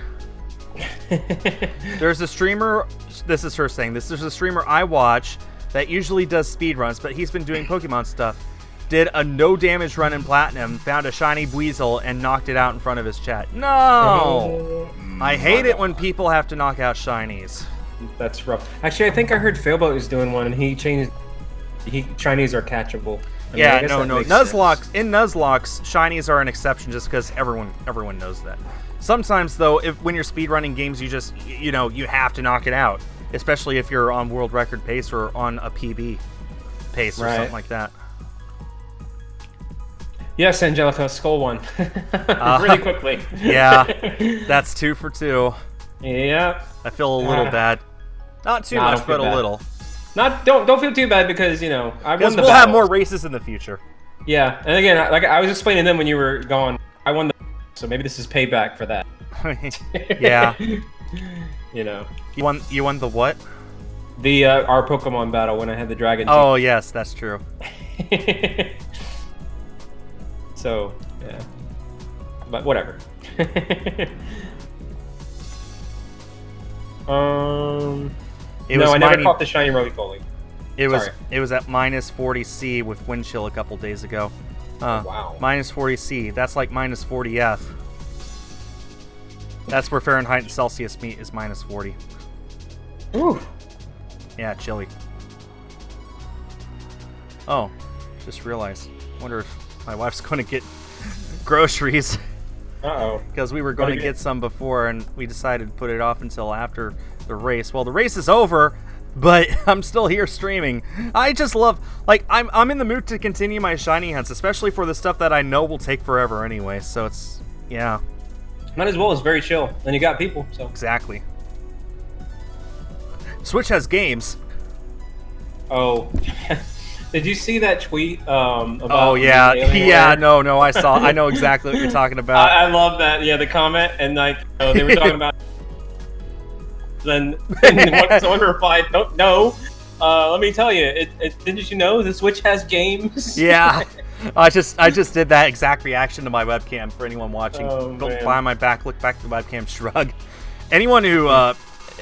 There's a streamer, this is her saying, there's a streamer I watch that usually does speedruns, but he's been doing Pokemon stuff. Did a no damage run in Platinum, found a shiny Weasel, and knocked it out in front of his chat. No! I hate it when people have to knock out shinies. That's rough. Actually, I think I heard Failboat is doing one, and shinies are catchable. I mean, no. Nuzlocke, in Nuzlocke, shinies are an exception just because everyone knows that. Sometimes, though, when you're speedrunning games, you just, you have to knock it out. Especially if you're on world record pace or on a PB pace or something like that. Yes, Angelica, skull one. Really quickly. Yeah, that's 2 for 2. Yeah. I feel a little bad. Not too much, but a little. Don't feel too bad because, I won the Because we'll have more races in the future. Yeah, and again, like I was explaining them when you were gone, I won the so maybe this is payback for that. Yeah. You won the what? The our Pokemon battle when I had the dragon. Oh, yes, that's true. So, yeah. But whatever. I never caught the shiny Roly-Poly. It was at minus 40C with wind chill a couple days ago. Wow. Minus 40C. That's like minus 40F. That's where Fahrenheit and Celsius meet, is minus 40. Ooh. Yeah, chilly. Oh, just realized. Wonder if my wife's going to get groceries. Uh-oh. Because we were going to get some before, and we decided to put it off until after the race. Well, the race is over, but I'm still here streaming. I just love, I'm in the mood to continue my shiny hunts, especially for the stuff that I know will take forever anyway. So it's, yeah. Might as well. It's very chill, and you got people. So exactly. Switch has games. Oh. Did you see that tweet about? Oh yeah, no. I know exactly what you're talking about. I love that. Yeah, the comment and they were talking about. Then someone replied, "No, let me tell you. Didn't you know the Switch has games?" Yeah, I just did that exact reaction to my webcam. For anyone watching, don't fly on my back. Look back to the webcam. Shrug. Anyone who.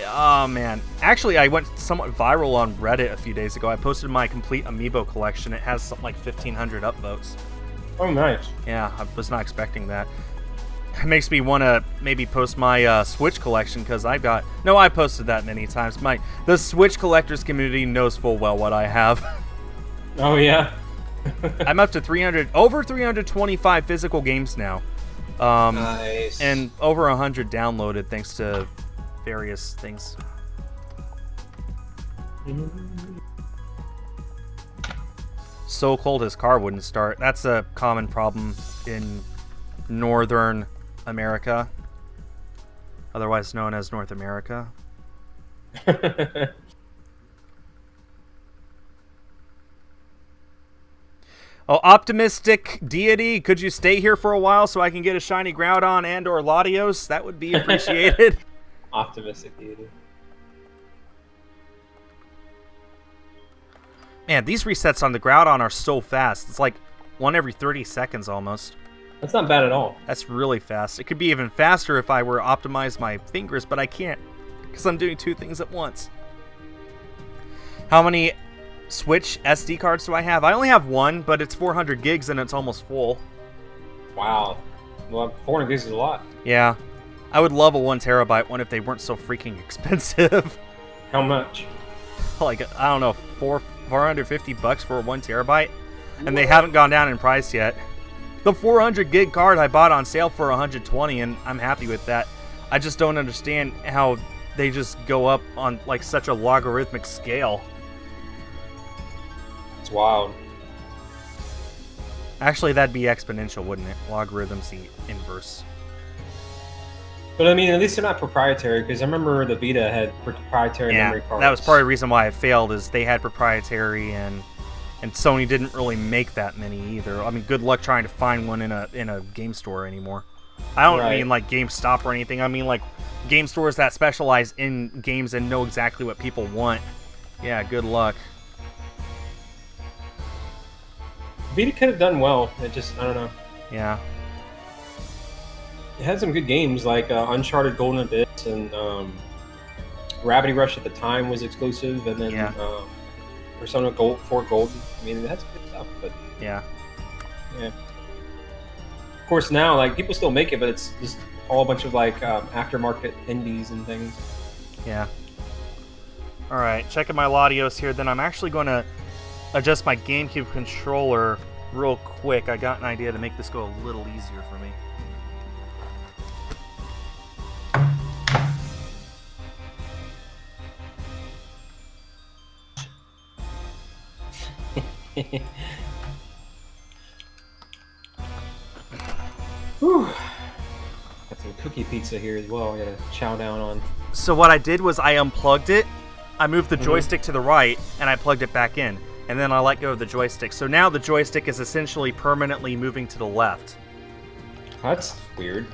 Oh man, actually I went somewhat viral on Reddit a few days ago. I posted my complete amiibo collection. It has something like 1,500 upvotes. Oh nice. Yeah, I was not expecting that. It makes me want to maybe post my Switch collection because I posted that many times. The Switch collectors community knows full well what I have. Oh yeah. I'm up to over 325 physical games now. Nice. And over 100 downloaded thanks to various things. So cold his car wouldn't start. That's a common problem in Northern America, otherwise known as North America. Oh, optimistic deity, could you stay here for a while so I can get a shiny Groudon and or Latios? That would be appreciated. Optimistic deity. Man, these resets on the Groudon are so fast. It's like one every 30 seconds almost. That's not bad at all. That's really fast. It could be even faster if I were to optimize my fingers, but I can't because I'm doing two things at once. How many Switch SD cards do I have? I only have one, but it's 400 gigs and it's almost full. Wow. Well, 400 gigs is a lot. Yeah. I would love a 1 terabyte one if they weren't so freaking expensive. How much? Like, I don't know, $450 for a 1 terabyte? And they haven't gone down in price yet. The 400 gig card I bought on sale for 120, and I'm happy with that. I just don't understand how they just go up on like such a logarithmic scale. It's wild. Actually, that'd be exponential, wouldn't it? Logarithm's the inverse. But I mean, at least they're not proprietary, because I remember the Vita had proprietary memory cards. That was part of the reason why it failed, is they had proprietary, and Sony didn't really make that many either. I mean, good luck trying to find one in a game store anymore. I don't mean like GameStop or anything. I mean like game stores that specialize in games and know exactly what people want. Yeah, good luck. Vita could have done well. It just, I don't know. Yeah. It had some good games like Uncharted Golden Abyss and Gravity Rush at the time was exclusive, and then Persona 4 Golden. I mean, it had some good stuff, but yeah. Of course, now like people still make it, but it's just all a bunch of like aftermarket indies and things. Yeah. All right, checking my Latios here. Then I'm actually going to adjust my GameCube controller real quick. I got an idea to make this go a little easier for me. Whew. Got some cookie pizza here as well. I gotta chow down on. So what I did was I unplugged it, I moved the joystick to the right, and I plugged it back in. And then I let go of the joystick. So now the joystick is essentially permanently moving to the left. That's weird.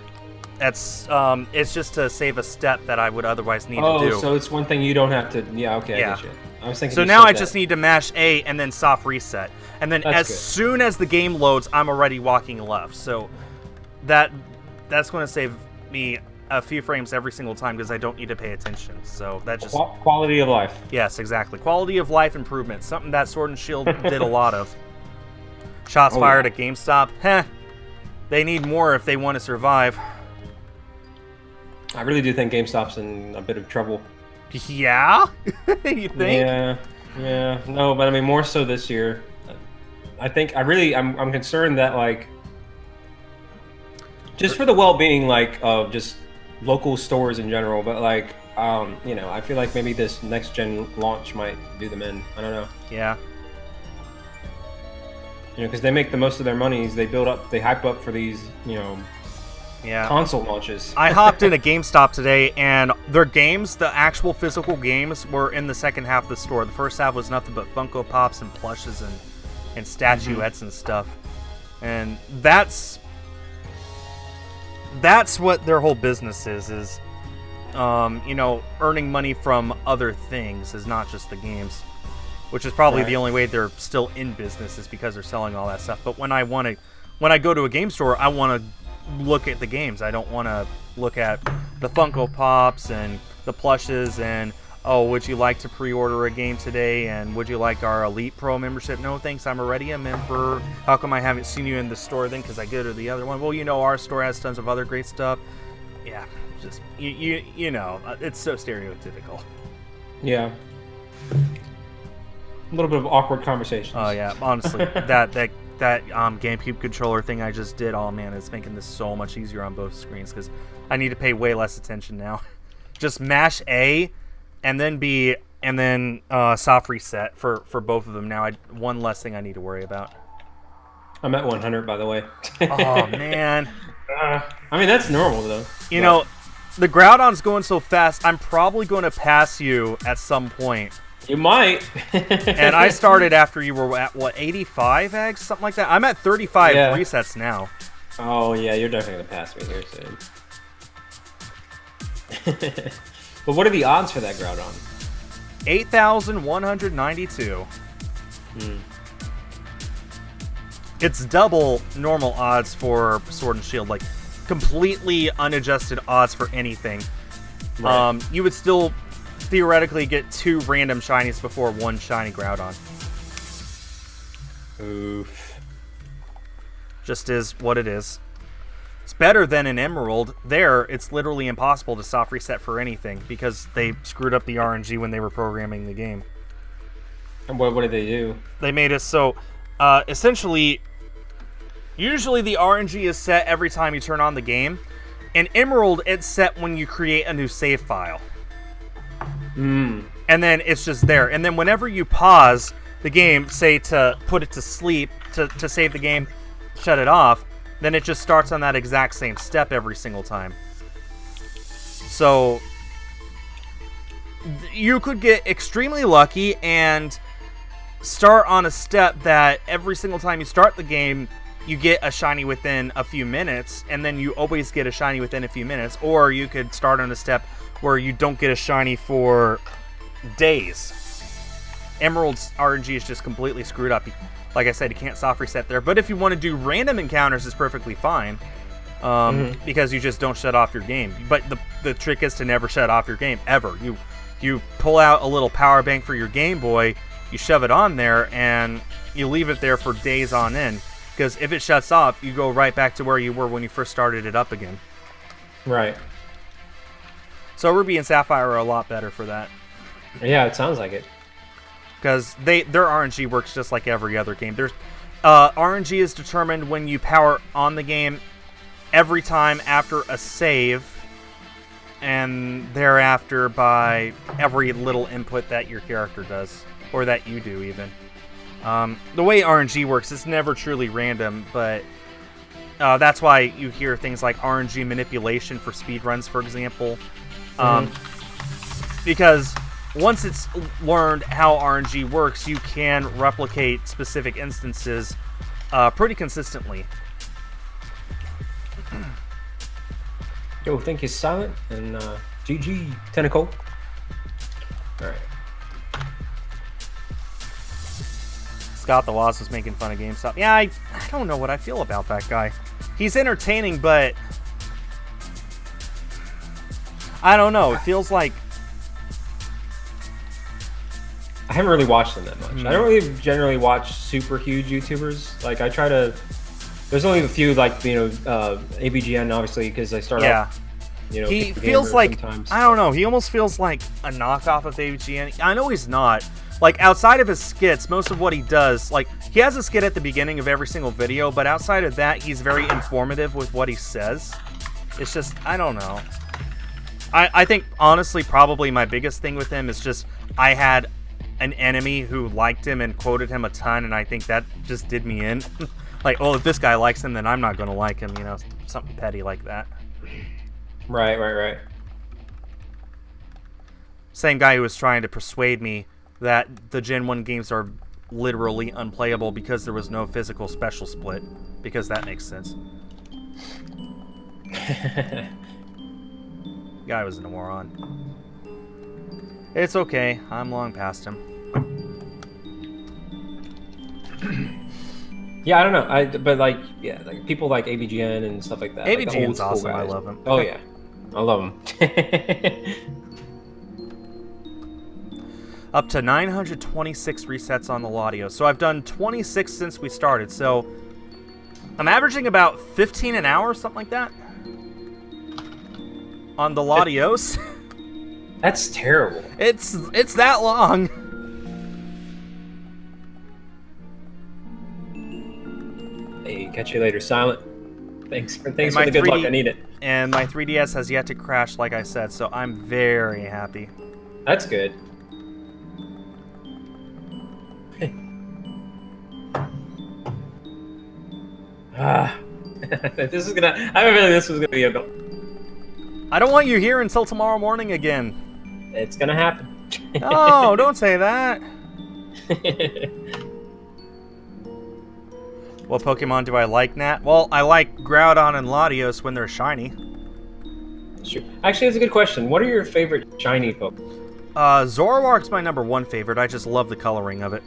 That's it's just to save a step that I would otherwise need to do. Oh, so it's one thing you don't have to. Yeah, okay, I get you. I was thinking. So now I just need to mash A and then soft reset, and then as soon as the game loads, I'm already walking left. So that's going to save me a few frames every single time because I don't need to pay attention. So that just quality of life. Yes, exactly. Quality of life improvement. Something that Sword and Shield did a lot of. Shots fired at GameStop. Heh. They need more if they want to survive. I really do think GameStop's in a bit of trouble. Yeah? You think? Yeah. No, but I mean more so this year. I think I'm concerned that like just for the well-being like of just local stores in general, but like you know, I feel like maybe this next gen launch might do them in. I don't know. Yeah. You know, because they make the most of their monies. They hype up for these, you know, console launches. I hopped in a GameStop today, and their games, the actual physical games, were in the second half of the store. The first half was nothing but Funko Pops and plushes and statuettes and stuff. And that's what their whole business is you know, earning money from other things is not just the games, which is probably the only way they're still in business is because they're selling all that stuff. But when I go to a game store, I want to look at the games. I don't want to look at the Funko Pops and the plushes and, oh, would you like to pre-order a game today, and would you like our Elite Pro membership? No, thanks, I'm already a member. How come I haven't seen you in the store then? Because I go to the other one. Well, you know, our store has tons of other great stuff. Yeah, just, you know, it's so stereotypical. Yeah. A little bit of awkward conversations. Oh yeah, honestly, that GameCube controller thing I just did, oh man, it's making this so much easier on both screens because I need to pay way less attention now. Just mash A, and then B, and then soft reset for both of them. Now, one less thing I need to worry about. I'm at 100, by the way. Oh man. I mean, that's normal though. You know, the Groudon's going so fast. I'm probably going to pass you at some point. You might. And I started after you were at, what, 85 eggs? Something like that? I'm at 35 resets now. Oh, yeah, you're definitely going to pass me here soon. But what are the odds for that Groudon? 8,192. It's double normal odds for Sword and Shield. Like, completely unadjusted odds for anything. Right. You would still theoretically get 2 random shinies before 1 shiny Groudon. Oof. Just is what it is. It's better than in Emerald. There, it's literally impossible to soft reset for anything because they screwed up the RNG when they were programming the game. And what did they do? They made it so, essentially, usually the RNG is set every time you turn on the game. In Emerald, it's set when you create a new save file. And then it's just there. And then whenever you pause the game, say to put it to sleep, to save the game, shut it off, then it just starts on that exact same step every single time. So you could get extremely lucky and start on a step that every single time you start the game, you get a shiny within a few minutes, and then you always get a shiny within a few minutes. Or you could start on a step where you don't get a shiny for days. Emerald's RNG is just completely screwed up. Like I said, you can't soft reset there. But if you want to do random encounters, it's perfectly fine. Because you just don't shut off your game. But the trick is to never shut off your game, ever. You pull out a little power bank for your Game Boy, you shove it on there, and you leave it there for days on end. Because if it shuts off, you go right back to where you were when you first started it up again. Right. So Ruby and Sapphire are a lot better for that. Yeah, it sounds like it. Because their RNG works just like every other game. There's RNG is determined when you power on the game every time after a save, and thereafter by every little input that your character does, or that you do even. The way RNG works, it's never truly random, but that's why you hear things like RNG manipulation for speedruns, for example. Because once it's learned how RNG works, you can replicate specific instances pretty consistently. Yo, thank you, Silent, and GG, Tentacle. Alright. Scott the Wasp was making fun of GameStop. Yeah, I don't know what I feel about that guy. He's entertaining, but I don't know. It feels like I haven't really watched them that much. I don't really generally watch super huge YouTubers. Like, I try to. There's only a few, like, ABGN, obviously, because I start off. He feels like sometimes. I don't know. He almost feels like a knockoff of ABGN. I know he's not. Like, outside of his skits, most of what he does, like, he has a skit at the beginning of every single video, but outside of that, he's very informative with what he says. It's just, I don't know. I think, honestly, probably my biggest thing with him is just I had an enemy who liked him and quoted him a ton, and I think that just did me in. Like, oh, if this guy likes him, then I'm not going to like him, something petty like that. Right. Same guy who was trying to persuade me that the Gen 1 games are literally unplayable because there was no physical special split, because that makes sense. Guy was a moron. It's okay, I'm long past him. Yeah, I don't know. But like people like ABGN and stuff like that. ABGN's like awesome. I love him. Oh yeah, I love him. Up to 926 resets on the Latios. So I've done 26 since we started. So I'm averaging about 15 an hour, something like that, on the Latios. That's terrible. It's that long. you. Catch you later, Silent. Thanks for the my good luck. 3D I need it. And my 3DS has yet to crash, like I said, so I'm very happy. That's good. This is gonna. I have a feeling this was gonna be a. I don't want you here until tomorrow morning again. It's gonna happen. No, don't say that. What Pokemon do I like, Nat? Well, I like Groudon and Latios when they're shiny. Sure. Actually, that's a good question. What are your favorite shiny Pokemon? Zoroark's my #1 favorite. I just love the coloring of it.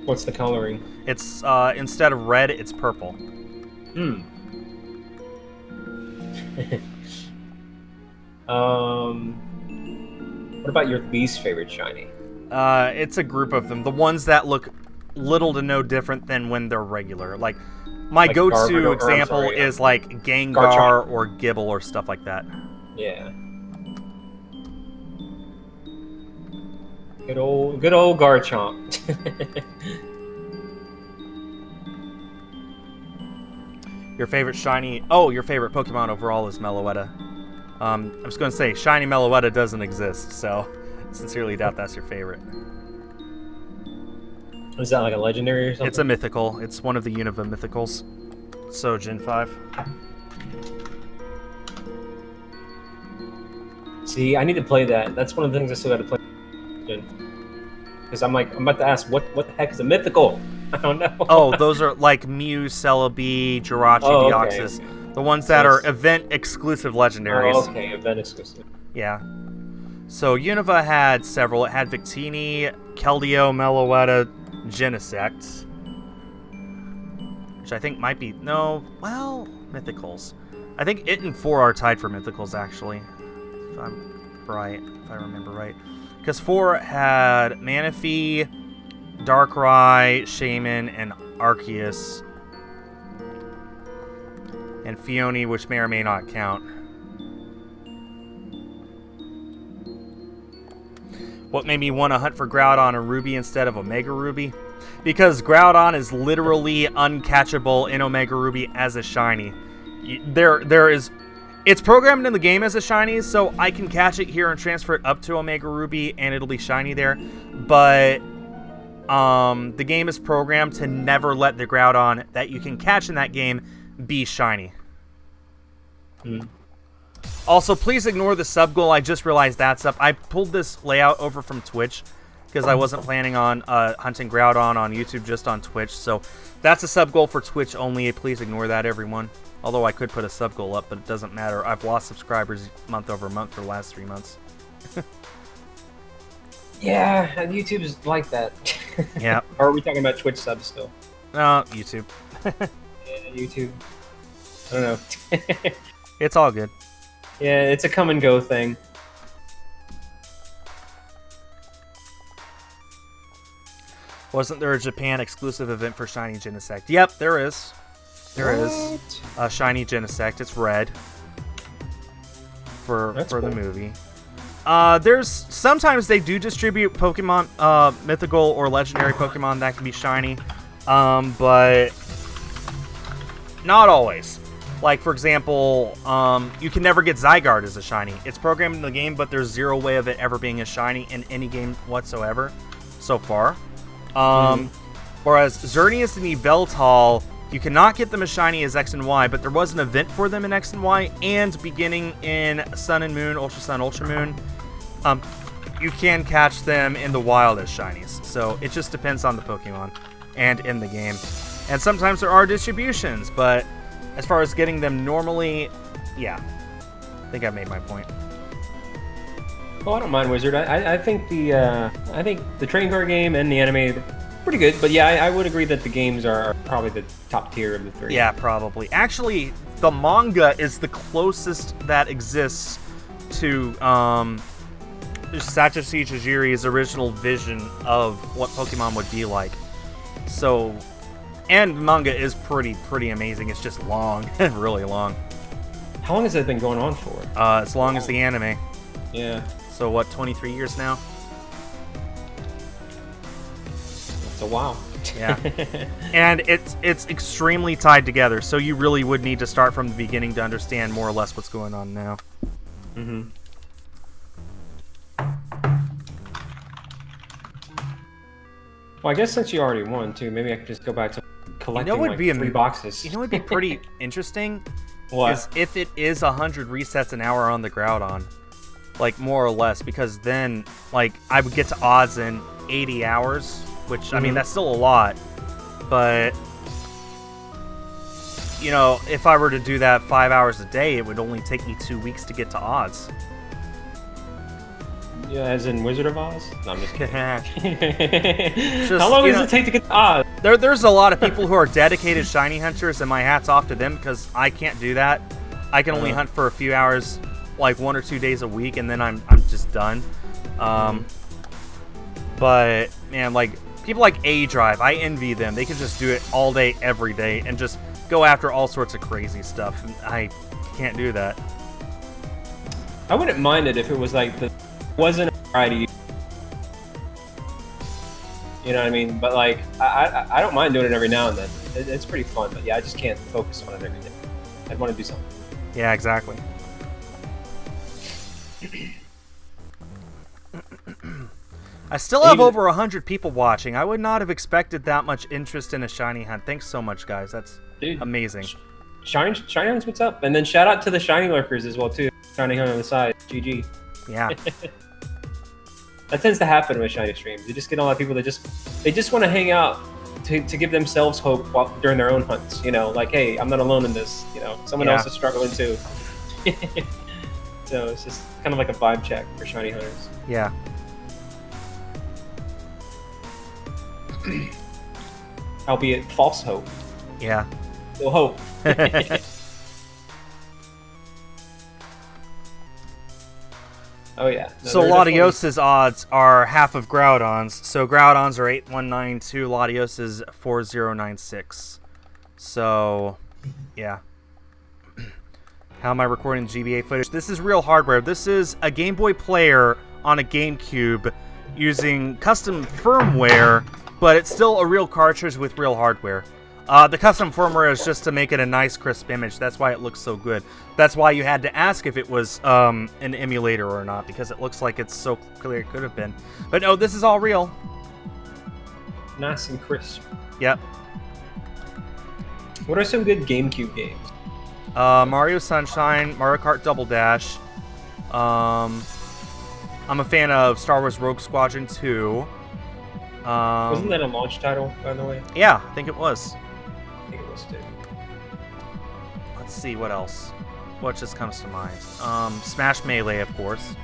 What's the coloring? It's, instead of red, it's purple. What about your least favorite shiny? It's a group of them. The ones that look little to no different than when they're regular. Like, my go-to example is, like, Gengar Garchomp. or Gibble or stuff like that. Yeah. Good old Garchomp. Your favorite shiny... Oh, your favorite Pokemon overall is Meloetta. I was going to say, shiny Meloetta doesn't exist, so sincerely doubt that's your favorite. Is that like a legendary or something? It's a mythical. It's one of the Unova mythicals. So, Gen 5. See, I need to play that. That's one of the things I still got to play. Because I'm about to ask, what the heck is a mythical? I don't know. Oh, those are like Mew, Celebi, Jirachi, Deoxys. Okay. The ones that are event-exclusive legendaries. Oh, okay, event-exclusive. Yeah. So, Unova had several. It had Victini, Keldeo, Meloetta, Genesect. Which I think might be... No, well, Mythicals. I think it and 4 are tied for Mythicals, actually. If I'm right. If I remember right. Because 4 had Manaphy, Darkrai, Shaman, and Arceus. And Fione, which may or may not count. What made me want to hunt for Groudon and Ruby instead of Omega Ruby? Because Groudon is literally uncatchable in Omega Ruby as a shiny. It's programmed in the game as a shiny, so I can catch it here and transfer it up to Omega Ruby, and it'll be shiny there. But the game is programmed to never let the Groudon that you can catch in that game be shiny. Also, please ignore the sub goal. I just realized that's up. I pulled this layout over from Twitch because I wasn't planning on hunting Groudon on YouTube, just on Twitch. So that's a sub goal for Twitch only. Please ignore that, everyone. Although I could put a sub goal up, but it doesn't matter. I've lost subscribers month over month for the last 3 months. Yeah, YouTube's like that. Yeah. Or are we talking about Twitch subs still? No, YouTube. Yeah, YouTube. I don't know. It's all good. Yeah, it's a come and go thing. Wasn't there a Japan exclusive event for Shiny Genesect? Yep, there is. There is a Shiny Genesect. It's red for cool. the movie. There's sometimes they do distribute Pokemon, mythical or legendary Pokemon that can be shiny, but not always. Like, for example, you can never get Zygarde as a shiny. It's programmed in the game, but there's zero way of it ever being a shiny in any game whatsoever so far. Whereas Xerneas and Yveltal, you cannot get them as shiny as X and Y, but there was an event for them in X and Y, and beginning in Sun and Moon, Ultra Sun, Ultra Moon, you can catch them in the wild as shinies. So it just depends on the Pokemon and in the game. And sometimes there are distributions, but as far as getting them normally, yeah. I think I made my point. Oh, I don't mind Wizard. I think the trading card game and the anime are pretty good. But yeah, I would agree that the games are probably the top tier of the three. Yeah, probably. Actually, the manga is the closest that exists to Satoshi Tajiri's original vision of what Pokemon would be like. So, and manga is pretty amazing. It's just long, really long. How long has that been going on for? As long as the anime. Yeah. So what, 23 years now? That's a while. Yeah. And it's extremely tied together, so you really would need to start from the beginning to understand more or less what's going on now. Mm-hmm. Well, I guess since you already won, too, maybe I could just go back to collecting like 3 boxes. You know what would be pretty interesting? What? Is if it is 100 resets an hour on the Groudon. Like, more or less, because then, like, I would get to odds in 80 hours, which, I mean, that's still a lot, but, you know, if I were to do that 5 hours a day, it would only take me 2 weeks to get to odds. Yeah, as in Wizard of Oz? No, I'm just kidding. Just, how long does it take to get to odds? There's a lot of people who are dedicated shiny hunters, and my hat's off to them, because I can't do that. I can only hunt for a few hours, like 1 or 2 days a week, and then I'm just done. But man, like people like A-Drive, I envy them. They can just do it all day, every day, and just go after all sorts of crazy stuff. And I can't do that. I wouldn't mind it if it was like wasn't a variety. You know what I mean? But like I don't mind doing it every now and then. It's pretty fun. But yeah, I just can't focus on it every day. I'd want to do something. Yeah, exactly. I still have over 100 people watching. I would not have expected that much interest in a shiny hunt. Thanks so much, guys. That's amazing. Shiny hunts, what's up? And then shout out to the shiny lurkers as well too. Shiny hunt on the side. GG. Yeah. That tends to happen with shiny streams. You just get a lot of people that just want to hang out to give themselves hope during their own hunts. You know, like, hey, I'm not alone in this. You know, someone else is struggling too. So it's just kind of like a vibe check for shiny hunters. Yeah. Albeit false hope. Yeah. Still hope. Oh yeah. No, so Latios' odds are half of Groudon's. So Groudon's are 8192, Latios is 4096. So, yeah. How am I recording GBA footage? This is real hardware. This is a Game Boy player on a GameCube using custom firmware, but it's still a real cartridge with real hardware. The custom firmware is just to make it a nice, crisp image. That's why it looks so good. That's why you had to ask if it was an emulator or not, because it looks like it's so clear it could have been. But no, this is all real. Nice and crisp. Yep. What are some good GameCube games? Mario Sunshine, Mario Kart Double Dash. I'm a fan of Star Wars Rogue Squadron 2. Wasn't that a launch title, by the way? Yeah, I think it was. I think it was too. Let's see, what else? What just comes to mind? Smash Melee, of course.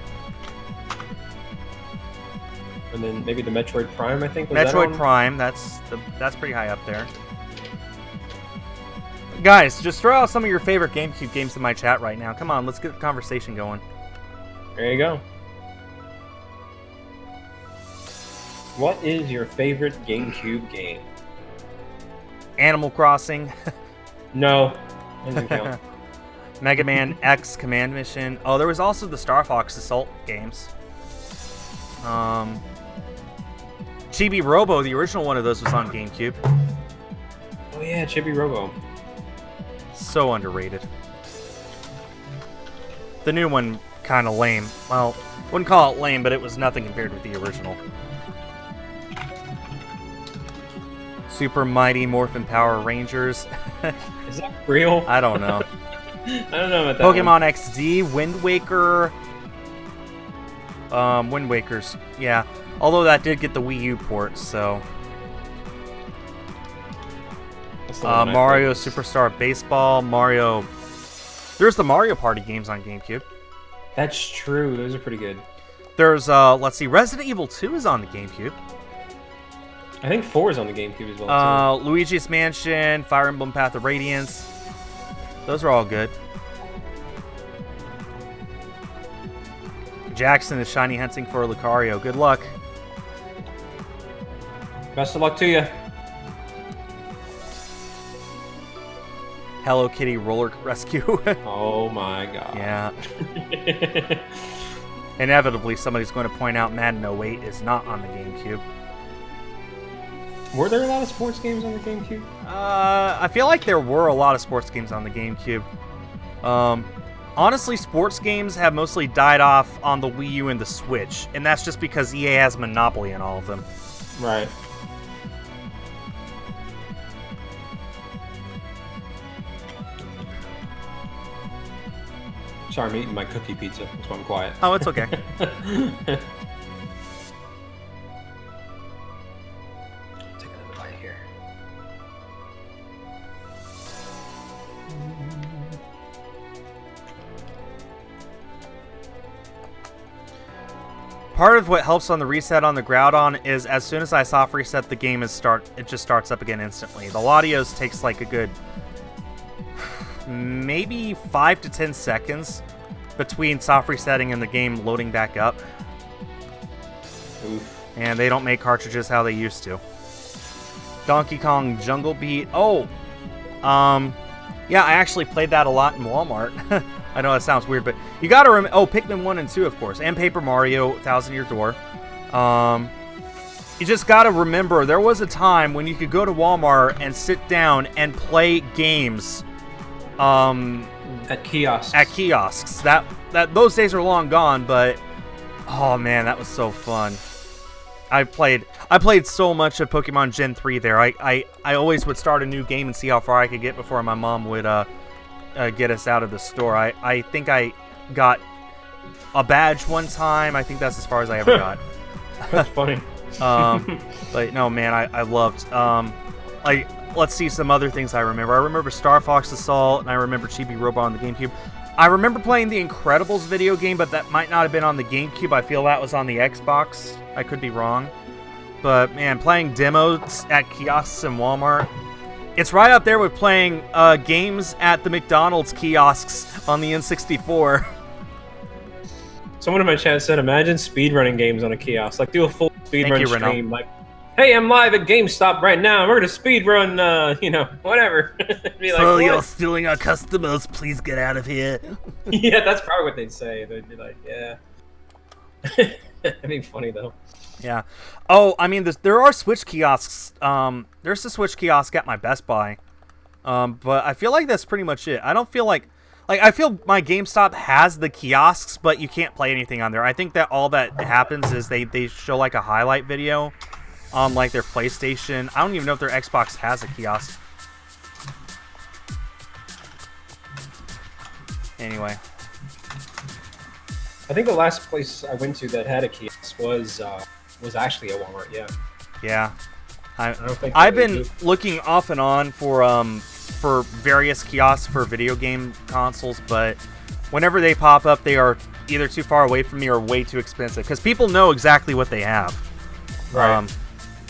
And then maybe the Metroid Prime, I think. Was Metroid Prime, that's pretty high up there. Guys, just throw out some of your favorite GameCube games in my chat right now. Come on, let's get the conversation going. There you go. What is your favorite GameCube game? Animal Crossing. No, doesn't count. Mega Man X Command Mission. Oh, there was also the Star Fox Assault games. Chibi Robo, the original one of those, was on GameCube. Oh yeah, Chibi Robo. So underrated. The new one, kind of lame. Well, wouldn't call it lame, but it was nothing compared with the original. Super Mighty Morphin Power Rangers. Is that real? I don't know. I don't know about that. Pokemon XD, Wind Waker. Wind Waker's, yeah. Although that did get the Wii U port, so. Mario Superstar Baseball, Mario. There's the Mario Party games on GameCube. That's true. Those are pretty good. There's, let's see, Resident Evil 2 is on the GameCube. I think 4 is on the GameCube as well, too. Luigi's Mansion, Fire Emblem Path of Radiance. Those are all good. Jackson is shiny hunting for Lucario. Good luck. Best of luck to you. Hello Kitty Roller Rescue. Oh my god. Yeah. Inevitably, somebody's going to point out Madden 08 is not on the GameCube. Were there a lot of sports games on the GameCube? I feel like there were a lot of sports games on the GameCube. Honestly, sports games have mostly died off on the Wii U and the Switch, and that's just because EA has monopoly in all of them. Right. Sorry, I'm eating my cookie pizza. That's why I'm quiet. Oh, it's okay. Take another bite here. Part of what helps on the reset on the Groudon is as soon as I soft reset the game, it just starts up again instantly. The Latios takes like a good maybe 5 to 10 seconds between soft resetting and the game loading back up. Oof. And they don't make cartridges how they used to. Donkey Kong Jungle Beat. Oh, yeah, I actually played that a lot in Walmart. I know that sounds weird, but you gotta remember. Oh, Pikmin 1 and 2, of course, and Paper Mario, Thousand Year Door. You just gotta remember, there was a time when you could go to Walmart and sit down and play games. At kiosks. At kiosks. Those days are long gone, but oh man, that was so fun. I played so much of Pokemon Gen 3 there. I always would start a new game and see how far I could get before my mom would get us out of the store. I think I got a badge one time. I think that's as far as I ever got. That's funny. But no, man, I loved. Like, let's see some other things I remember. I remember Star Fox Assault, and I remember Chibi Robot on the GameCube. I remember playing the Incredibles video game, but that might not have been on the GameCube. I feel that was on the Xbox. I could be wrong. But, man, playing demos at kiosks in Walmart, it's right up there with playing games at the McDonald's kiosks on the N64. Someone in my chat said, imagine speedrunning games on a kiosk. Like, do a full speedrun stream. Like, hey, I'm live at GameStop right now. We're going to speedrun, whatever. Be like, so you're stealing our customers. Please get out of here. Yeah, that's probably what they'd say. They'd be like, yeah. That'd be funny, though. Yeah. Oh, I mean, there are Switch kiosks. There's a Switch kiosk at my Best Buy. But I feel like that's pretty much it. I don't feel like I feel my GameStop has the kiosks, but you can't play anything on there. I think that all that happens is they show like a highlight video on like their PlayStation. I don't even know if their Xbox has a kiosk. Anyway. I think the last place I went to that had a kiosk was actually a Walmart, yeah. Yeah. I've been looking off and on for various kiosks for video game consoles, but whenever they pop up, they are either too far away from me or way too expensive, because people know exactly what they have. Right.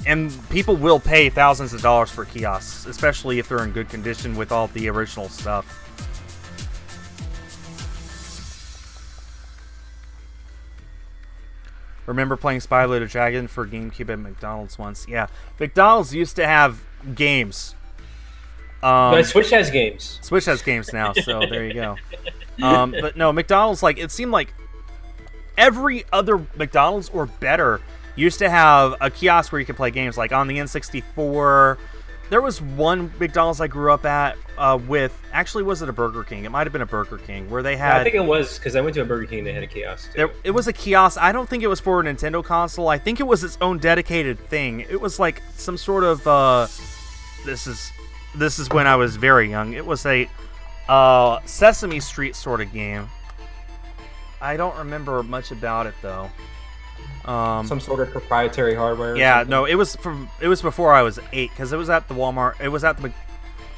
And people will pay thousands of dollars for kiosks, especially if they're in good condition with all the original stuff. Remember playing Spyro the Dragon for GameCube at McDonald's once? Yeah. McDonald's used to have games. But Switch has games. Switch has games now, so there you go. But no, McDonald's, like, it seemed like every other McDonald's or better used to have a kiosk where you could play games. Like on the N64, there was one McDonald's I grew up at with, actually, was it a Burger King? It might have been a Burger King, where they had... I think it was, because I went to a Burger King and they had a kiosk, too. It was a kiosk. I don't think it was for a Nintendo console. I think it was its own dedicated thing. It was like some sort of... This is when I was very young. It was a Sesame Street sort of game. I don't remember much about it, though. Some sort of proprietary hardware. Yeah, no, it was before I was 8, because it was at the Walmart. It was at the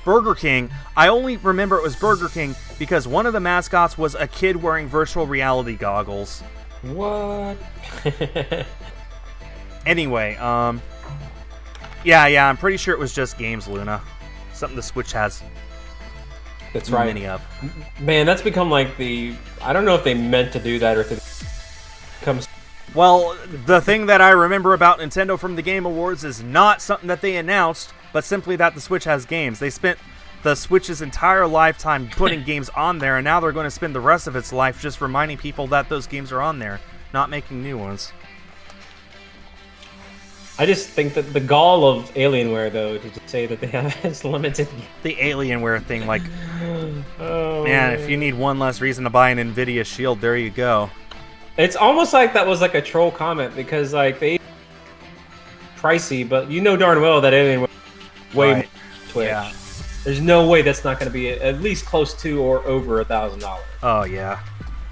Burger King. I only remember it was Burger King because one of the mascots was a kid wearing virtual reality goggles. What? Anyway, yeah, I'm pretty sure it was just games, Luna. Something the Switch has. That's right. Many of. Man, that's become like the... I don't know if they meant to do that or if it comes... Well, the thing that I remember about Nintendo from the Game Awards is not something that they announced, but simply that the Switch has games. They spent the Switch's entire lifetime putting games on there, and now they're going to spend the rest of its life just reminding people that those games are on there, not making new ones. I just think that the gall of Alienware, though, to just say that they have this limited. The Alienware thing, like, Oh, man, if you need one less reason to buy an NVIDIA Shield, there you go. It's almost like that was like a troll comment because like they pricey, but you know darn well that Alienware way more Twitch. Yeah. There's no way that's not going to be at least close to or over $1,000. Oh yeah.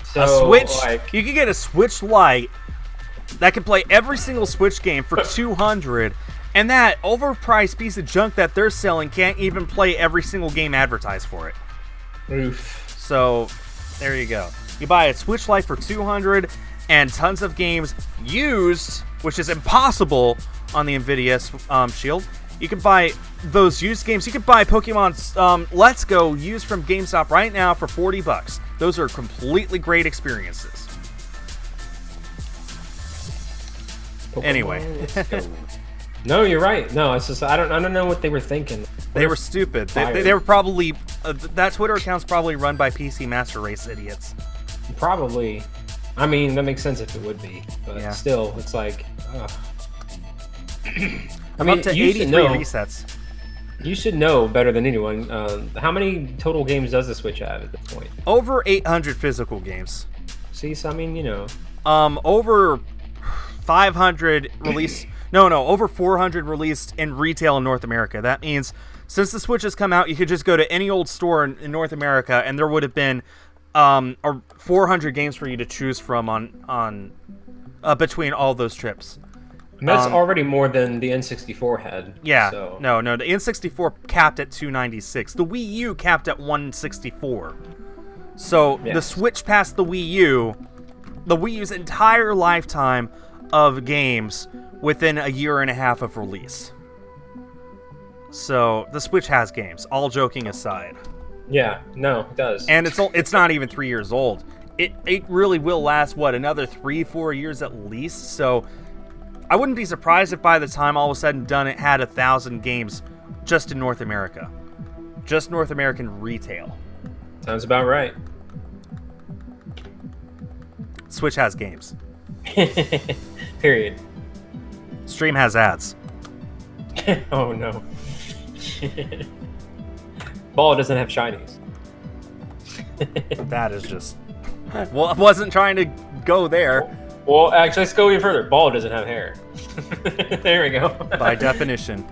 So, a Switch, like, you can get a Switch Lite that can play every single Switch game for $200, and that overpriced piece of junk that they're selling can't even play every single game advertised for it. Oof. So, there you go. You buy a Switch Lite for $200 and tons of games used, which is impossible on the NVIDIA Shield. You can buy those used games. You can buy Pokemon Let's Go used from GameStop right now for $40. Those are completely great experiences. Anyway. No, you're right. No, it's just I don't know what they were thinking. They were stupid. They were probably that Twitter account's probably run by PC Master Race idiots. Probably. I mean, that makes sense if it would be, but still, it's like. I mean, up to 83 resets. You should know better than anyone. How many total games does the Switch have at this point? Over 800 physical games. See, so I mean, you know. Over 500 released. No, over 400 released in retail in North America. That means since the Switch has come out, you could just go to any old store in North America, and there would have been 400 games for you to choose from on between all those trips. And that's already more than the N64 had. Yeah. So. No. The N64 capped at 296. The Wii U capped at 164. So the Switch passed the Wii U. The Wii U's entire lifetime of games within a year and a half of release. So the Switch has games, all joking aside. Yeah, no, it does. And it's not even 3 years old. It really will last, another 3-4 years at least. So I wouldn't be surprised if by the time all was said and done, it had 1,000 games just in North America. Just North American retail. Sounds about right. Switch has games. Period. Stream has ads. Oh no. Ball doesn't have shinies. That is just... Well, I wasn't trying to go there. Well, actually, let's go even further. Ball doesn't have hair. There we go. By definition.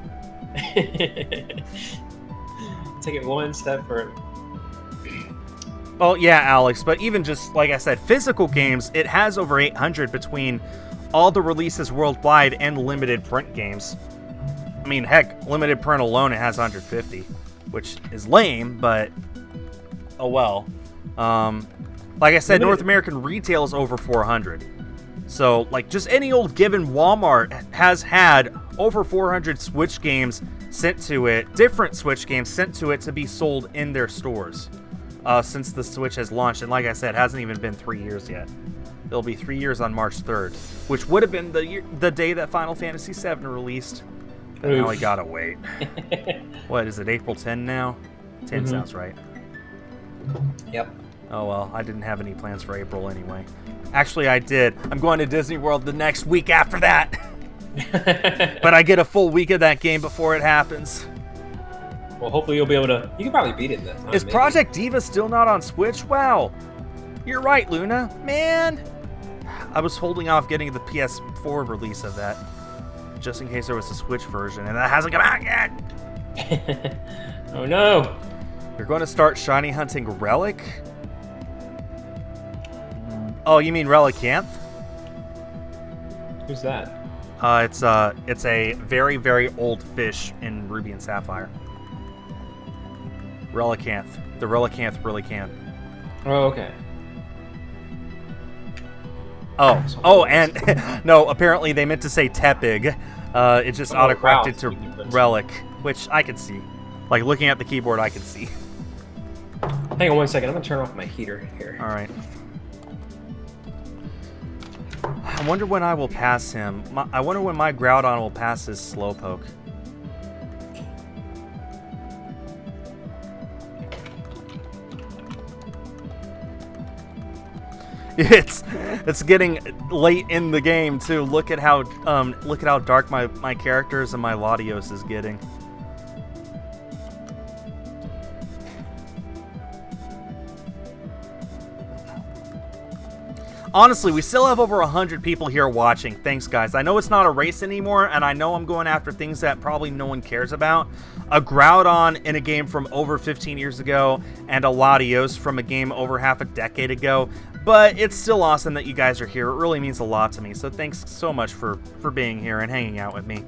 Take it one step further. Well, yeah, Alex, but even just, like I said, physical games, it has over 800 between all the releases worldwide and limited print games. I mean, heck, limited print alone, it has 150, which is lame, but oh well. Like I said, North American retail is over 400. So, like, just any old given Walmart has had over 400 Switch games sent to it, different Switch games sent to it to be sold in their stores since the Switch has launched. And like I said, it hasn't even been 3 years yet. It'll be 3 years on March 3rd, which would have been the day that Final Fantasy VII released. But now we gotta wait. What is it, April 10 now? 10 sounds right. Yep. Oh well, I didn't have any plans for April anyway. Actually, I did. I'm going to Disney World the next week after that. But I get a full week of that game before it happens. Well, hopefully you'll be able to... You can probably beat it then. Is Project Diva still not on Switch? Wow. You're right, Luna. Man. I was holding off getting the PS4 release of that, just in case there was a Switch version, and that hasn't come out yet. Oh no. You're going to start shiny hunting Relic? Oh, you mean Relicanth? Who's that? It's a very, very old fish in Ruby and Sapphire. Relicanth. The Relicanth really can. Oh, okay. Oh, and no, apparently they meant to say Tepig. It just autocorrected to Relic, which I could see. Like, looking at the keyboard, I could see. Hang on one second. I'm going to turn off my heater here. All right. I wonder when I will pass him. I wonder when my Groudon will pass his Slowpoke. It's getting late in the game too. Look at how dark my characters and my Latios is getting. Honestly, we still have over 100 people here watching. Thanks, guys. I know it's not a race anymore, and I know I'm going after things that probably no one cares about. A Groudon in a game from over 15 years ago, and a Latios from a game over half a decade ago. But it's still awesome that you guys are here. It really means a lot to me. So thanks so much for being here and hanging out with me.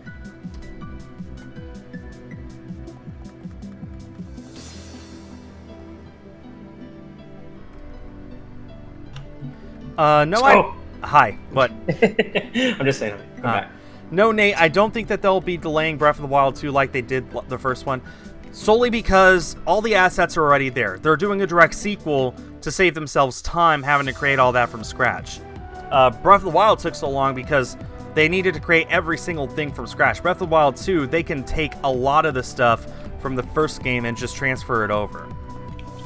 Hi. What? I'm just saying. Come back. No, Nate, I don't think that they'll be delaying Breath of the Wild 2 like they did the first one. Solely because all the assets are already there. They're doing a direct sequel to save themselves time having to create all that from scratch. Breath of the Wild took so long because they needed to create every single thing from scratch. Breath of the Wild 2, they can take a lot of the stuff from the first game and just transfer it over.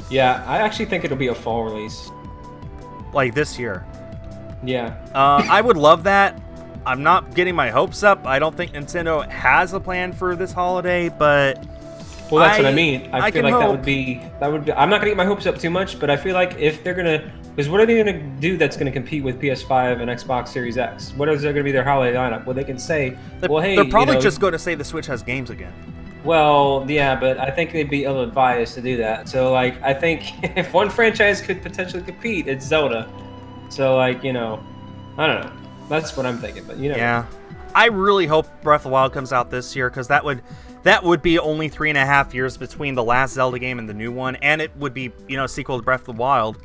Yeah, I actually think it'll be a fall release. Like this year. Yeah. I would love that. I'm not getting my hopes up. I don't think Nintendo has a plan for this holiday, but... Well, that's what I mean. I feel like that would be. I'm not gonna get my hopes up too much, but I feel like if they're gonna, because what are they gonna do that's gonna compete with PS5 and Xbox Series X? What is there gonna be their holiday lineup? Well, they can say, well, hey, they're probably just going to say the Switch has games again. Well, yeah, but I think they'd be ill-advised to do that. So, like, I think if one franchise could potentially compete, it's Zelda. So, like, I don't know. That's what I'm thinking, but Yeah. I really hope Breath of the Wild comes out this year, because that would be only 3.5 years between the last Zelda game and the new one, and it would be, a sequel to Breath of the Wild.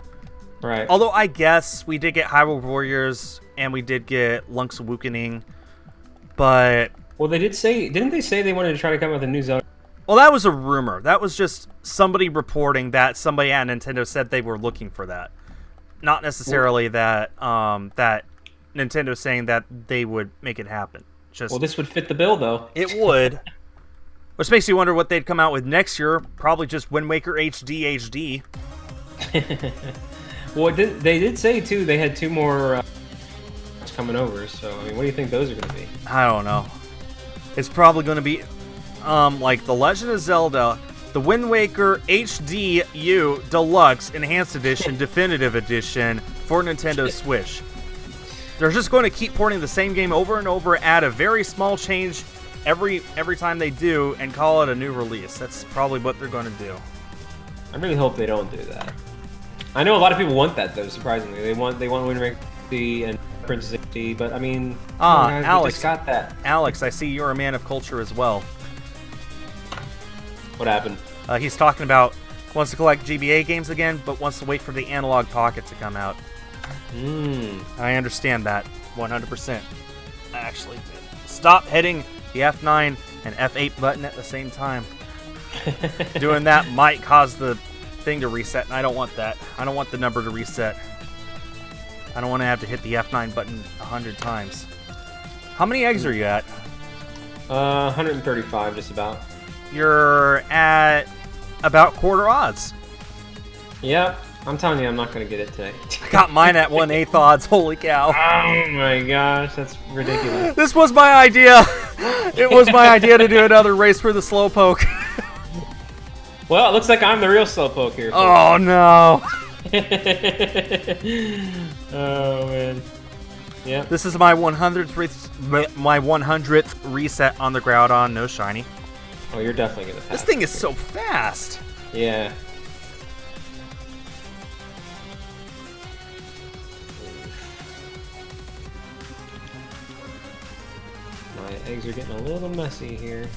Right. Although I guess we did get Hyrule Warriors, and we did get Link's Awakening, but... Well, didn't they say they wanted to try to come up with a new Zelda? Well, that was a rumor. That was just somebody reporting that somebody at Nintendo said they were looking for that. Not necessarily that Nintendo saying that they would make it happen. Well, this would fit the bill, though. It would. Which makes you wonder what they'd come out with next year. Probably just Wind Waker HD. Well, they did say, too, they had 2 more coming over. So, I mean, what do you think those are going to be? I don't know. It's probably going to be like The Legend of Zelda, the Wind Waker HD U Deluxe Enhanced Edition Definitive Edition for Nintendo Switch. They're just going to keep porting the same game over and over, add a very small change every time they do, and call it a new release. That's probably what they're going to do. I really hope they don't do that. I know a lot of people want that, though. Surprisingly, they want Wind Waker HD and Princess HD, but I mean, Alex just got that. Alex, I see you're a man of culture as well. What happened? He's talking about wants to collect GBA games again, but wants to wait for the Analog Pocket to come out. I understand that 100%. Actually, stop hitting the F9 and F8 button at the same time. Doing that might cause the thing to reset, and I don't want that. I don't want the number to reset. I don't want to have to hit the F9 button 100 times. How many eggs are you at? 135, just about. You're at about quarter odds. Yep. I'm telling you, I'm not going to get it today. I got mine at 1/8 odds. Holy cow. Oh my gosh, that's ridiculous. This was my idea. It was my idea to do another race for the Slowpoke. Well, it looks like I'm the real Slowpoke here. Oh, no. Oh, man. Yeah. This is my 100th reset on the Groudon. No shiny. Oh, you're definitely going to pass. This thing is so fast. Yeah. My eggs are getting a little messy here.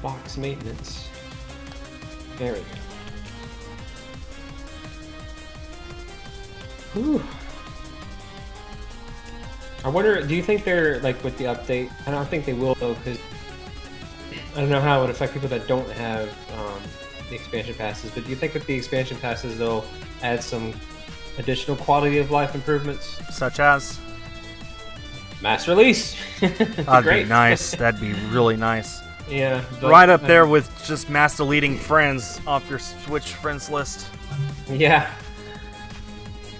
Box maintenance. There we go. Whew. I wonder, do you think they're, like, with the update? I don't think they will, though, because I don't know how it would affect people that don't have the expansion passes, but do you think with the expansion passes, they'll add some additional quality of life improvements? Such as? Mass release! That'd be nice. That'd be really nice. Yeah. But, right up there with just mass deleting friends off your Switch friends list. Yeah.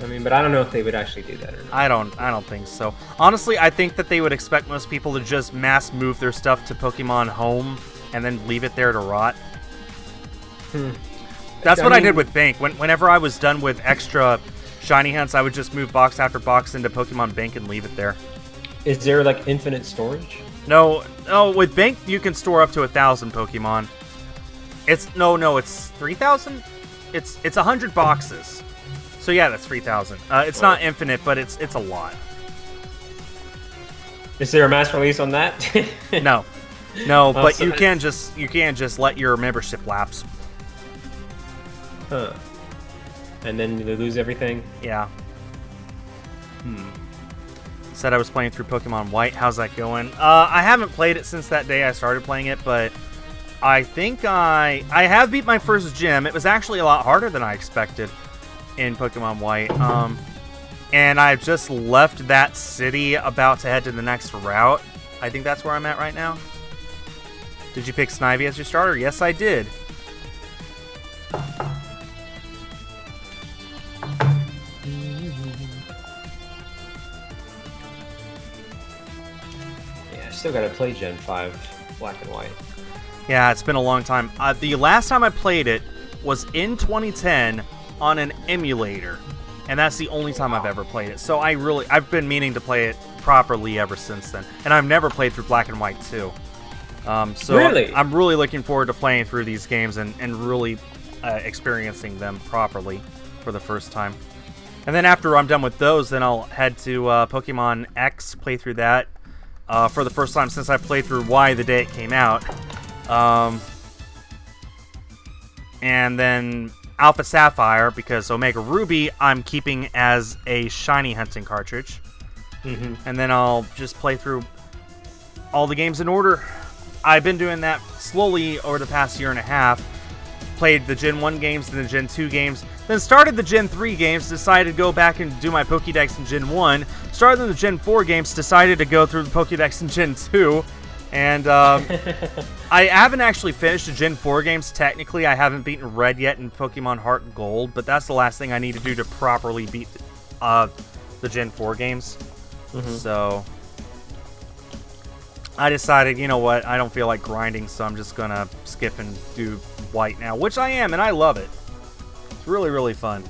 I mean, but I don't know if they would actually do that or not. I don't think so. Honestly, I think that they would expect most people to just mass move their stuff to Pokemon Home and then leave it there to rot. That's what I did with Bank. Whenever I was done with extra shiny hunts, I would just move box after box into Pokemon Bank and leave it there. Is there like infinite storage? No, with Bank you can store up to 1,000 Pokemon. It's 3,000. It's 100 boxes. So yeah, that's 3,000. It's not infinite, but it's a lot. Is there a mass release on that? No, but you can just let your membership lapse. Huh. And then they lose everything? Yeah. Said I was playing through Pokemon White. How's that going? I haven't played it since that day I started playing it, but I think I have beat my first gym. It was actually a lot harder than I expected in Pokemon White. And I've just left that city about to head to the next route. I think that's where I'm at right now. Did you pick Snivy as your starter? Yes, I did. Still gotta play Gen 5 Black and White. Yeah, it's been a long time. The last time I played it was in 2010 on an emulator, and that's the only time I've ever played it. So I've been meaning to play it properly ever since then, and I've never played through Black and White 2. So really? I'm really looking forward to playing through these games and really experiencing them properly for the first time. And then after I'm done with those, then I'll head to Pokemon X, play through that. For the first time since I played through Y the day it came out. And then Alpha Sapphire, because Omega Ruby I'm keeping as a shiny hunting cartridge. And then I'll just play through all the games in order. I've been doing that slowly over the past year and a half. Played the Gen 1 games, then the Gen 2 games, then started the Gen 3 games, decided to go back and do my Pokédex in Gen 1, started the Gen 4 games, decided to go through the Pokédex in Gen 2, and I haven't actually finished the Gen 4 games. Technically, I haven't beaten Red yet in Pokemon Heart and Gold, but that's the last thing I need to do to properly beat the Gen 4 games. So I decided, you know what, I don't feel like grinding, so I'm just gonna skip and do White now, which I am, and I love it. It's really, really fun.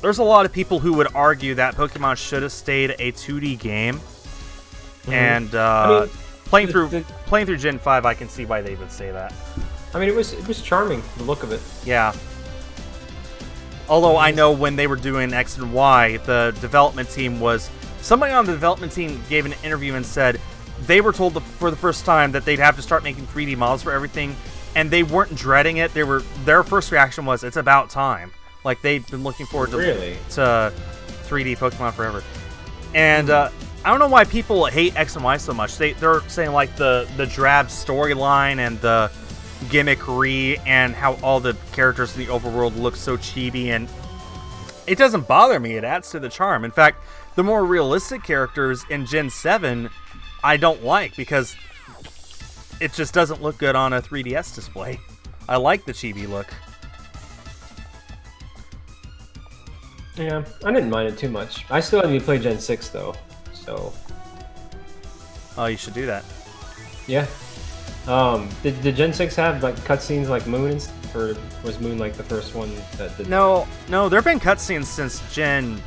There's a lot of people who would argue that Pokemon should have stayed a 2D game, and playing through Gen 5, I can see why they would say that. I mean, it was charming, the look of it. Yeah. Although I know when they were doing X and Y, the development team was... Somebody on the development team gave an interview and said they were told for the first time that they'd have to start making 3D models for everything, and they weren't dreading it. Their first reaction was, it's about time. Like, they'd been looking forward to 3D Pokemon forever. And I don't know why people hate X and Y so much. They're saying, like, the drab storyline and the gimmickry and how all the characters in the overworld look so chibi, and it doesn't bother me. It adds to the charm. In fact, the more realistic characters in Gen 7, I don't like, because it just doesn't look good on a 3DS display. I like the chibi look. Yeah, I didn't mind it too much. I still need to play Gen 6, though, so... Oh, you should do that. Yeah. Did Gen 6 have, like, cutscenes like Moon, or was Moon, like, the first one that did... No, there have been cutscenes since Gen...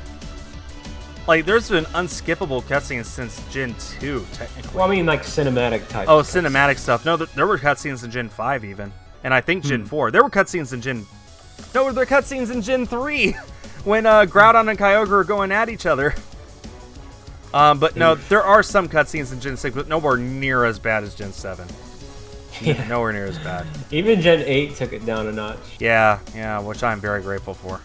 Like, there's been unskippable cutscenes since Gen 2, technically. Well, I mean, like, cinematic type. Oh, cinematic stuff. No, there were cutscenes in Gen 5, even. And I think Gen 4. There were cutscenes in Gen... No, there were cutscenes in Gen 3! When Groudon and Kyogre are going at each other. But no, there are some cutscenes in Gen 6, but nowhere near as bad as Gen 7. Yeah. Nowhere near as bad. Even Gen 8 took it down a notch. Yeah, which I'm very grateful for.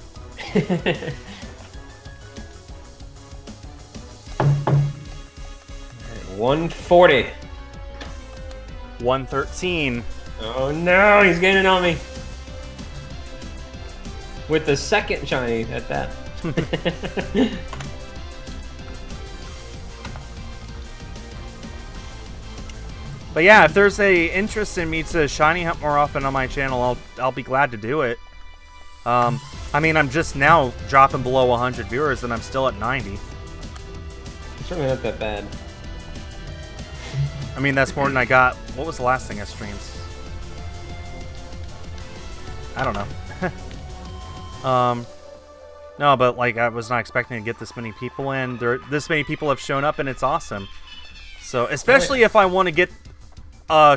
140. 113. Oh no, he's gaining on me. With the second shiny at that. But yeah, if there's a interest in me to shiny hunt more often on my channel, I'll be glad to do it. I mean, I'm just now dropping below 100 viewers, and I'm still at 90. It's certainly not that bad. I mean, that's more than I got. What was the last thing I streamed? I don't know. No, but like I was not expecting to get this many people in. This many people have shown up, and it's awesome. So, especially if I want to get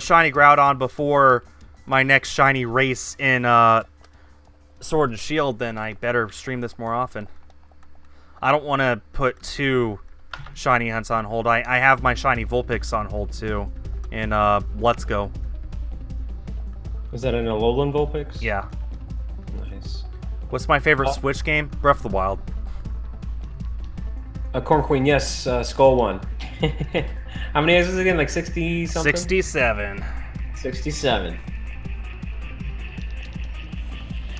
shiny Groudon before my next shiny race in Sword and Shield, then I better stream this more often. I don't want to put 2 shiny hunts on hold. I have my shiny Vulpix on hold too in Let's Go. Was that an Alolan Vulpix? Yeah. Nice. What's my favorite Switch game? Breath of the Wild. Corn Queen, yes. Skull one. How many is this again? Like 60 something? 67. 67.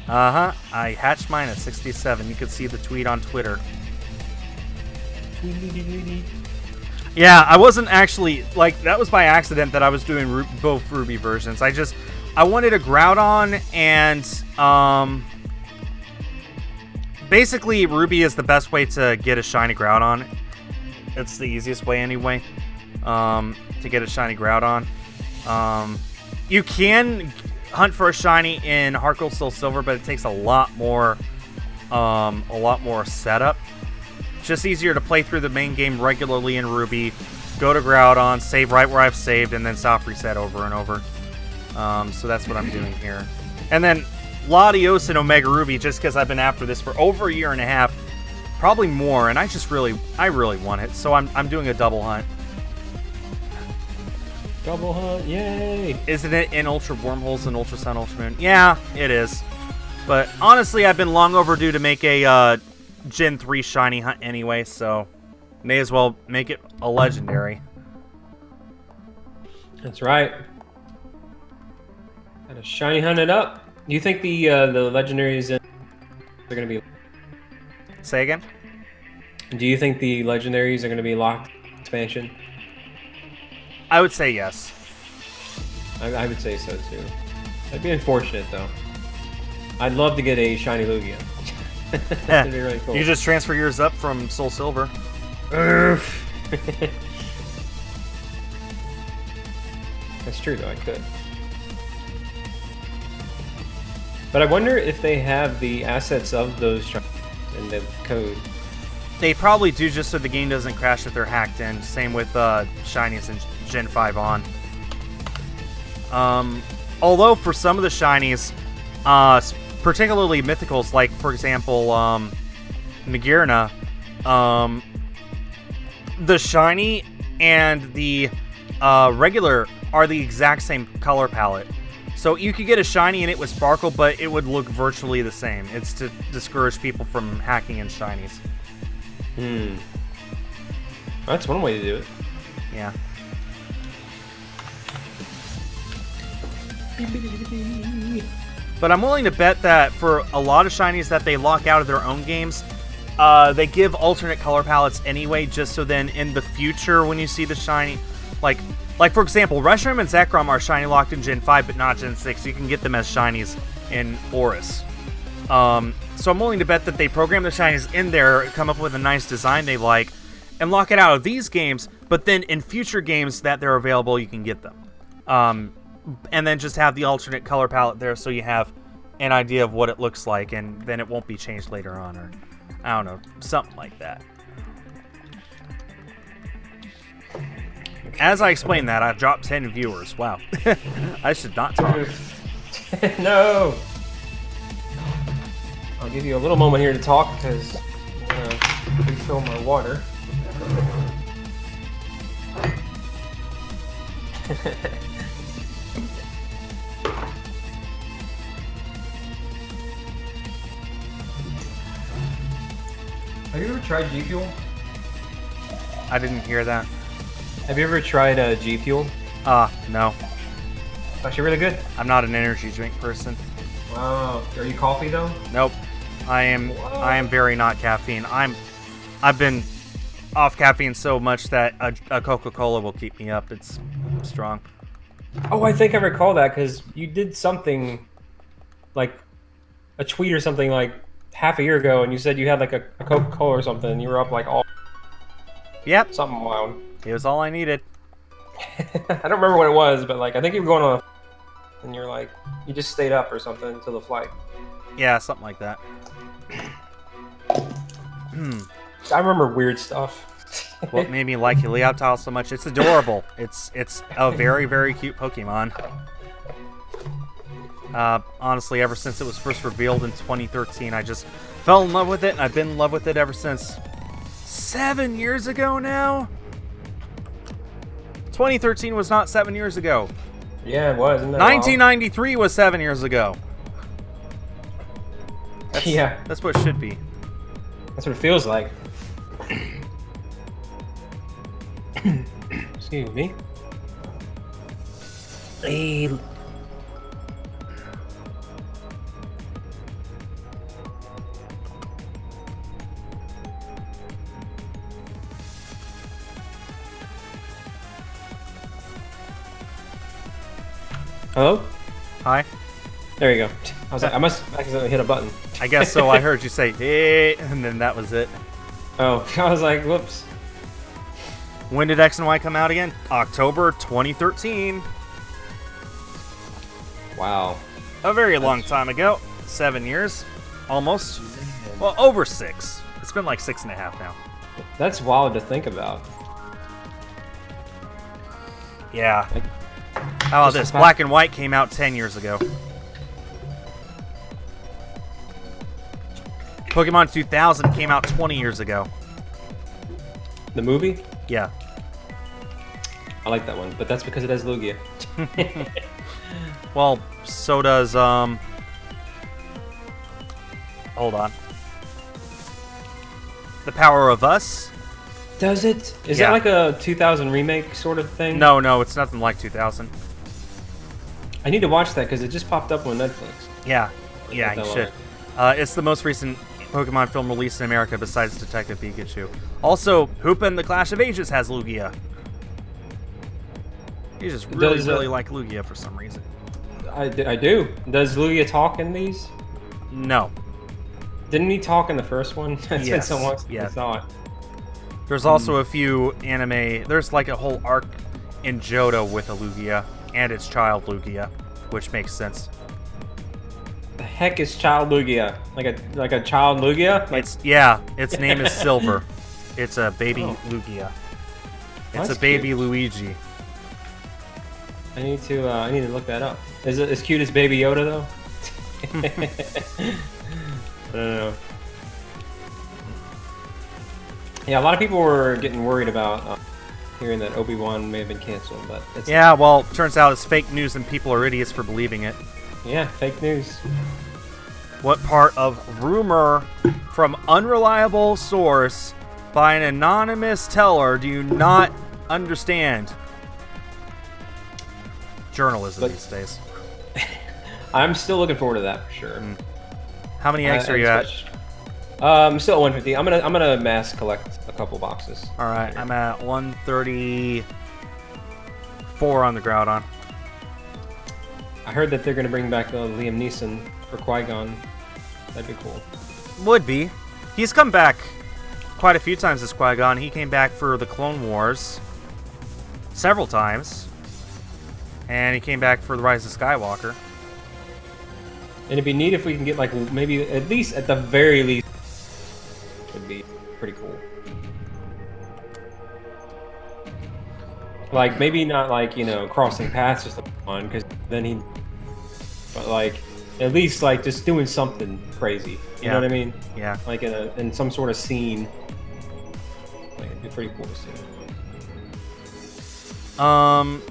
Uh-huh. I hatched mine at 67. You could see the tweet on Twitter. Yeah, I wasn't actually... Like, that was by accident that I was doing both Ruby versions. I wanted a Groudon, and... basically, Ruby is the best way to get a shiny Groudon. It's the easiest way anyway. To get a shiny Groudon. You can hunt for a shiny in Heart Gold Soul Silver, but it takes a lot more setup. It's just easier to play through the main game regularly in Ruby, go to Groudon, save right where I've saved, and then soft reset over and over. So that's what I'm doing here. And then Latios and Omega Ruby, just because I've been after this for over a year and a half, probably more, and I really want it. So I'm doing a double hunt. Double hunt, yay! Isn't it in Ultra Wormholes and Ultra Sun, Ultra Moon? Yeah, it is. But honestly, I've been long overdue to make a Gen 3 shiny hunt anyway, so may as well make it a legendary. That's right. Gotta shiny hunt it up. Do you think the legendaries are going to be... Say again? Do you think the legendaries are going to be locked expansion? I would say yes. I would say so too. That'd be unfortunate though. I'd love to get a shiny Lugia. That'd be really cool. You just transfer yours up from Soul Silver. That's true though, I could. But I wonder if they have the assets of those in the code. They probably do, just so the game doesn't crash if they're hacked in. Same with shinies and Gen 5 on. Although for some of the shinies, particularly mythicals, like for example Magearna, the shiny and the regular are the exact same color palette. So you could get a shiny and it would sparkle, but it would look virtually the same. It's to discourage people from hacking in shinies. That's one way to do it. Yeah. But I'm willing to bet that for a lot of shinies that they lock out of their own games, they give alternate color palettes anyway, just so then in the future when you see the shiny, like for example, Reshiram and Zekrom are shiny locked in Gen 5 but not Gen 6. You can get them as shinies in Oris. So I'm willing to bet that they program the shinies in there, come up with a nice design they like, and lock it out of these games, but then in future games that they're available, you can get them. And then just have the alternate color palette there so you have an idea of what it looks like, and then it won't be changed later on, or I don't know, something like that. As I explained that, I've dropped 10 viewers. Wow. I should not talk. No! I'll give you a little moment here to talk, because I'm going to refill my water. Have you ever tried G Fuel? I didn't hear that. Have you ever tried G Fuel? No. It's actually really good. I'm not an energy drink person. Wow. Are you coffee though? Nope. I am very not caffeine. I've been off caffeine so much that a Coca-Cola will keep me up. It's strong. Oh, I think I recall that because you did something like a tweet or something like half a year ago, and you said you had like a Coca-Cola or something, and you were up like all Yep, something wild. it was all I needed. I don't remember what it was, but like I think you were going on, and you're like you just stayed up or something until the flight. Yeah, something like that. I remember weird stuff. What made me like Helioptile so much? It's adorable. It's a very, very cute Pokemon. Honestly, ever since it was first revealed in 2013, I just fell in love with it, and I've been in love with it ever since. 7 years ago now? 2013 was not 7 years ago. Yeah, it was. 1993 was 7 years ago. Yeah. That's what it should be. That's what it feels like. Excuse me. Hey. Hello? Hi. There you go. I was like, I must accidentally hit a button. I guess so. I heard you say, hey, and then that was it. Oh, I was like, whoops. When did X and Y come out again? October 2013. Wow. A very long time ago. 7 years. Almost. Well, over 6. It's been like 6.5 now. That's wild to think about. Yeah. Like, how about this? Black and White came out 10 years ago. Pokemon 2000 came out 20 years ago. The movie? Yeah. I like that one, but that's because it has Lugia. Well, so does, hold on. The Power of Us? Does it? Is Yeah. that like a 2000 remake sort of thing? No, it's nothing like 2000. I need to watch that because it just popped up on Netflix. Yeah, you should. It's the most recent Pokemon film released in America besides Detective Pikachu. Also, Hoopa and the Clash of Ages has Lugia. You just really like Lugia for some reason. I do. Does Lugia talk in these? No. Didn't he talk in the first one? It's been Yes, so long since yeah. I saw it. There's also a few anime. There's like a whole arc in Johto with a Lugia and its child Lugia, which makes sense. The heck is Child Lugia? Like a child Lugia? Like, Its name is Silver. It's a baby Lugia. It's That's a baby cute. Luigi. I need to look that up. Is it as cute as Baby Yoda though? I don't know. Yeah, a lot of people were getting worried about hearing that Obi-Wan may have been canceled, but it's Well, turns out it's fake news and people are idiots for believing it. yeah, fake news. What part of rumor from unreliable source by an anonymous teller do you not understand? Journalism these days. I'm still looking forward to that for sure. How many eggs are you at? I'm still at 150. I'm gonna mass collect a couple boxes. All right, I'm at 134 on the Groudon. I heard that they're gonna bring back Liam Neeson for Qui-Gon. That'd be cool. Would be. He's come back quite a few times as Qui-Gon. He came back for the Clone Wars several times. And he came back for the Rise of Skywalker. And it'd be neat if we can get like maybe at least at the very least would be pretty cool. Like maybe not like crossing paths or something because then he, but like at least like just doing something crazy. You know what I mean? Yeah. Like in some sort of scene. Like it'd be pretty cool to see.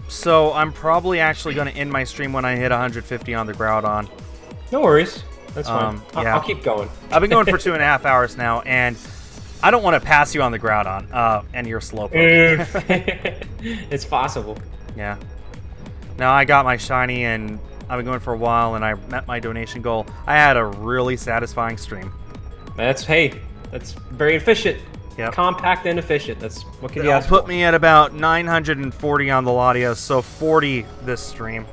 So I'm probably actually going to end my stream when I hit 150 on the Groudon. No worries. That's fine. Yeah. I'll keep going. I've been going for 2.5 hours now, and I don't want to pass you on the Groudon, and you're Slowpoke. It's possible. Yeah. Now I got my shiny, and I've been going for a while, and I met my donation goal. I had a really satisfying stream. That's very efficient. Yep. Compact and efficient. That's what can you It'll ask put for? me at about 940 on the Latios, so 40 this stream.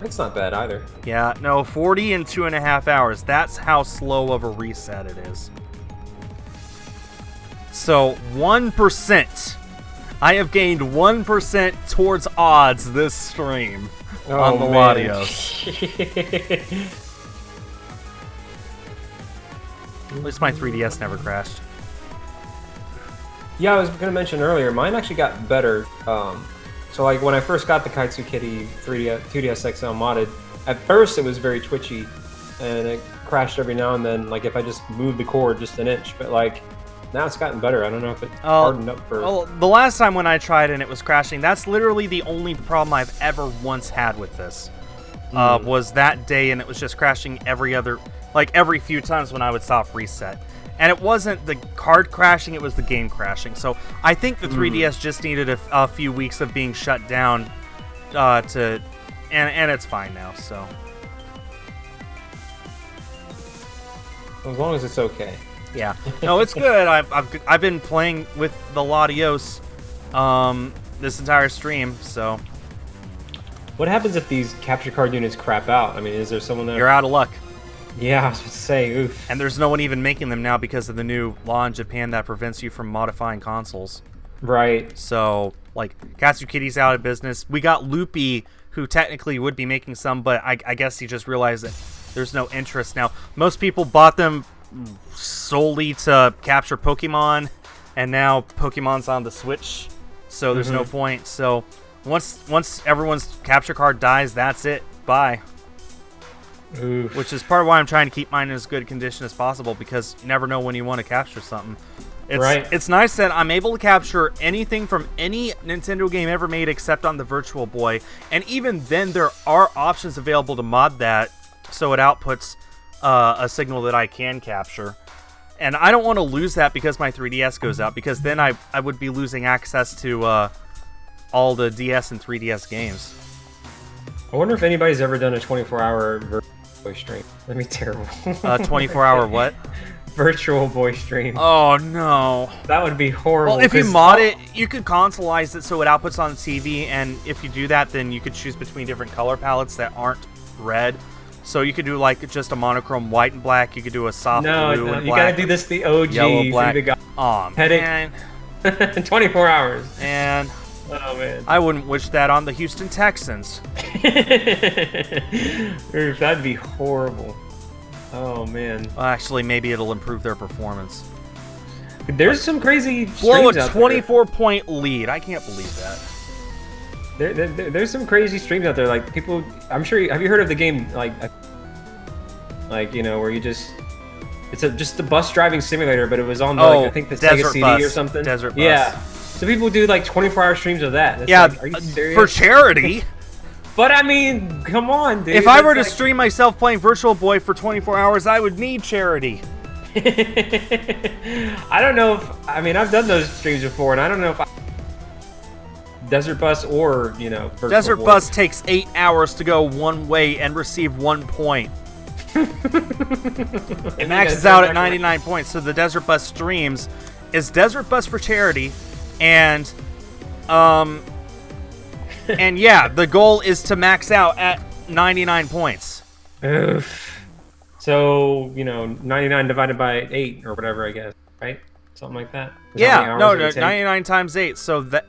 That's not bad either. Yeah, no, 40 in 2.5 hours. That's how slow of a reset it is. So 1%. I have gained 1% towards odds this stream on the Latios. At least my 3DS never crashed. Yeah, I was going to mention earlier, mine actually got better. So like when I first got the Kaitsu Kitty 2DS XL modded, at first it was very twitchy and it crashed every now and then, like if I just moved the cord just an inch, but like now it's gotten better. I don't know if it hardened up for... Well, the last time when I tried and it was crashing, that's literally the only problem I've ever once had with this. Was that day, and it was just crashing every few times when I would soft reset. And it wasn't the card crashing, it was the game crashing. So I think the 3DS just needed a few weeks of being shut down and it's fine now, so. As long as it's okay. Yeah. No, it's good. I've been playing with the Latios this entire stream, so. What happens if these capture card units crap out? I mean, is there someone that... You're out of luck. Yeah, I was about to say, oof. And there's no one even making them now because of the new law in Japan that prevents you from modifying consoles. Right. So, like, Katsukitty's out of business. We got Loopy, who technically would be making some, but I guess he just realized that there's no interest now. Most people bought them solely to capture Pokemon, and now Pokemon's on the Switch, so there's no point. So, once everyone's capture card dies, that's it. Bye. Oof. Which is part of why I'm trying to keep mine in as good condition as possible, because you never know when you want to capture something. It's nice that I'm able to capture anything from any Nintendo game ever made except on the Virtual Boy, and even then there are options available to mod that so it outputs a signal that I can capture. And I don't want to lose that because my 3DS goes out, because then I would be losing access to all the DS and 3DS games. I wonder if anybody's ever done a 24-hour Virtual Boy stream. That'd be terrible. 24-hour what? Virtual Boy stream. Oh, no. That would be horrible. Well, if you mod it, you could consoleize it so it outputs on the TV, and if you do that, then you could choose between different color palettes that aren't red. So you could do, like, just a monochrome white and black. You could do a soft blue and black. You gotta do this the OG. Yellow, black. Aw, man. 24 hours. And... Oh, man. I wouldn't wish that on the Houston Texans. Oof, that'd be horrible. Oh, man. Well, actually, maybe it'll improve their performance. There's some crazy Blow streams a out 24-point lead. I can't believe that. There's some crazy streams out there. Like, people... I'm sure... Have you heard of the game, like, you know, where you just... It's just a bus driving simulator, but it was on, like, I think the Sega CD Bus. or something. Desert Bus. Yeah. So people do like 24-hour streams of that. It's yeah, like, are you serious? For charity. But I mean, come on, dude. If I were to stream myself playing Virtual Boy for 24 hours, I would need charity. I don't know if... I mean, I've done those streams before, and I don't know if Desert Bus or, you know, Virtual Desert Boy. Bus takes 8 hours to go one way and receive 1 point. It maxes out at 99 points, so the Desert Bus streams is Desert Bus for charity. And yeah, the goal is to max out at 99 points. Oof. So, you know, 99 divided by 8 or whatever, I guess, right? Something like that. Yeah, no, 99 times 8. So that,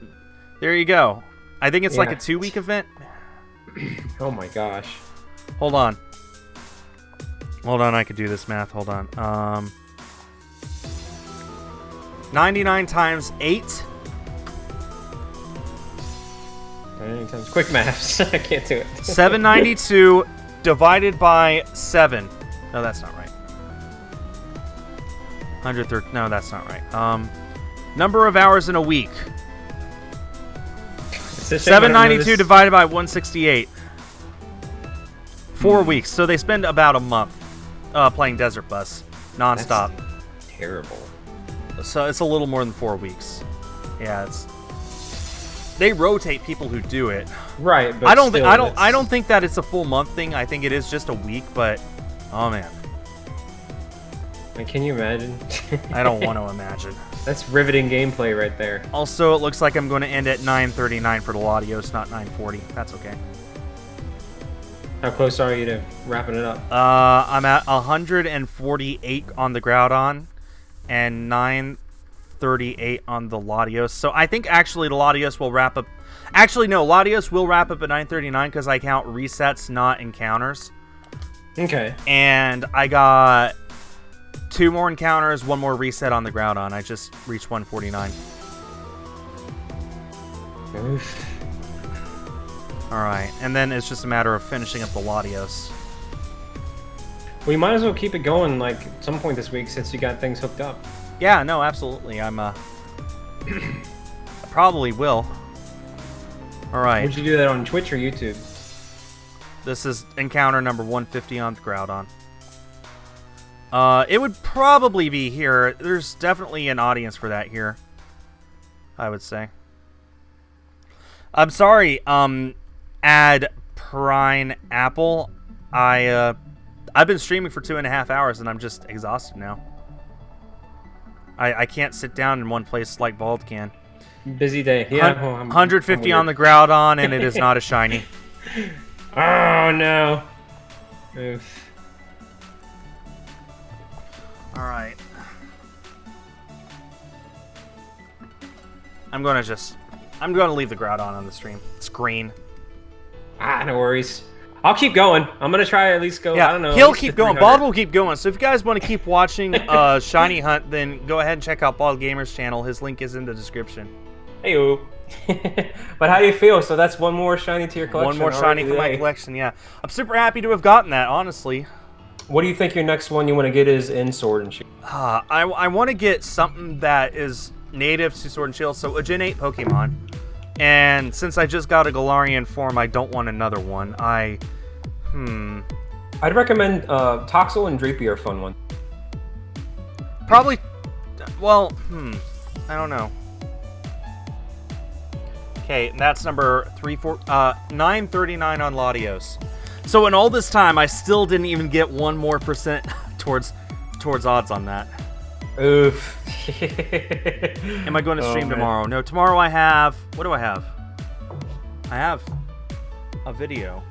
there you go. I think it's like a 2-week event. Oh my gosh. Hold on, I could do this math. Hold on. 99 times 8. Quick maths. I can't do it. 792 divided by 7. No, that's not right. 130. No, that's not right. Number of hours in a week. 792 divided by 168. 4 weeks. So they spend about a month playing Desert Bus nonstop. That's terrible. So it's a little more than 4 weeks. Yeah, they rotate people who do it. Right, but I don't think that it's a full month thing. I think it is just a week, but oh man. Like, can you imagine? I don't want to imagine. That's riveting gameplay right there. Also, it looks like I'm going to end at 9:39 for the Latios, not 9:40. That's okay. How close are you to wrapping it up? I'm at 148 on the Groudon and 9:38 on the Latios. So I think actually the Latios will wrap up. Actually, no, Latios will wrap up at 9:39 because I count resets, not encounters. Okay. And I got 2 more encounters, 1 more reset on the Groudon. I just reached 149. Oof. Alright, and then it's just a matter of finishing up the Latios. We might as well keep it going, like, at some point this week since you got things hooked up. Yeah, no, absolutely. I probably will. Alright. Would you do that on Twitch or YouTube? This is encounter number 150 on the Groudon. It would probably be here. There's definitely an audience for that here, I would say. I'm sorry, Ad Prine Apple. I've been streaming for 2.5 hours and I'm just exhausted now. I can't sit down in one place like Bald can. Busy day. Yeah. 150 on the Groudon and it is not a shiny. Oh no. Oof. Alright. I'm gonna leave the Groudon on the stream. It's green. No worries. I'll keep going. I'm gonna try at least go. Yeah, I don't know. he'll keep going. Bald will keep going. So if you guys want to keep watching Shiny Hunt, then go ahead and check out Bald Gamer's channel. His link is in the description. Hey-o. But how do you feel? So that's one more shiny to your collection. One more shiny for my collection. Yeah, I'm super happy to have gotten that. Honestly. What do you think your next one you want to get is in Sword and Shield? I want to get something that is native to Sword and Shield, so a Gen 8 Pokemon. And since I just got a Galarian form, I don't want another one. I'd recommend Toxel and Dreepy are fun ones. Probably, well, I don't know. Okay, that's number 939 on Latios. So in all this time, I still didn't even get 1 more % towards odds on that. Oof. Am I going to stream tomorrow? No, tomorrow I have... What do I have? I have a video.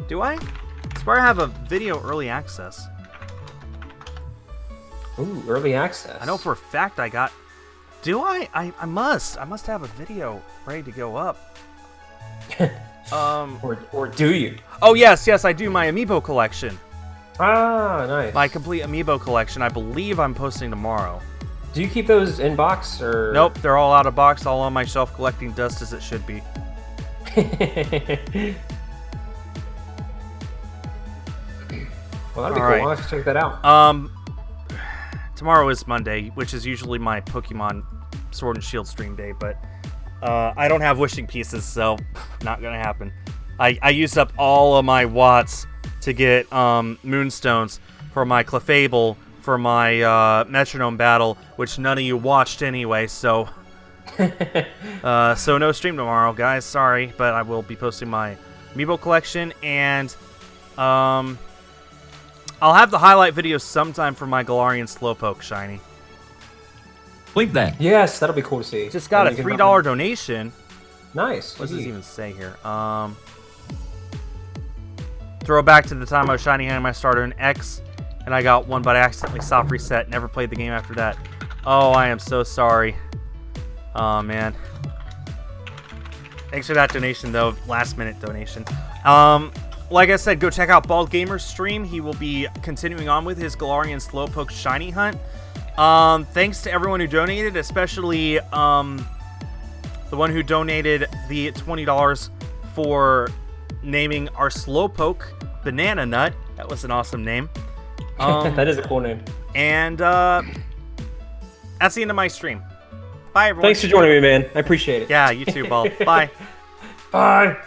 Do I? I swear I have a video early access. Ooh, early access. I know for a fact I got... Do I? I must have a video ready to go up. Or do you? Oh, yes, I do. My Amiibo collection. Ah, nice. My complete Amiibo collection. I believe I'm posting tomorrow. Do you keep those in box or? Nope, they're all out of box, all on my shelf, collecting dust as it should be. Well, that'd be all cool. right. I'll have to check that out. Tomorrow is Monday, which is usually my Pokemon Sword and Shield stream day, but I don't have wishing pieces, so not gonna happen. I used up all of my watts to get Moonstones for my Clefable, for my Metronome battle, which none of you watched anyway, so so no stream tomorrow, guys. Sorry, but I will be posting my Amiibo collection, and I'll have the highlight video sometime for my Galarian Slowpoke shiny. Link that. Yes, that'll be cool to see. Just got a $3 donation. Nice. What does this even say here? Throw back to the time I was shiny hunting my starter in X, and I got one, but I accidentally soft reset. Never played the game after that. Oh, I am so sorry. Oh, man. Thanks for that donation, though. Last-minute donation. Like I said, go check out Bald Gamer's stream. He will be continuing on with his Galarian Slowpoke shiny hunt. Thanks to everyone who donated, especially the one who donated the $20 for naming our Slowpoke Banana Nut. That was an awesome name. That is a cool name. And that's the end of my stream. Bye, everyone. Thanks for joining me, man. I appreciate it. Yeah, you too, Bald. Bye. Bye.